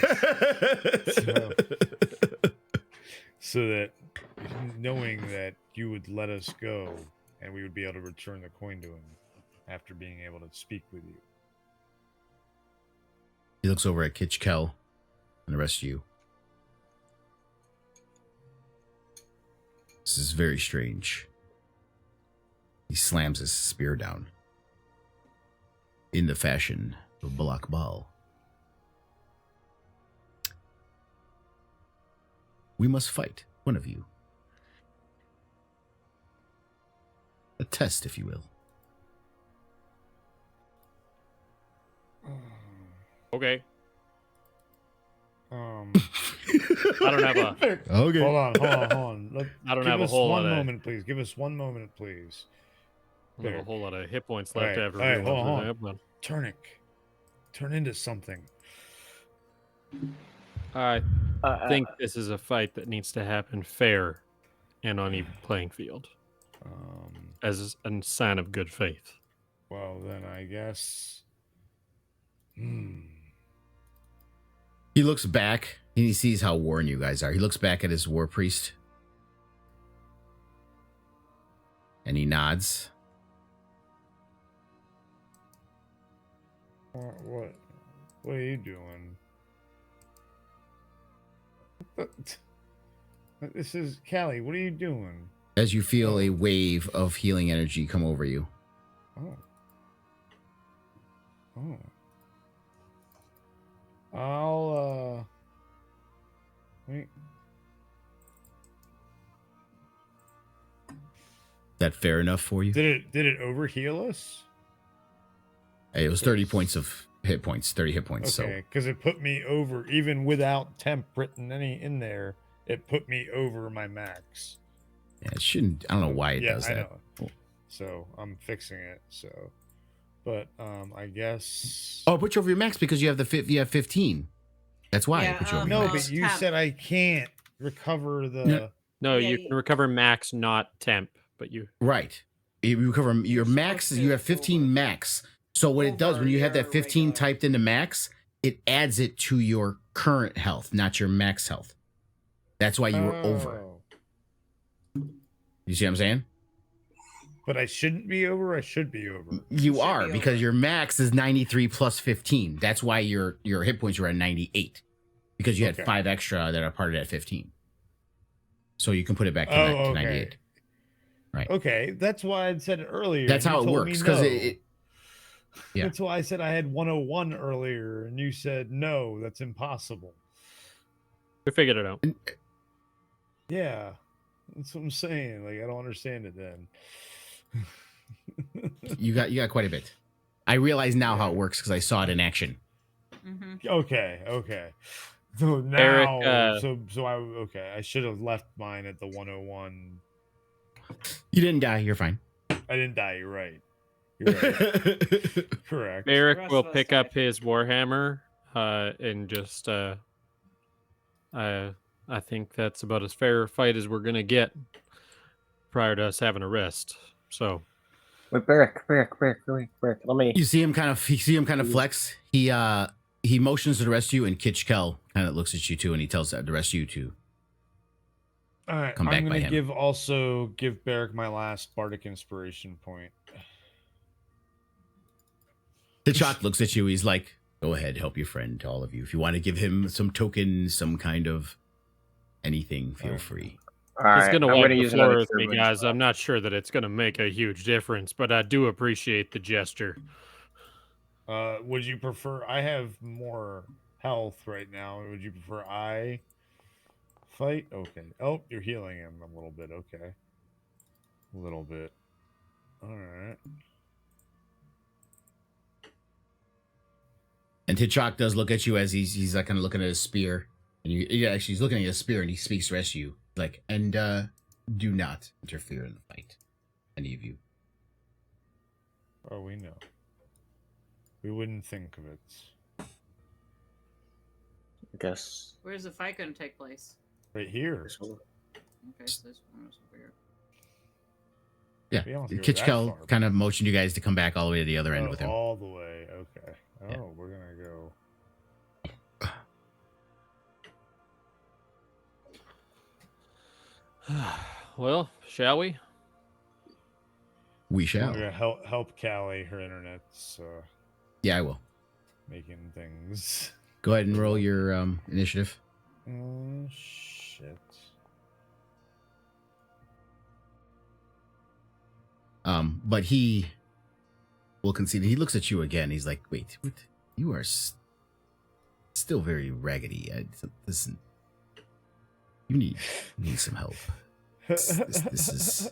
So that knowing that you would let us go and we would be able to return the coin to him after being able to speak with you. He looks over at Kitchkel and the rest of you. This is very strange. He slams his spear down in the fashion of Balak Baal. We must fight, one of you. A test, if you will. Okay. I don't have a... Okay. Hold on. I don't Give have a us whole one lot of... moment, please. Give us 1 moment, please. I have a whole lot of hit points All left right, after all right, realizing hold that on. one. Turn into something. I think this is a fight that needs to happen fair and on even playing field as a sign of good faith. Well, then I guess. He looks back and he sees how worn you guys are. He looks back at his war priest and he nods. What are you doing? This is Callie. What are you doing? As you feel a wave of healing energy come over you. Oh. I'll wait. That fair enough for you? Did it overheal us? Hey, it was 30 points of hit points, 30 hit points. Okay, because it put me over, even without temp written in there, it put me over my max. Yeah, it shouldn't. I don't know why it does that. I know. So I'm fixing it. So, but I guess. Oh, I put you over your max because you have you have 15. That's why I put you over your No, max. but you said I can't recover the. No. No, Yeah, you can recover max, not temp, but you. Right. You recover your max. You have 15 max. So what it does when you have that 15 typed into max, it adds it to your current health, not your max health. That's why you were over. Oh. You see what I'm saying? But I shouldn't be over. I should be over. You should are be because over. your max is 93 plus 15. That's why your hit points were at 98 because you had Okay. 5 extra that are part of that 15. So you can put it back to, Oh, to okay. 98. Right. Okay, that's why I said it earlier. That's and you how it told works me because no. Yeah. That's why I said I had 101 earlier, and you said no, that's impossible. We figured it out. Yeah, that's what I'm saying. Like I don't understand it then. you got quite a bit. I realize now how it works because I saw it in action. Mm-hmm. Okay. So now, Eric, I should have left mine at the 101. You didn't die. You're fine. I didn't die. You're right. You're right. Correct. The Eric rest will of us pick died. up his warhammer, and just. I think that's about as fair a fight as we're gonna get prior to us having a rest. So. Wait, Barrick. Let me. You see him kind of flex. He motions to the rest of you, and Kitchkel kind of looks at you too, and he tells the rest of you to All right. come back I'm by gonna him. give Barrick my last bardic inspiration point. T'Chak looks at you. He's like, "Go ahead, help your friend." To all of you, if you want to give him some token, some kind of anything, feel free. All He's right, gonna I'm wipe gonna the use floor another with me, privilege. guys. I'm not sure that it's gonna make a huge difference, but I do appreciate the gesture. Would you prefer? I have more health right now. Would you prefer I fight? Okay. Oh, you're healing him a little bit. Okay. A little bit. All right. And T'Chak does look at you as he's like kind of looking at his spear, and he's looking at his spear, and he speaks to the rest of you like, and do not interfere in the fight, any of you. Oh, we know. We wouldn't think of it. I guess. Where's the fight going to take place? Right here. This one. Okay, so this one was weird. Yeah, We don't have to go that Kitchkel far, kind but- of motioned you guys to come back all the way to the other end Oh, with him. all the way. Okay. Oh, Yeah. we're gonna go. Well, shall we? We We're shall. gonna help Callie. Her internet's Yeah, I will. making things. Go ahead and roll your initiative. Oh shit. But he will concede. He looks at you again. He's like, "Wait, what? You are still very raggedy. Listen, you need some help. This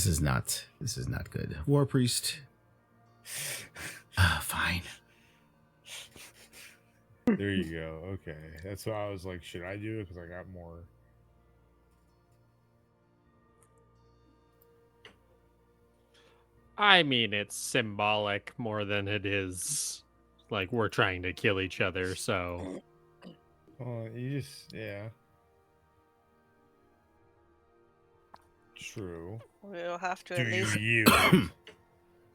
is not good. War priest. Fine. There you go. Okay, that's why I was like, should I do it? Because I got more. I mean, it's symbolic more than it is like we're trying to kill each other. So Oh, you just True. We'll have to Do at you least yield?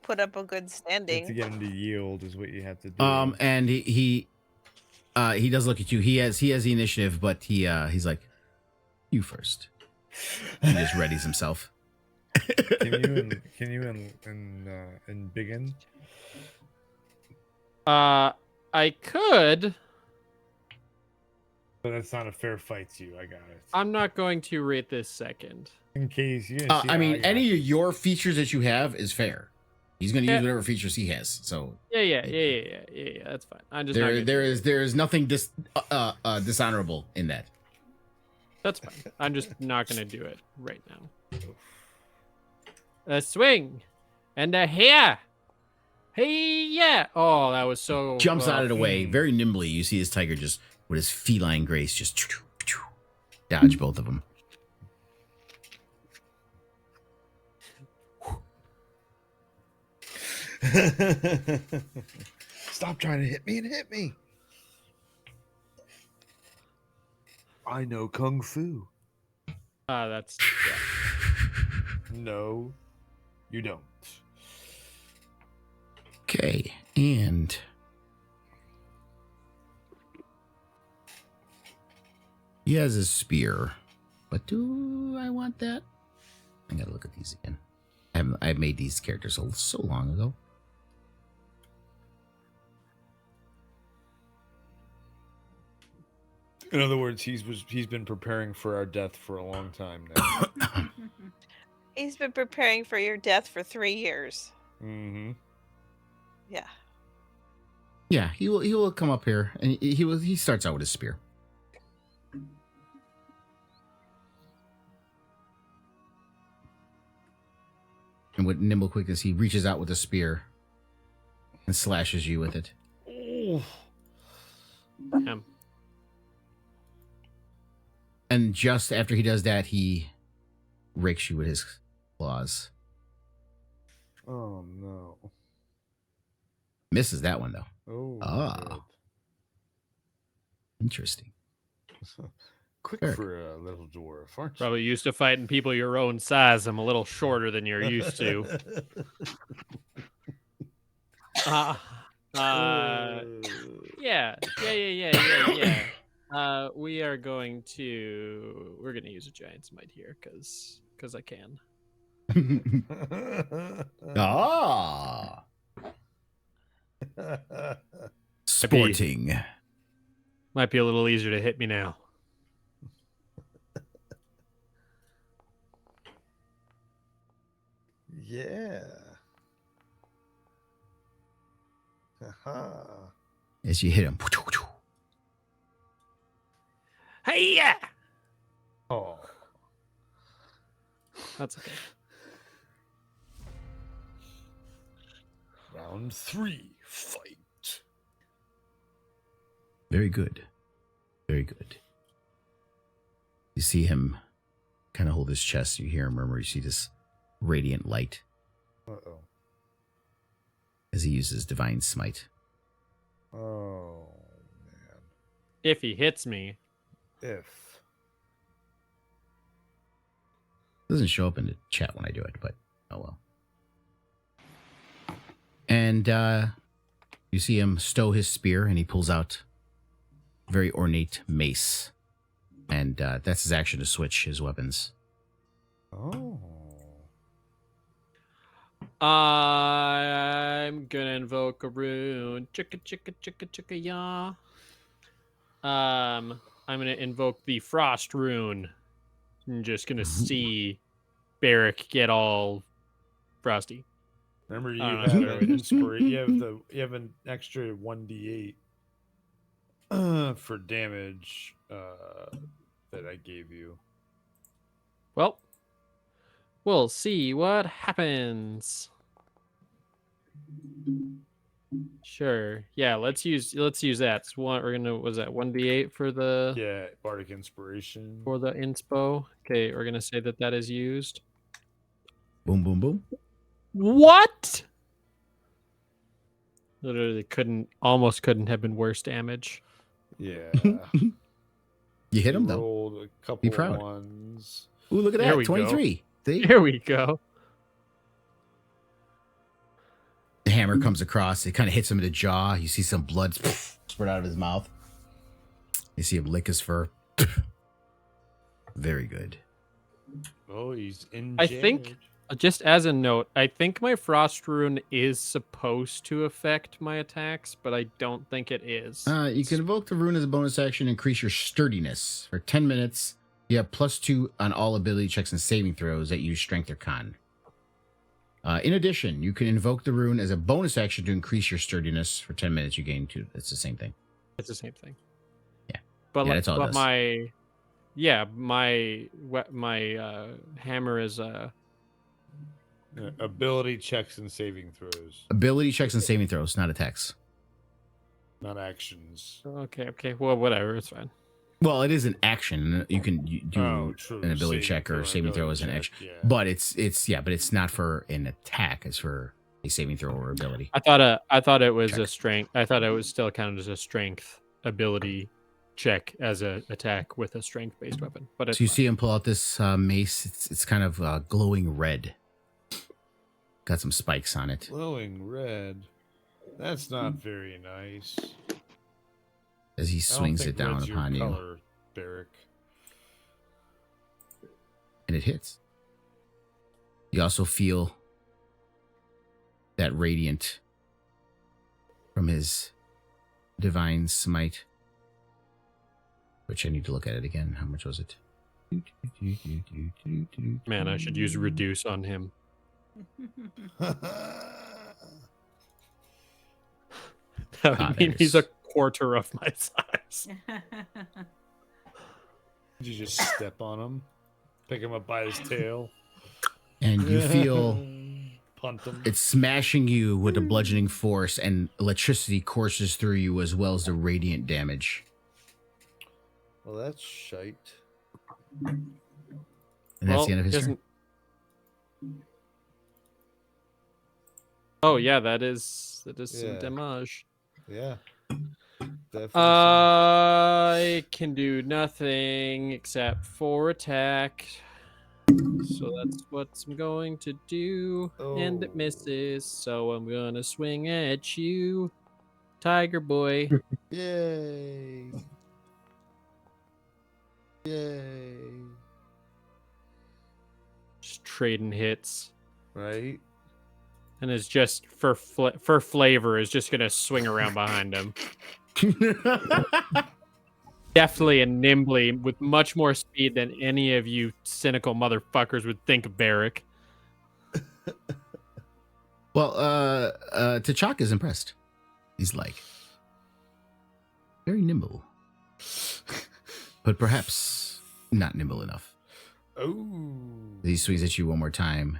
put up a good To standing. get him to yield is what you have to do. And he does look at you. He has the initiative, but he's like, you first. He just readies himself. Can you begin? I could. But that's not a fair fight to you. I got it. I'm not going to rate this second. In case you. I mean, any of your features that you have is fair. He's going to use whatever features he has. So Yeah. That's fine. I'm just not gonna there is nothing dishonorable in that. That's fine. I'm just not gonna do it right now. A swing and a here. Hey, yeah. Oh, that was so. Jumps out of the way very nimbly. You see his tiger just with his feline grace just dodge both of them. Stop trying to hit me and hit me. I know kung fu. That's No, you don't. Okay, and he has a spear, but do I want that? I gotta look at these again. I made these characters so long ago. In other words, he's been preparing for our death for a long time now. He's been preparing for your death for 3 years. Mm-hmm. Yeah. Yeah, he will come up here, and he starts out with his spear. And with nimble quickness, he reaches out with a spear and slashes you with it. Damn. And just after he does that, he rakes you with his claws. Oh no! Misses that one though. Oh. Ah. Interesting. Good. Quick Eric. for a little dwarf, aren't you? Probably used to fighting people your own size. I'm a little shorter than you're used to. Yeah. We're gonna use a giant smite here because I can. Ah. Sporting. Might be a little easier to hit me now. Yeah. Aha. As you hit him. Hey, yeah. Oh. That's okay. Round 3, fight. Very good. Very good. You see him kind of hold his chest. You hear him murmur. You see this radiant light Uh-oh. as he uses Divine Smite. Oh, man. If he hits me. If. Doesn't show up in the chat when I do it, but oh well. And you see him stow his spear, and he pulls out a very ornate mace. And that's his action to switch his weapons. Oh. I'm gonna invoke a rune. Chicka chicka chicka chicka ya. I'm gonna invoke the frost rune. I'm just gonna see Barrick get all frosty. Remember, you Oh, have sure. an inspiration. You have an extra 1d8 for damage that I gave you. Well, we'll see what happens. Sure. Yeah, let's use that. So was that 1d8 for the Yeah, bardic inspiration. for the inspo? Okay, we're gonna say that is used. Boom, boom, boom. What? Literally almost couldn't have been worse damage. Yeah. You hit him, though. Rolled a couple Be proud. ones. Ooh, look at There that. we go. 23. See? Here we go. The hammer comes across. It kind of hits him in the jaw. You see some blood spurt out of his mouth. You see him lick his fur. Very good. Oh, he's in. I think, just as a note, I think my frost rune is supposed to affect my attacks, but I don't think it is. You can invoke the rune as a bonus action, increase your sturdiness. For 10 minutes, you have +2 on all ability checks and saving throws that use strength or con. In addition, you can invoke the rune as a bonus action to increase your sturdiness. For 10 minutes, you gain 2. It's the same thing. It's the same thing. Yeah. But Yeah, that's all it does. my hammer is ability checks and saving throws, Ability checks and saving throws, not attacks. not actions. okay. Well, whatever, it's fine. Well, it is an action. You can do True. an ability Saving check or throw, saving throw as an ability action. check, yeah. But it's not for an attack. It's for a saving throw or ability. I thought it was Check. a strength. I thought it was still counted as a strength ability check as a attack with a strength-based weapon. But it's So you fine. see him pull out this mace. It's kind of glowing red. Got some spikes on it. Glowing red. That's not very nice. As he I don't swings think it down red's your upon you. color, Barrick. And it hits. You also feel that radiant from his divine smite. Which I need to look at it again. How much was it? Man, I should use reduce on him. That would mean he's a quarter of my size. Did you just step on him? Pick him up by his tail? And you feel Punt him? it's smashing you with a bludgeoning force, and electricity courses through you as well as the radiant damage. Well, that's shite. And that's the end of his turn. Oh yeah, that is some Yeah. damage. Yeah. Definitely. I can do nothing except for attack. So that's what I'm going to do. And it Oh. misses. So I'm going to swing at you, Tiger Boy. Yay. Yay. Just trading hits. Right? And is just for flavor is just going to swing around behind him. Deftly and nimbly with much more speed than any of you cynical motherfuckers would think of Barrick. Well, T'Chak is impressed. He's like, very nimble. But perhaps not nimble enough. Oh. He swings at you one more time.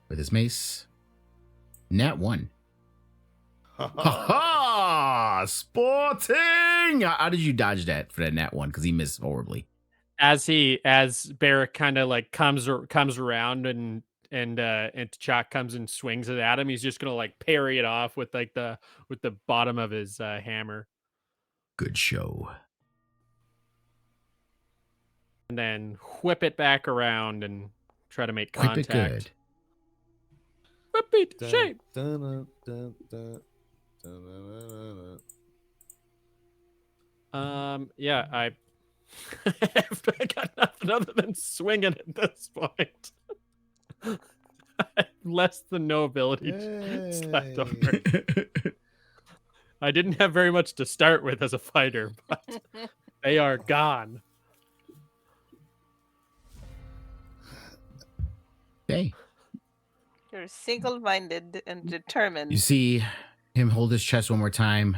With his mace. Nat 1. Ha ha! Sporting! How did you dodge that for that nat 1? Because he missed horribly. As Barrick kind of like comes around and T'Chak comes and swings it at him, he's just gonna like parry it off with like the bottom of his hammer. Good show. And then whip it back around and try to make Whip contact. it good. Whip it, shape. Yeah, I got nothing other than swinging at this point. Less than no ability stacked on her. I didn't have very much to start with as a fighter, but they are gone. Okay. You're single-minded and determined. You see him hold his chest one more time,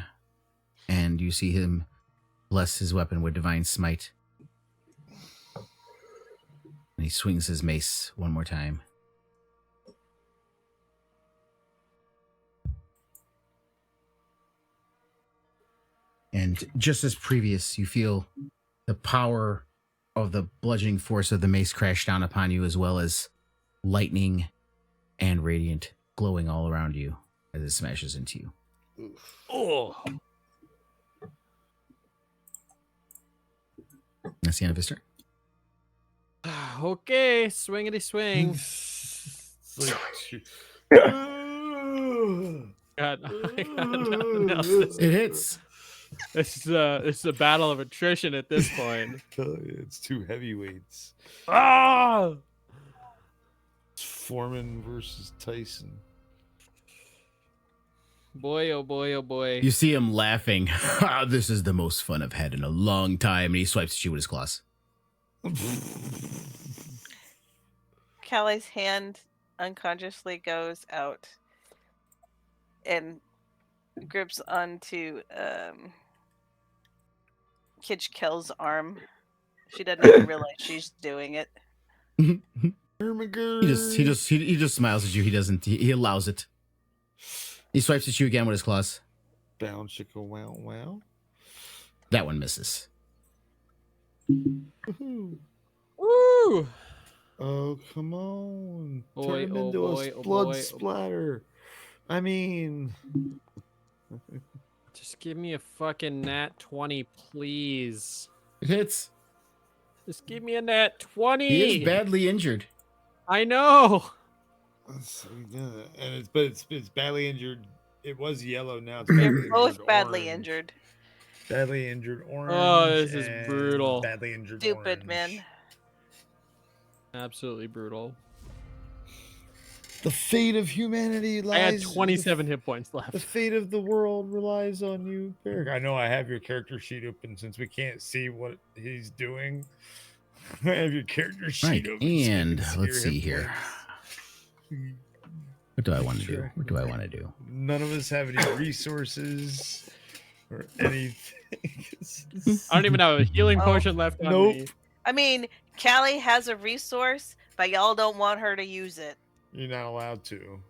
and you see him bless his weapon with divine smite. And he swings his mace one more time. And just as previous, you feel the power of the bludgeoning force of the mace crash down upon you, as well as lightning and radiant glowing all around you as it smashes into you. Oh, That's the end of his turn. okay, swingity swing. It's like, God, I got nothing else. It hits. It's a battle of attrition at this point. it's two heavyweights. Ah! It's Foreman versus Tyson. Boy, oh boy, oh boy. You see him laughing. This is the most fun I've had in a long time. And he swipes at you with his claws. Callie's hand unconsciously goes out and grips onto Kitch Kell's arm. She doesn't even realize she's doing it. He just smiles at you. He allows it. He swipes at you again with his claws. Bound chicka wow wow. That one misses. Woohoo. Woo! Oh, come on. Boy, Turn him oh into boy, a oh blood boy, oh- splatter. I mean, Just give me a fucking nat 20, please. It hits. Just give me a nat 20. He is badly injured. I know. So we did it. And it's badly injured. It was yellow, now it's They're badly both injured badly orange. injured. Badly injured orange. Oh, this is and brutal. Badly injured Stupid, orange. man. Absolutely brutal. The fate of humanity lies. I had 27 hit points left. The fate of the world relies on you, Beric. I know I have your character sheet open since we can't see what he's doing. I have your character sheet Right, open. so you and can let's your see hit here. points. What do I want to do? What do I want to do? None of us have any resources or anything. I don't even have a healing Oh, potion left on nope. me. I mean, Callie has a resource, but y'all don't want her to use it. You're not allowed to.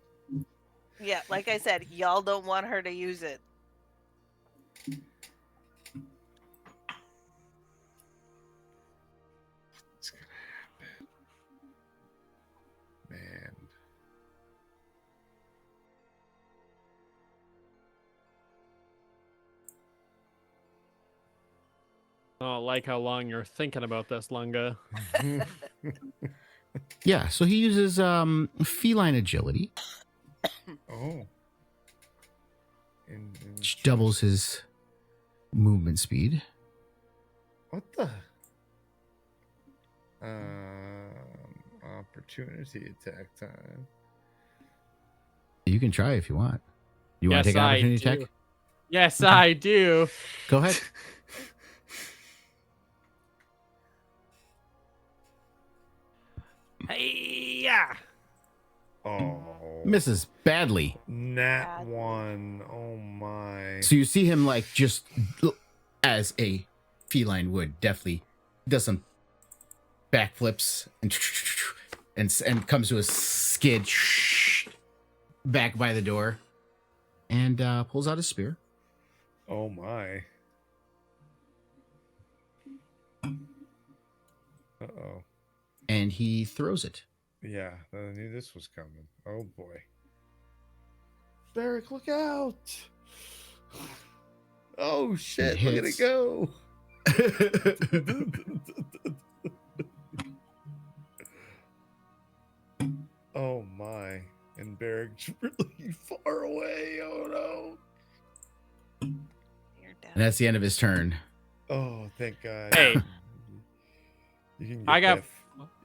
Yeah, like I said, y'all don't want her to use it. What's gonna happen? Man. I don't like how long you're thinking about this, Lunga. Yeah, so he uses feline agility, Oh. which doubles his movement speed. What the? Opportunity attack time. You can try if you want. You want Yes, to take an I opportunity do. attack? Yes, I do. Go ahead. Hey, yeah. Oh. Misses badly. Nat Bad. 1. Oh my. So you see him like just as a feline would, definitely does some backflips and comes to a skid back by the door and pulls out his spear. Oh my. Uh-oh. And he throws it. Yeah, I knew this was coming. Oh boy. Derek, look out! Oh shit, look at it hits. go! Oh my. And Beric's really far away. Oh You're down. And that's the end of his turn. no. Oh, thank God. Hey. You can get I got that.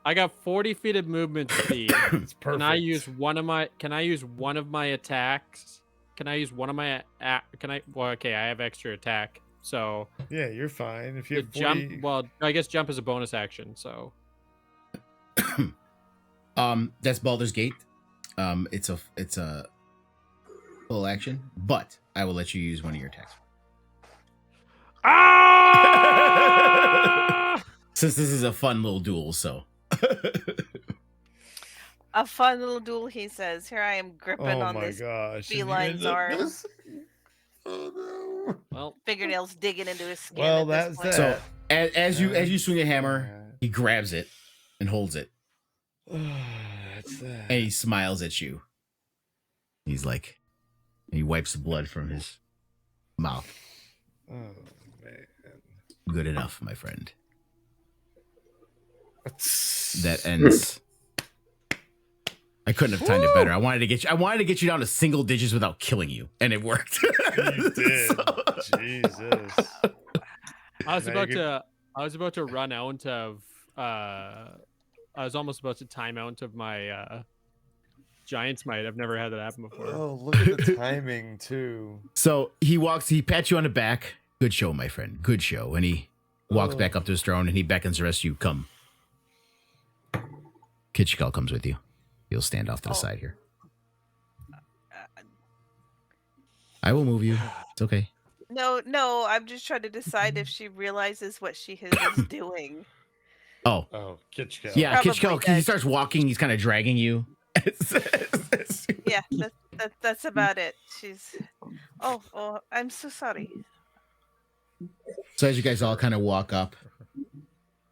I got 40 feet of movement speed. It's perfect. Can I use one of my attacks? Can I use one of my well, okay, I have extra attack. So Yeah, you're fine. If you the have 40... jump, well, I guess jump is a bonus action, so That's Baldur's Gate. It's a full action, but I will let you use one of your attacks. ah! Since this is a fun little duel, so A fun little duel, he says. Here I am gripping Oh on my this gosh. and you feline's end up arm. missing. Oh no. Well, fingernails digging into his skin. Well, at that's this point. that. so as you swing a hammer, he grabs it and holds it, That's that. and he smiles at you. He's like, and he wipes the blood from his mouth. Oh man. Good enough, my friend. That ends. I couldn't have timed it better. I wanted to get you down to single digits without killing you, and it worked. You did. So- Jesus. I was Now about you to run out of I was almost about to time out of my Giant's Might. I've never had that happen before. Oh, look at the timing too. So he pats you on the back. Good show, my friend. Good show. And he walks back up to his throne and he beckons the rest of you, come. Kid Skull comes with you. He'll stand off to the side here. I will move you. It's okay. No, I'm just trying to decide if she realizes what she is doing. Oh, Oh, Kitschko. yeah. Kid Probably Skull, he does. starts walking. He's kind of dragging you. Yeah, that's about it. She's. Oh, I'm so sorry. So as you guys all kind of walk up,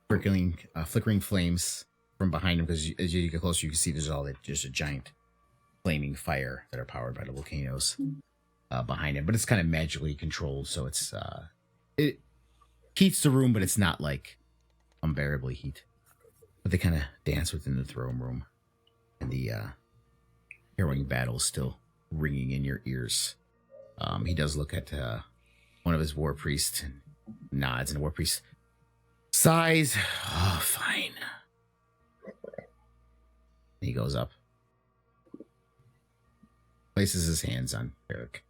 flickering flames from behind him, because as you get closer, you can see there's a giant flaming fire that are powered by the volcanoes. behind him, but it's kind of magically controlled, so it heats the room, but it's not like unbearably heat. But they kind of dance within the throne room, and the harrowing battle is still ringing in your ears. He does look at one of his war priests and nods, and the war priest sighs. Oh, fine. He goes up, places his hands on Eric,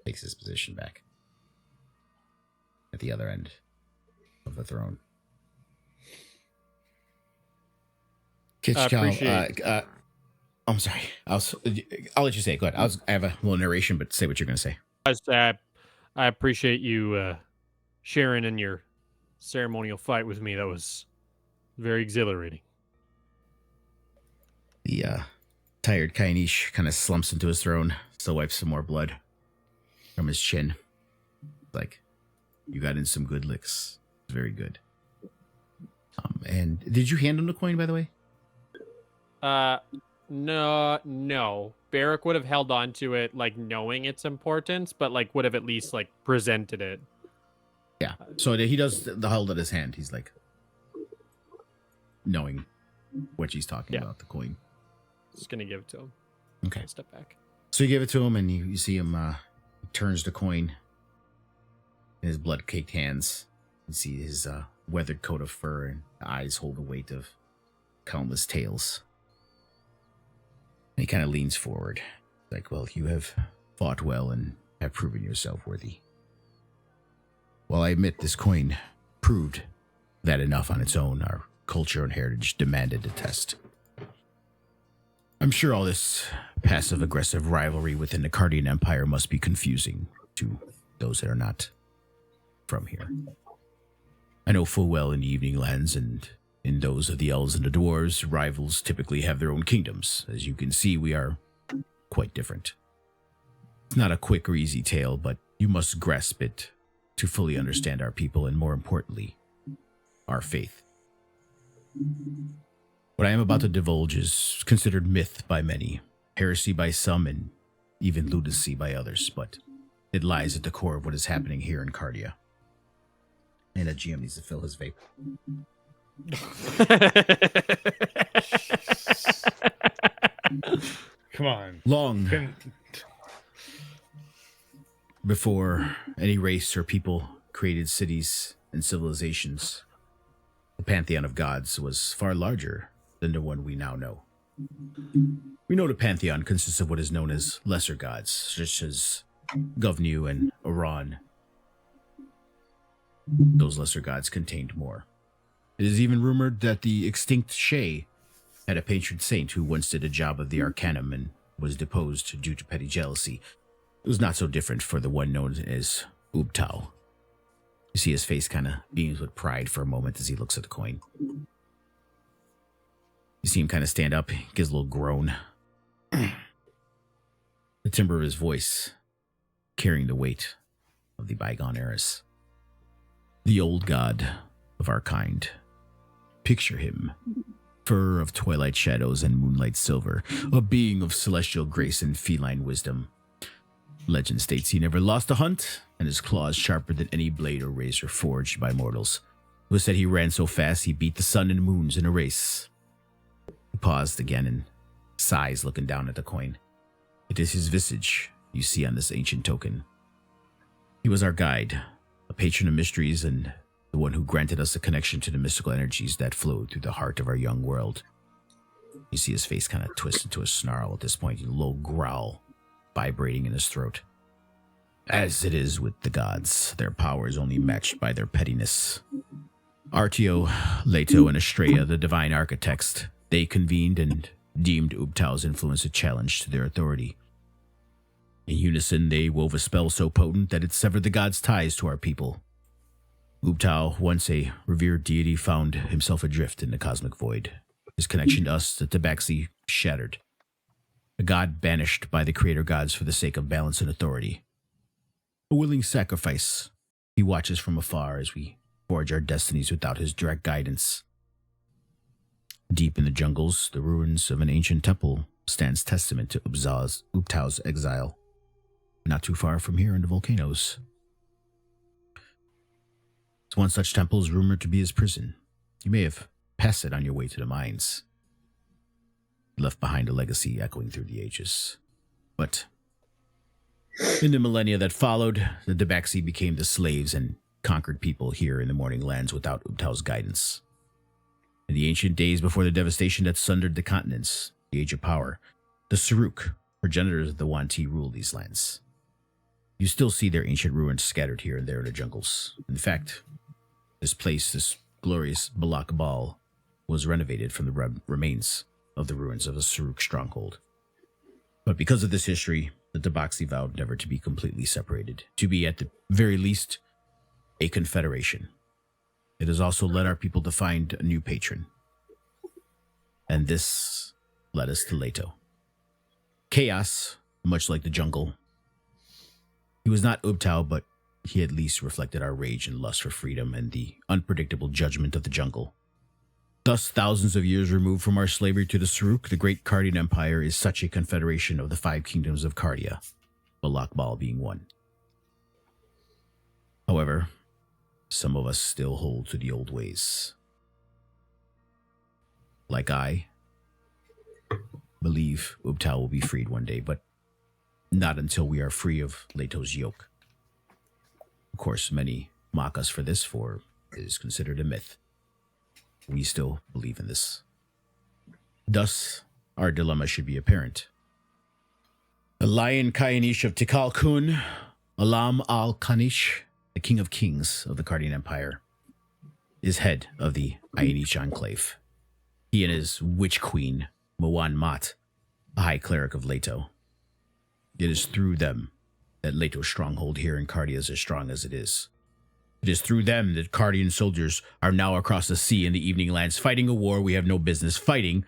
takes his position back at the other end of the throne. Kitchcow, I'm sorry. I'll let you say it. Go ahead. I have a little narration, but say what you're going to say. I appreciate you sharing in your ceremonial fight with me. That was very exhilarating. The tired Kainish kind of slumps into his throne, still wipes some more blood from his chin. Like, you got in some good licks. Very good. And did you hand him the coin, by the way? No. Barrick would have held on to it, like, knowing its importance, but, like, would have at least, like, presented it. Yeah. So he does the hold at his hand. He's like, knowing what she's talking about, the coin. Just gonna give it to him. Okay. I'll step back. So you give it to him, and you see him he turns the coin in his blood-caked hands. You see his weathered coat of fur and eyes hold the weight of countless tales. And he kind of leans forward, like, well, you have fought well and have proven yourself worthy. While I admit this coin proved that enough on its own, our culture and heritage demanded a test. I'm sure all this passive-aggressive rivalry within the Cardian Empire must be confusing to those that are not from here. I know full well in the Evening Lands and in those of the elves and the dwarves, rivals typically have their own kingdoms. As you can see, we are quite different. It's not a quick or easy tale, but you must grasp it to fully understand our people and, more importantly, our faith. What I am about to divulge is considered myth by many, heresy by some, and even lunacy by others, but it lies at the core of what is happening here in Cardia. And a GM needs to fill his vape. Come on. Long before any race or people created cities and civilizations, the pantheon of gods was far larger than the one we now know. We know the pantheon consists of what is known as lesser gods, such as Govnu and Iran. Those lesser gods contained more. It is even rumored that the extinct Shay had a patron saint who once did a job of the Arcanum and was deposed due to petty jealousy. It was not so different for the one known as Ubtao. You see his face kind of beams with pride for a moment as he looks at the coin. You see him kind of stand up, gives a little groan. The timbre of his voice carrying the weight of the bygone eras. The old god of our kind. Picture him. Fur of twilight shadows and moonlight silver, a being of celestial grace and feline wisdom. Legend states he never lost a hunt, and his claws sharper than any blade or razor forged by mortals. It was said he ran so fast he beat the sun and moons in a race. He paused again and sighs, looking down at the coin. It is his visage you see on this ancient token. He was our guide, a patron of mysteries, and the one who granted us a connection to the mystical energies that flowed through the heart of our young world. You see his face kind of twist into a snarl at this point, a low growl vibrating in his throat. As it is with the gods, their power is only matched by their pettiness. Artio, Leto, and Estrella, the divine architects, they convened and deemed Ubtao's influence a challenge to their authority. In unison, they wove a spell so potent that it severed the gods' ties to our people. Ubtao, once a revered deity, found himself adrift in the cosmic void. His connection to us, the Tabaxi, shattered. A god banished by the creator gods for the sake of balance and authority. A willing sacrifice. He watches from afar as we forge our destinies without his direct guidance. Deep in the jungles, the ruins of an ancient temple stands testament to Ubtau's exile. Not too far from here in the volcanoes. One such temple is rumored to be his prison. You may have passed it on your way to the mines. Left behind a legacy echoing through the ages. But in the millennia that followed, the Tabaxi became the slaves and conquered people here in the Morning Lands without Ubtau's guidance. In the ancient days before the devastation that sundered the continents, the Age of Power, the Saruk, progenitors of the Wanti, ruled these lands. You still see their ancient ruins scattered here and there in the jungles. In fact, this place, this glorious Balak Bal, was renovated from the remains of the ruins of a Saruk stronghold. But because of this history, the Tabaxi vowed never to be completely separated, to be at the very least a confederation. It has also led our people to find a new patron. And this led us to Leto. Chaos, much like the jungle. He was not Ubtau, but he at least reflected our rage and lust for freedom and the unpredictable judgment of the jungle. Thus, thousands of years removed from our slavery to the Saruk, the great Cardian Empire is such a confederation of the 5 kingdoms of Cardia, Balak Bal being one. However, some of us still hold to the old ways. Like I believe Ubtau will be freed one day, but not until we are free of Leto's yoke. Of course, many mock us for this, for it is considered a myth. We still believe in this. Thus, our dilemma should be apparent. The Lion Kayanish of Tikal Kun, Alam al-Kanish, the King of Kings of the Cardian Empire, is head of the Ayanish Enclave. He and his witch queen, Moan Mat, a high cleric of Leto. It is through them that Leto's stronghold here in Cardia is as strong as it is. It is through them that Cardian soldiers are now across the sea in the Evening Lands fighting a war we have no business fighting,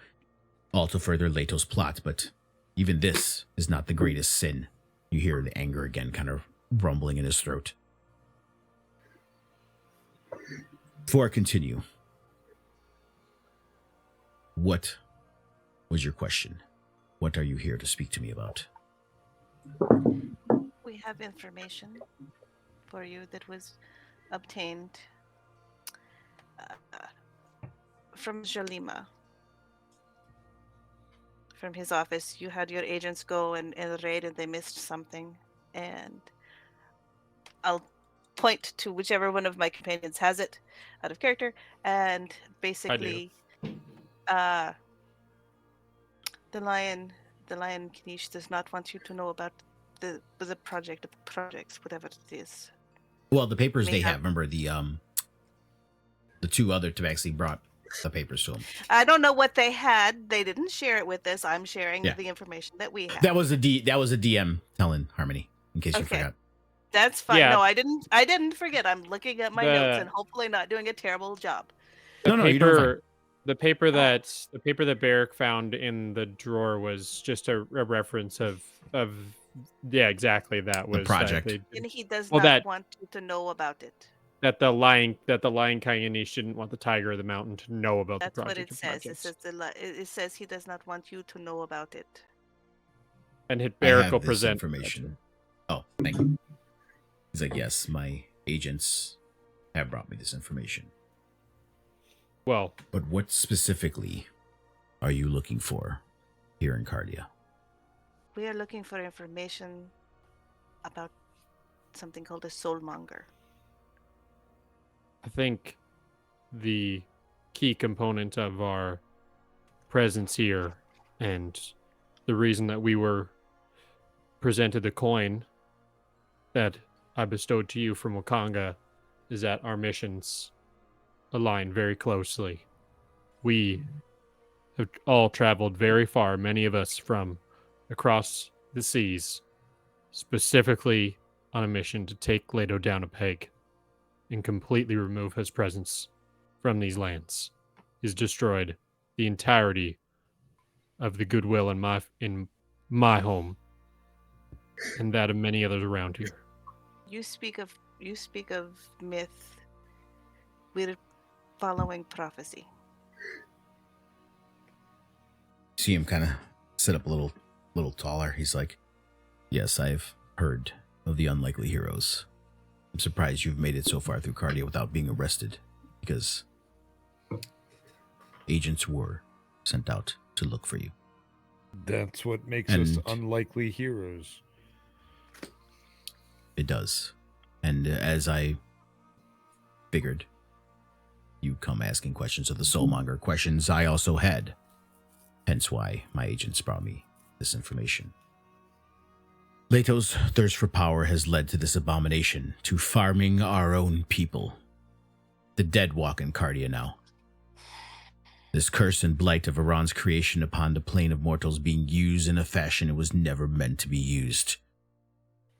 all to further Leto's plot. But even this is not the greatest sin. You hear the anger again kind of rumbling in his throat. Before I continue, what was your question? What are you here to speak to me about? We have information for you that was obtained from Jalima. From his office, you had your agents go and raid and they missed something. And I'll point to whichever one of my companions has it out of character. And basically, the Lion Kanish does not want you to know about the projects, whatever it is. Well, the papers they have, remember the 2 other Tabaxi brought the papers to him. I don't know what they had. They didn't share it with us. I'm sharing the information that we have. That was a DM telling Harmony, in case you forgot. That's fine. Yeah. No, I didn't forget. I'm looking at my notes and hopefully not doing a terrible job. The paper that Barrick found in the drawer was just a reference of exactly that was the project. And he does not want you to know about it. That the lion Kayanish didn't want the tiger of the mountain to know about the project. That's what it says. It says he does not want you to know about it. And Barrick will present information. Oh, thank you. He's like, yes, my agents have brought me this information. Well, but what specifically are you looking for here in Cardia? We are looking for information about something called a soulmonger. I think the key component of our presence here and the reason that we were presented the coin that I bestowed to you from Wakanga is that our missions align very closely. We have all traveled very far, many of us from across the seas, specifically on a mission to take Leto down a peg and completely remove his presence from these lands. He's destroyed the entirety of the goodwill in my home and that of many others around here. You speak of myth. We're following prophecy. See him kind of sit up a little taller. He's like, yes, I've heard of the unlikely heroes. I'm surprised you've made it so far through Cardia without being arrested, because agents were sent out to look for you. That's what makes us unlikely heroes. It does. And as I figured, you come asking questions of the Soulmonger, questions I also had. Hence why my agents brought me this information. Leto's thirst for power has led to this abomination, to farming our own people. The dead walk in Cardia now. This curse and blight of Iran's creation upon the plane of mortals being used in a fashion it was never meant to be used.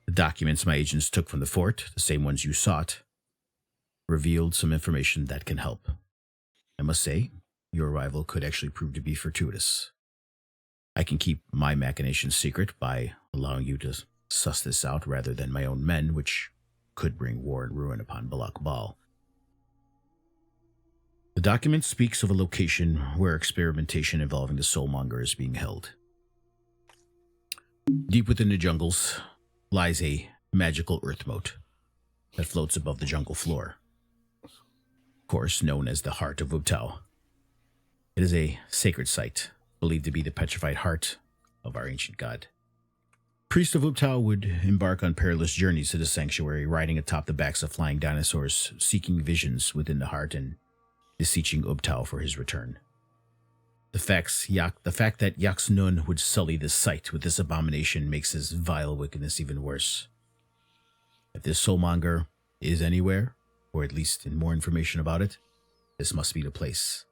The documents my agents took from the fort, the same ones you sought, revealed some information that can help. I must say, your arrival could actually prove to be fortuitous. I can keep my machinations secret by allowing you to suss this out rather than my own men, which could bring war and ruin upon Balak Bal. The document speaks of a location where experimentation involving the Soulmonger is being held. Deep within the jungles lies a magical earth moat that floats above the jungle floor, of course known as the Heart of Ubtao. It is a sacred site, believed to be the petrified heart of our ancient god. Priests of Ubtao would embark on perilous journeys to the sanctuary, riding atop the backs of flying dinosaurs, seeking visions within the heart and beseeching Ubtao for his return. The fact that Yax Nun would sully this site with this abomination makes his vile wickedness even worse. If this Soulmonger is anywhere, or at least in more information about it, this must be the place,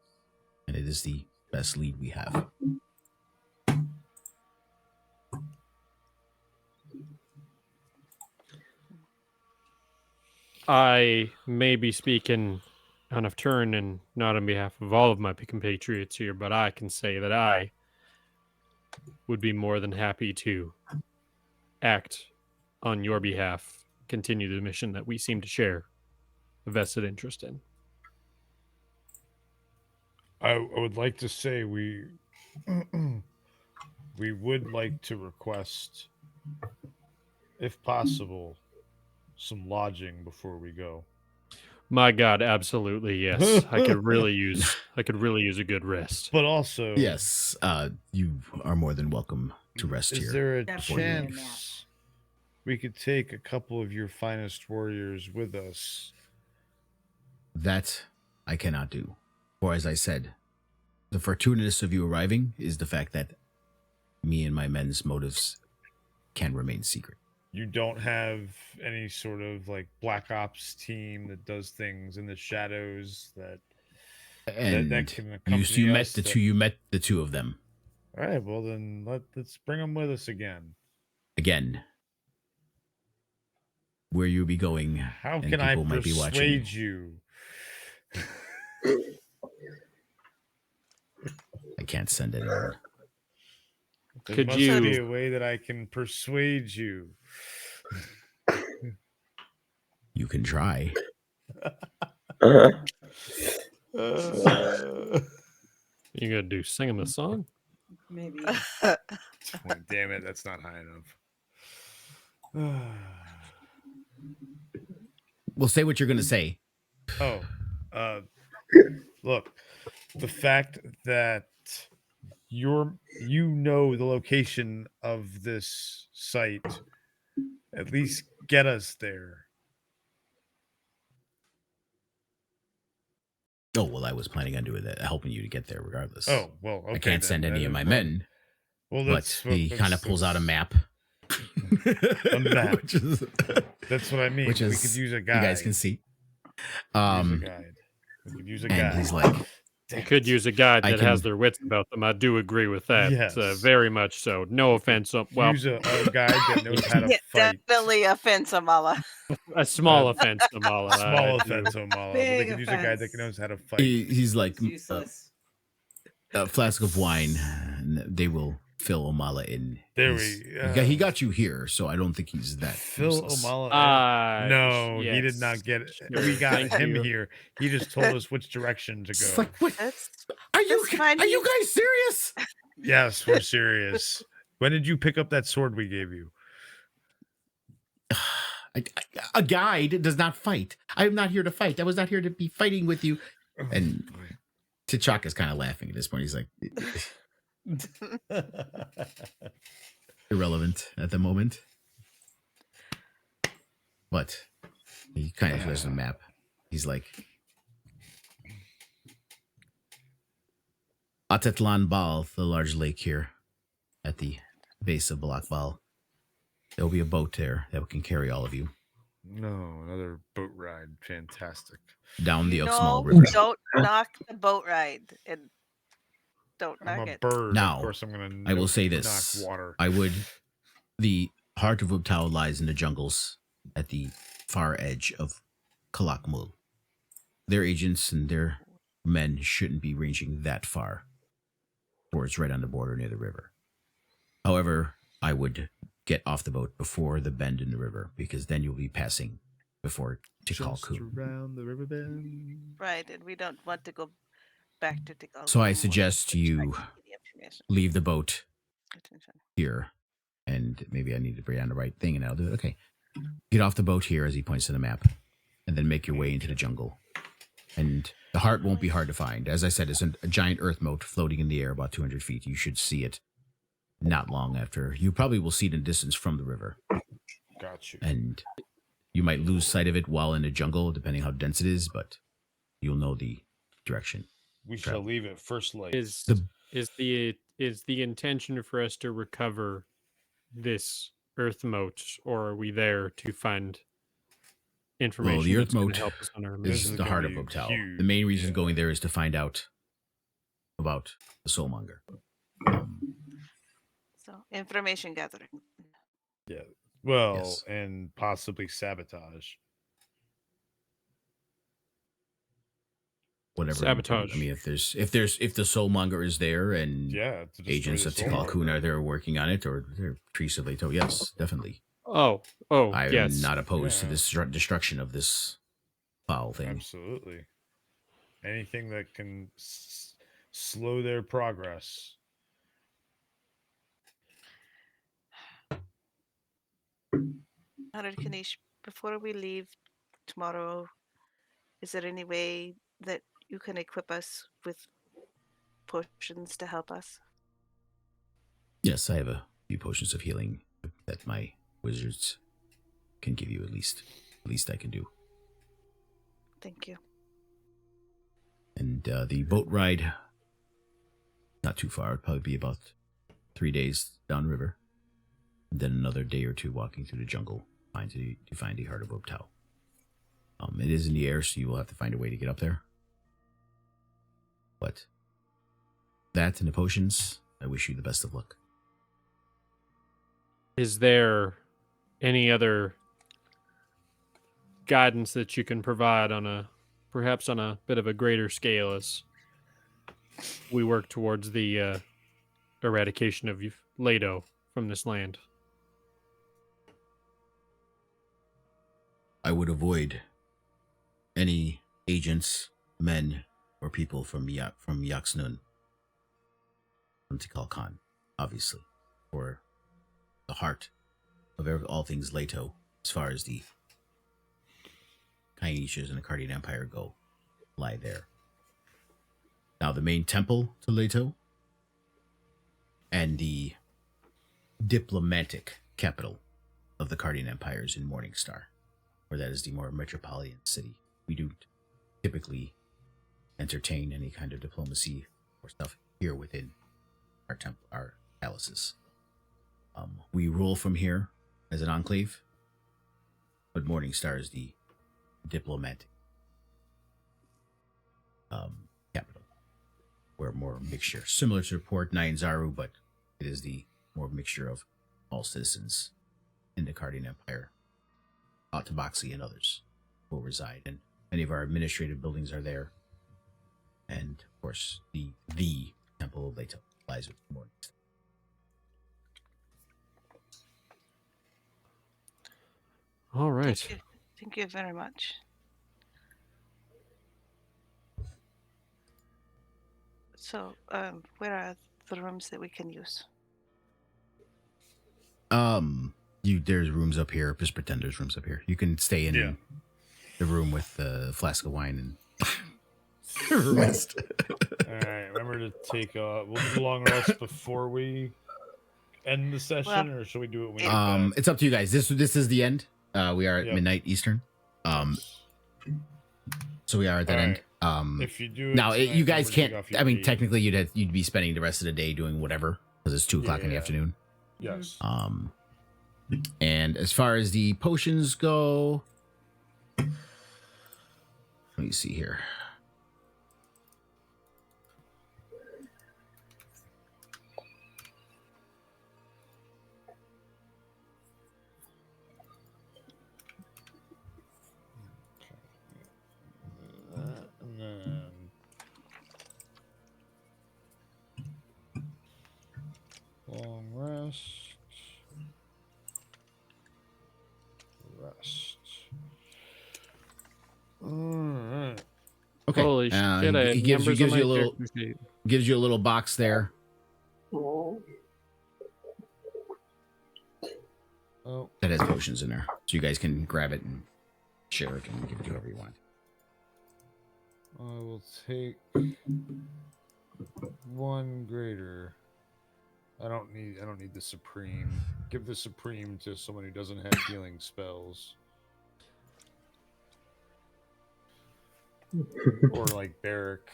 and it is the best lead we have. I may be speaking out of turn and not on behalf of all of my compatriots here, but I can say that I would be more than happy to act on your behalf, continue the mission that we seem to share a vested interest in. I would like to say we would like to request, if possible, some lodging before we go. My God, absolutely, yes. I could really use a good rest. But also, Yes, you are more than welcome to rest here. Is there a Definitely a nap. chance we could take a couple of your finest warriors with us? That I cannot do. For as I said, the fortuitous of you arriving is the fact that me and my men's motives can remain secret. You don't have any sort of like Black Ops team that does things in the shadows that And can you accompany met us the that- two. You met the two of them All right, well then let's bring them with us again. again. Where you'll be going, How and can I people might be watching. persuade you? I can't send anyone. There Could must you- be a way that I can persuade you? You can try. You gonna do singing the song? Maybe. Damn it, that's not high enough. Well, say what you're going to say. Look, the fact that you know the location of this site, at least get us there. Oh, well, I was planning on doing that, helping you to get there regardless. Oh, well, okay. I can't then. send any That of is my fine. men, Well, but he kind of pulls out a map. A map. Which is, That's what I mean. which is, we could use a guide. you guys can see. Use a guide. We could use a And guide. he's like, You could use a guide I that has can- their wits about them. I do agree with that. Yes. Very much so. No offense. Well, use a guide that knows how to Yeah, fight. definitely offense Amala. a small offense, Amala. Small I do. offense, Omala. But Big we could use a guide that offense. knows how to fight. he's like, It's useless. a flask of wine, and they will fill Omala in. There He got you here, so I don't think he's that. Phil useless. Omala. No, he did yes. not get it. Sure, We got thank him you. here. He just told us which direction to It's go. like, what? That's Are you fine. guys serious? Yes, we're serious. When did you pick up that sword we gave you? A guide does not fight. I am not here to fight. I was not here to be fighting with you. And T'Chaka's kind of laughing at this point. He's like, irrelevant at the moment. But he kind of shows the map. He's like, Atetlan Bal, the large lake here at the base of Balak Bal. There will be a boat there that can carry all of you No, another boat ride. Fantastic. down the No, Uxmal River. don't knock the boat ride and don't I'm knock a it. bird. Now, Of course, I'm gonna. I will say knock this. water. The heart of Ubtao lies in the jungles at the far edge of Kalakmul. Their agents and their men shouldn't be ranging that far, for it's right on the border near the river. However, I would get off the boat before the bend in the river, because then you'll be passing before Just Tikalku. around the river bend. Right, and we don't want to go back to Tikal. So I suggest you leave the boat here, and maybe I need to bring down the right thing, and I'll do it. Okay. Get off the boat here, as he points to the map, and then make your way into the jungle. And the heart won't be hard to find. As I said, it's a giant earth moat floating in the air about 200 feet. You should see it not long after. You probably will see it in distance from the river. Got you. And you might lose sight of it while in the jungle, depending how dense it is, but you'll know the direction. We shall leave it first light. Is the intention for us to recover this earth moat, or are we there to find information? Well, the earth that's gonna moat help us on our This is is the gonna heart of be Ubtao. huge, The main reason yeah. going there is to find out about the soulmonger. So information gathering. Yeah. Well, Yes. and possibly sabotage. Whatever. Sabotage. I mean, if the soulmonger is there and Yeah. to destroy agents the of soul Tikal Kun monger. are there working on it, or they're priests of Leto, yes, definitely. Oh, I am yes. not opposed to Yeah. this destruction of this foul thing. Absolutely. Anything that can slow their progress. Honored Kanish, before we leave tomorrow, is there any way that you can equip us with potions to help us? Yes, I have a few potions of healing that my wizards can give you. At least I can do. Thank you. And the boat ride, not too far. It'd probably be about 3 days downriver. And then another day or two walking through the jungle to find the heart of Ubtao. It is in the air, so you will have to find a way to get up there. But that and the potions, I wish you the best of luck. Is there any other guidance that you can provide perhaps on a bit of a greater scale as we work towards the eradication of Leto from this land? I would avoid any agents, men, or people from Yaxnun, from Tikal Khan, obviously, or the heart of all things Leto, as far as the Kainishas and the Cardian Empire go, lie there. Now, the main temple to Leto and the diplomatic capital of the Cardian Empire is in Morningstar, where that is the more metropolitan city. We do typically entertain any kind of diplomacy or stuff here within our palaces. We rule from here as an enclave, but Morningstar is the diplomatic capital, where more mixture, similar to Port Nyanzaru, but it is the more mixture of all citizens in the Cardian Empire. Tabaxi and others will reside, and many of our administrative buildings are there. And of course, the Temple of Leto lies with Morningstar. All right. Thank you very much. So, where are the rooms that we can use? There's rooms up here. Just pretend there's rooms up here. You can stay in the room with the flask of wine and rest. All right, remember to take we'll do a long rest before we end the session, or should we do it when we get back? It's up to you guys. This is the end. We are at midnight Eastern. So we are at that end. If you do now, tonight, you guys remember to take can't. off your I mean, leave. technically, you'd be spending the rest of the day doing whatever because it's 2:00 in the afternoon. Yes. And as far as the potions go, let me see here. And then long rest. All right. Okay. Holy shit! I have He gives numbers you on my a little character sheet. gives you a little box there. Oh, That has potions in there, so you guys can grab it and share it and give it to whoever you want. I will take one greater. I don't need the supreme. Give the supreme to someone who doesn't have healing spells. Or like Barrick.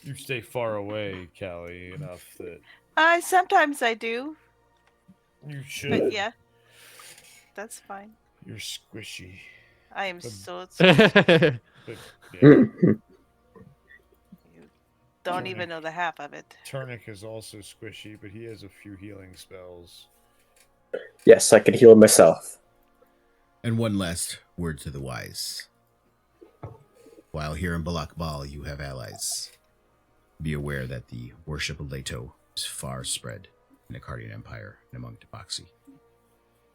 You stay far away, Callie, enough that Sometimes I do, you should. but yeah, that's fine. You're squishy. I am But- so But yeah, don't even know the half of it. Turnic is also squishy, but he has a few healing spells. Yes, I could heal myself. And one last word to the wise. While here in Balakbal you have allies, be aware that the worship of Leto is far spread in the Cardian Empire and among Tabaxi.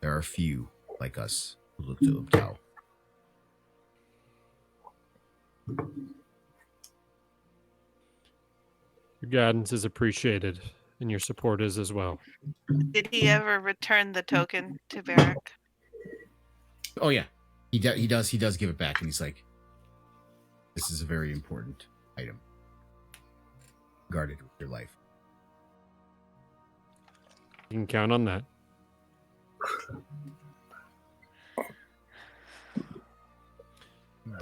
There are few like us who look to Ubtao. Your guidance is appreciated, and your support is as well. Did he ever return the token to Barrick? Oh yeah, he does give it back, and he's like, "This is a very important item. Guard it with your life." You can count on that.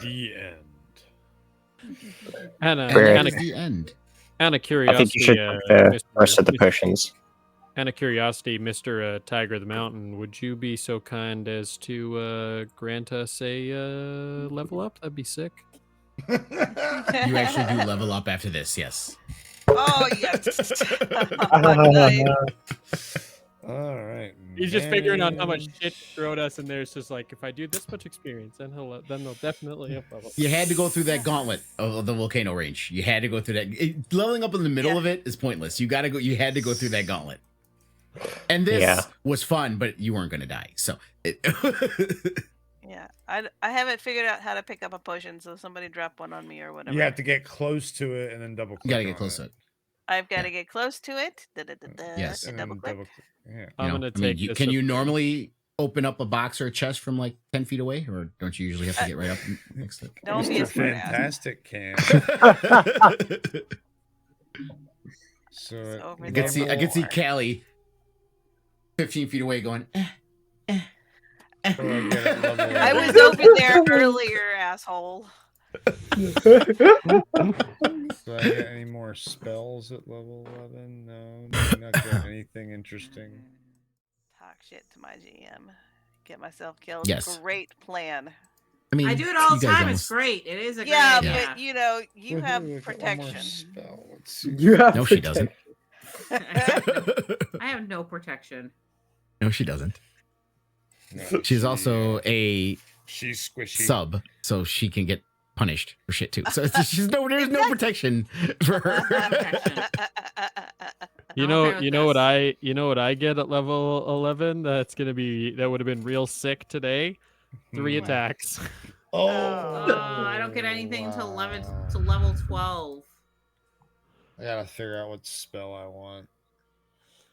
The end. And And Where that is is the end. out of I curiosity, think you should take the rest of the potions. Out of curiosity, Mr. Tiger of the Mountain, would you be so kind as to grant us a level up? That'd be sick. You actually do level up after this, yes. Oh yes. Nice. All right. He's just figuring out how much manage- shit to throw at us, and there's just like, if I do this much experience, then they'll definitely up level. You had to go through that gauntlet of the volcano range. You had to go through that. Leveling up in the middle Yeah. of it is pointless. You gotta go. You had to go through that gauntlet. And this Yeah. was fun, but you weren't gonna die. So, Yeah, I haven't figured out how to pick up a potion, so somebody drop one on me or whatever. You have to get close to it and then double click. you gotta get on close to it. I've got Yeah. to get close to it. Da-da-da-da, Yes. and And then double click. double click. Yeah. I'm You know? gonna I mean, take. this can you up- normally open up a box or a chest from like 10 feet away, or don't you usually have to get right up next to Don't be a Mr. smart ass. Fantastic can. it? So over I there. can see. I can see Callie 15 feet away going. So I get it level- I was over there earlier, asshole. So I get any more spells at level 11? No, do not get anything interesting. Talk shit to my GM. Get myself killed. Yes. Great plan. I mean, I do it all you the guys time. almost- It's great. It is a Yeah, great idea. but you know, you Woohoo, have I got one more protection. spell. Let's see. You have No, she doesn't. I have no protection. No, she doesn't. No, She's also a she's squishy. sub, so she can get punished for shit too. So there's no Exactly. protection for her. You I'm know, okay with you know what this. you know what I get at level 11. That would have been real sick today. 3 Hmm. attacks. Oh, I don't get anything until level 12. I gotta figure out what spell I want.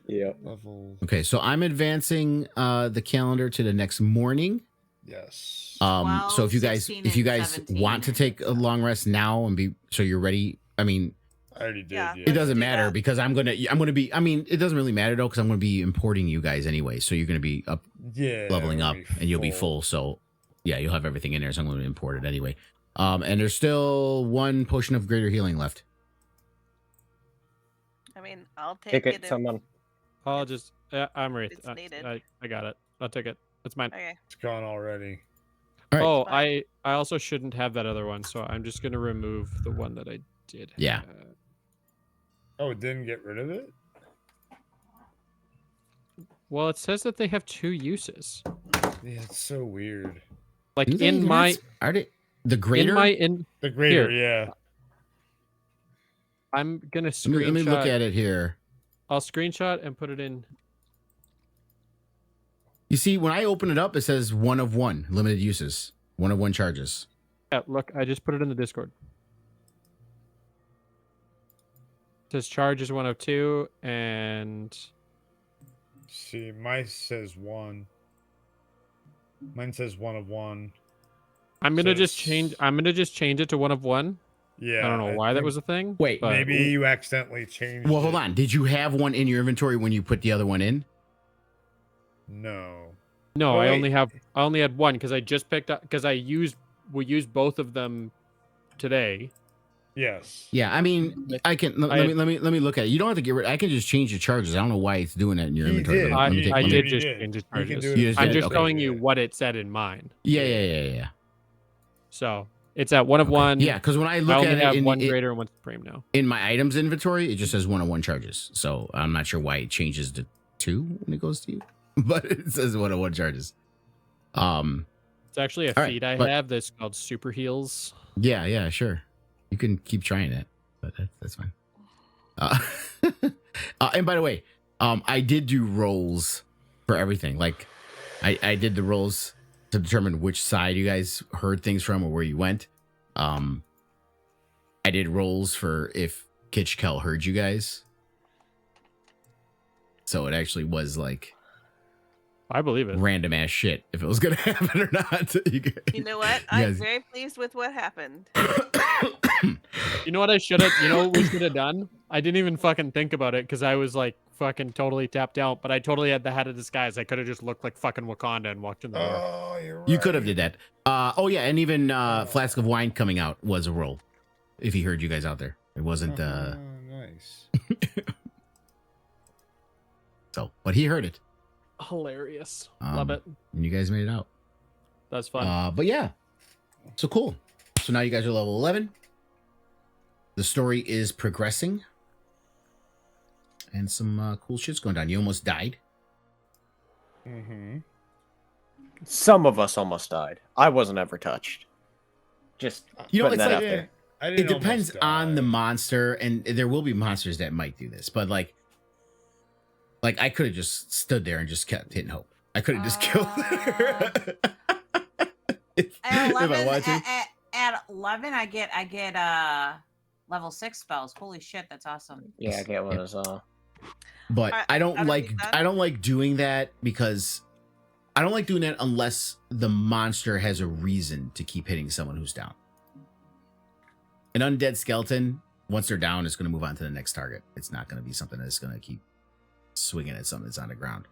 Yeah. Level. Okay, so I'm advancing the calendar to the next morning. Yes. So if 12, you guys 16, and 17. want to take a long rest now and be so you're ready, I mean, I already did. Yeah. Yeah. it doesn't do matter that. because I'm gonna be. I mean, it doesn't really matter though because I'm gonna be importing you guys anyway. So you're gonna be up Yeah. leveling we'll up be and you'll be full. So yeah, you'll have everything in there. So I'm gonna import it anyway. And there's still one potion of greater healing left. I mean, I'll Take take it, it. someone. I'll just. I'm right. it's needed. I got it. I'll take it. That's mine. Okay. It's gone already. All right. Oh, Fine. I also shouldn't have that other one, so I'm just gonna remove the one that I did. Yeah. have. Oh, it didn't get rid of it? Well, it says that they have 2 uses. Yeah, it's so weird. Like Do they in even my have- are they the greater? The greater, Here. yeah. I'm gonna let screenshot. me look at it here. I'll screenshot and put it in. You see, when I open it up, it says 1 of 1 limited uses, 1 of 1 charges. Yeah, look, I just put it in the Discord. It says charge is 1 of 2, and See, mine says 1. Mine says 1 of 1. I'm gonna just Says- change. I'm gonna just change it to 1 of 1. Yeah. I don't know why that think was a thing. Wait, but Maybe you accidentally changed Well, hold it. on. Did you have one in your inventory when you put the other one in? No. no, Oh, I wait. only had 1 because I just picked up because we used both of them today. Yes. Yeah, I mean, I can let I- me look at it. You don't have to get rid. I can just change the charges. I don't know why it's doing that in your He inventory. did. Let me He- take- I let me- did he just did. change his You can charges. do it You if just I'm did? just Okay. showing you what it said in mine. Yeah. So it's at 1 of 1. Yeah, because when I I look only at have it 1 greater and 1 supreme now. in my items inventory, it just says 1 of 1 charges. So I'm not sure why it changes to 2 when it goes to you, but it says 1 of 1 charges. It's actually a All right, feat I but- have that's called Super Heals. Yeah, sure. You can keep trying it, but that's fine. And by the way, I did do rolls for everything. Like, I did the rolls to determine which side you guys heard things from or where you went. I did rolls for if Kitchkel heard you guys. So it actually was like I believe it. random ass shit if it was gonna happen or not. You know what? I'm very pleased with what happened. You know what I should have? You know what we should have done? I didn't even fucking think about it because I was like fucking totally tapped out. But I totally had the head of disguise. I could have just looked like fucking Wakanda and walked in the door. Oh, you're right. You could have did that. Oh yeah, and even Flask of Wine coming out was a roll. If he heard you guys out there, it wasn't. Nice. So, but he heard it, Hilarious. Love it. and you guys made it out. That's fun. But yeah, so cool. So now you guys are level 11. The story is progressing, and some cool shit's going down. You almost died. Mm-hmm. Some of us almost died. I wasn't ever touched. Just You know, putting it's that like out there. it depends on the monster, and there will be monsters that might do this. But like I could have just stood there and just kept hitting Hope. I could have just killed her. if At I 11, wanted to. at 11, I get level 6 spells. Holy shit, that's awesome. Yeah, I get one as well. But Alright, I don't I don't like need that. I don't like doing that because I don't like doing that unless the monster has a reason to keep hitting someone who's down. An undead skeleton, once they're down, is going to move on to the next target. It's not going to be something that's going to keep swinging at something that's on the ground.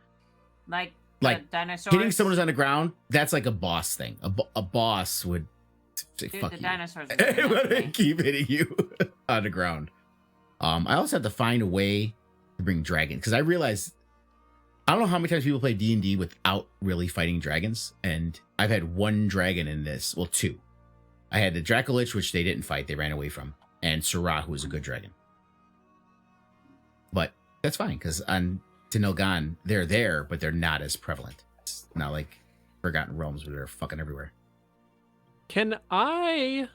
Like Like, dinosaurs. Hitting someone who's on the ground, that's like a boss thing. A boss would say, Dude, fuck the you. dinosaurs. It would keep hitting you on the ground. I also have to find a way to bring dragons because I realized I don't know how many times people play D&D without really fighting dragons, and I've had 1 dragon in this. Well, 2. I had the Dracolich, which they didn't fight; they ran away from, and Syrah, who was a good dragon. But that's fine because on Tinil'Gan, they're there, but they're not as prevalent. It's not like Forgotten Realms where they're fucking everywhere. Can I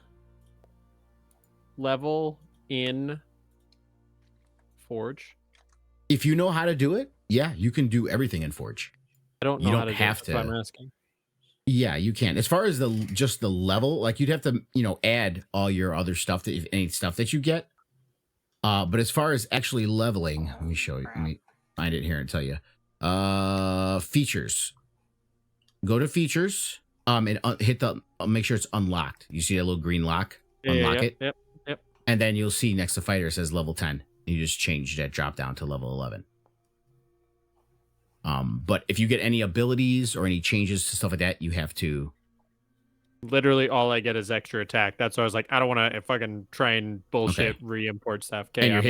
level in Forge? If you know how to do it, yeah, you can do everything in Forge. I don't know You how don't to have do it, that's why to. I'm asking. Yeah, you can. As far as just the level, like you'd have to, add all your other stuff any stuff that you get. But as far as actually leveling, let me show you. Let me find it here and tell you. Features. Go to features. And hit the. Make sure it's unlocked. You see that little green lock? Unlock it. Yep. And then you'll see next to fighter it says level 10. You just change that drop down to level 11. But if you get any abilities or any changes to stuff like that, you have to. Literally, all I get is extra attack. That's why I was like, I don't want to fucking try and bullshit re-import stuff. Okay, And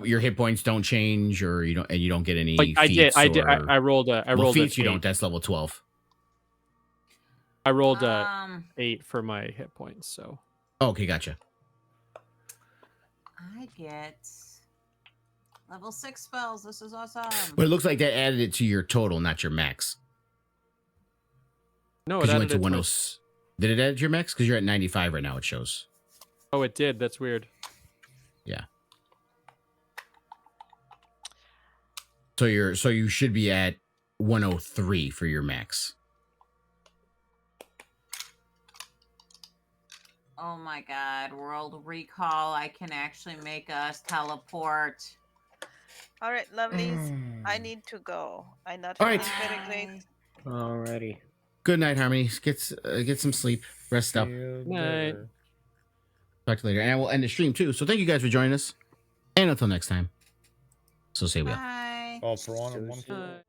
your hit points don't change, or you don't get any. Like I did. I rolled a. Feats you don't. That's level 12. I rolled 8 for my hit points. So. Okay, gotcha. I get level 6 spells. This is awesome. But it looks like that added it to your total, not your max. No, because you went to 10. Did it add your max? Because you're at 95 right now. It shows. Oh, it did. That's weird. Yeah. So you should be at 103 for your max. Oh my god, world recall. I can actually make us teleport. All right, lovelies. I need to go. I'm not All feeling right. very great. Alrighty. Good night, Harmony. Get some sleep. Rest up. Night. Talk to you later. And I will end the stream too. So thank you guys for joining us. And until next time. So say we are. Bye. All for one and one for all.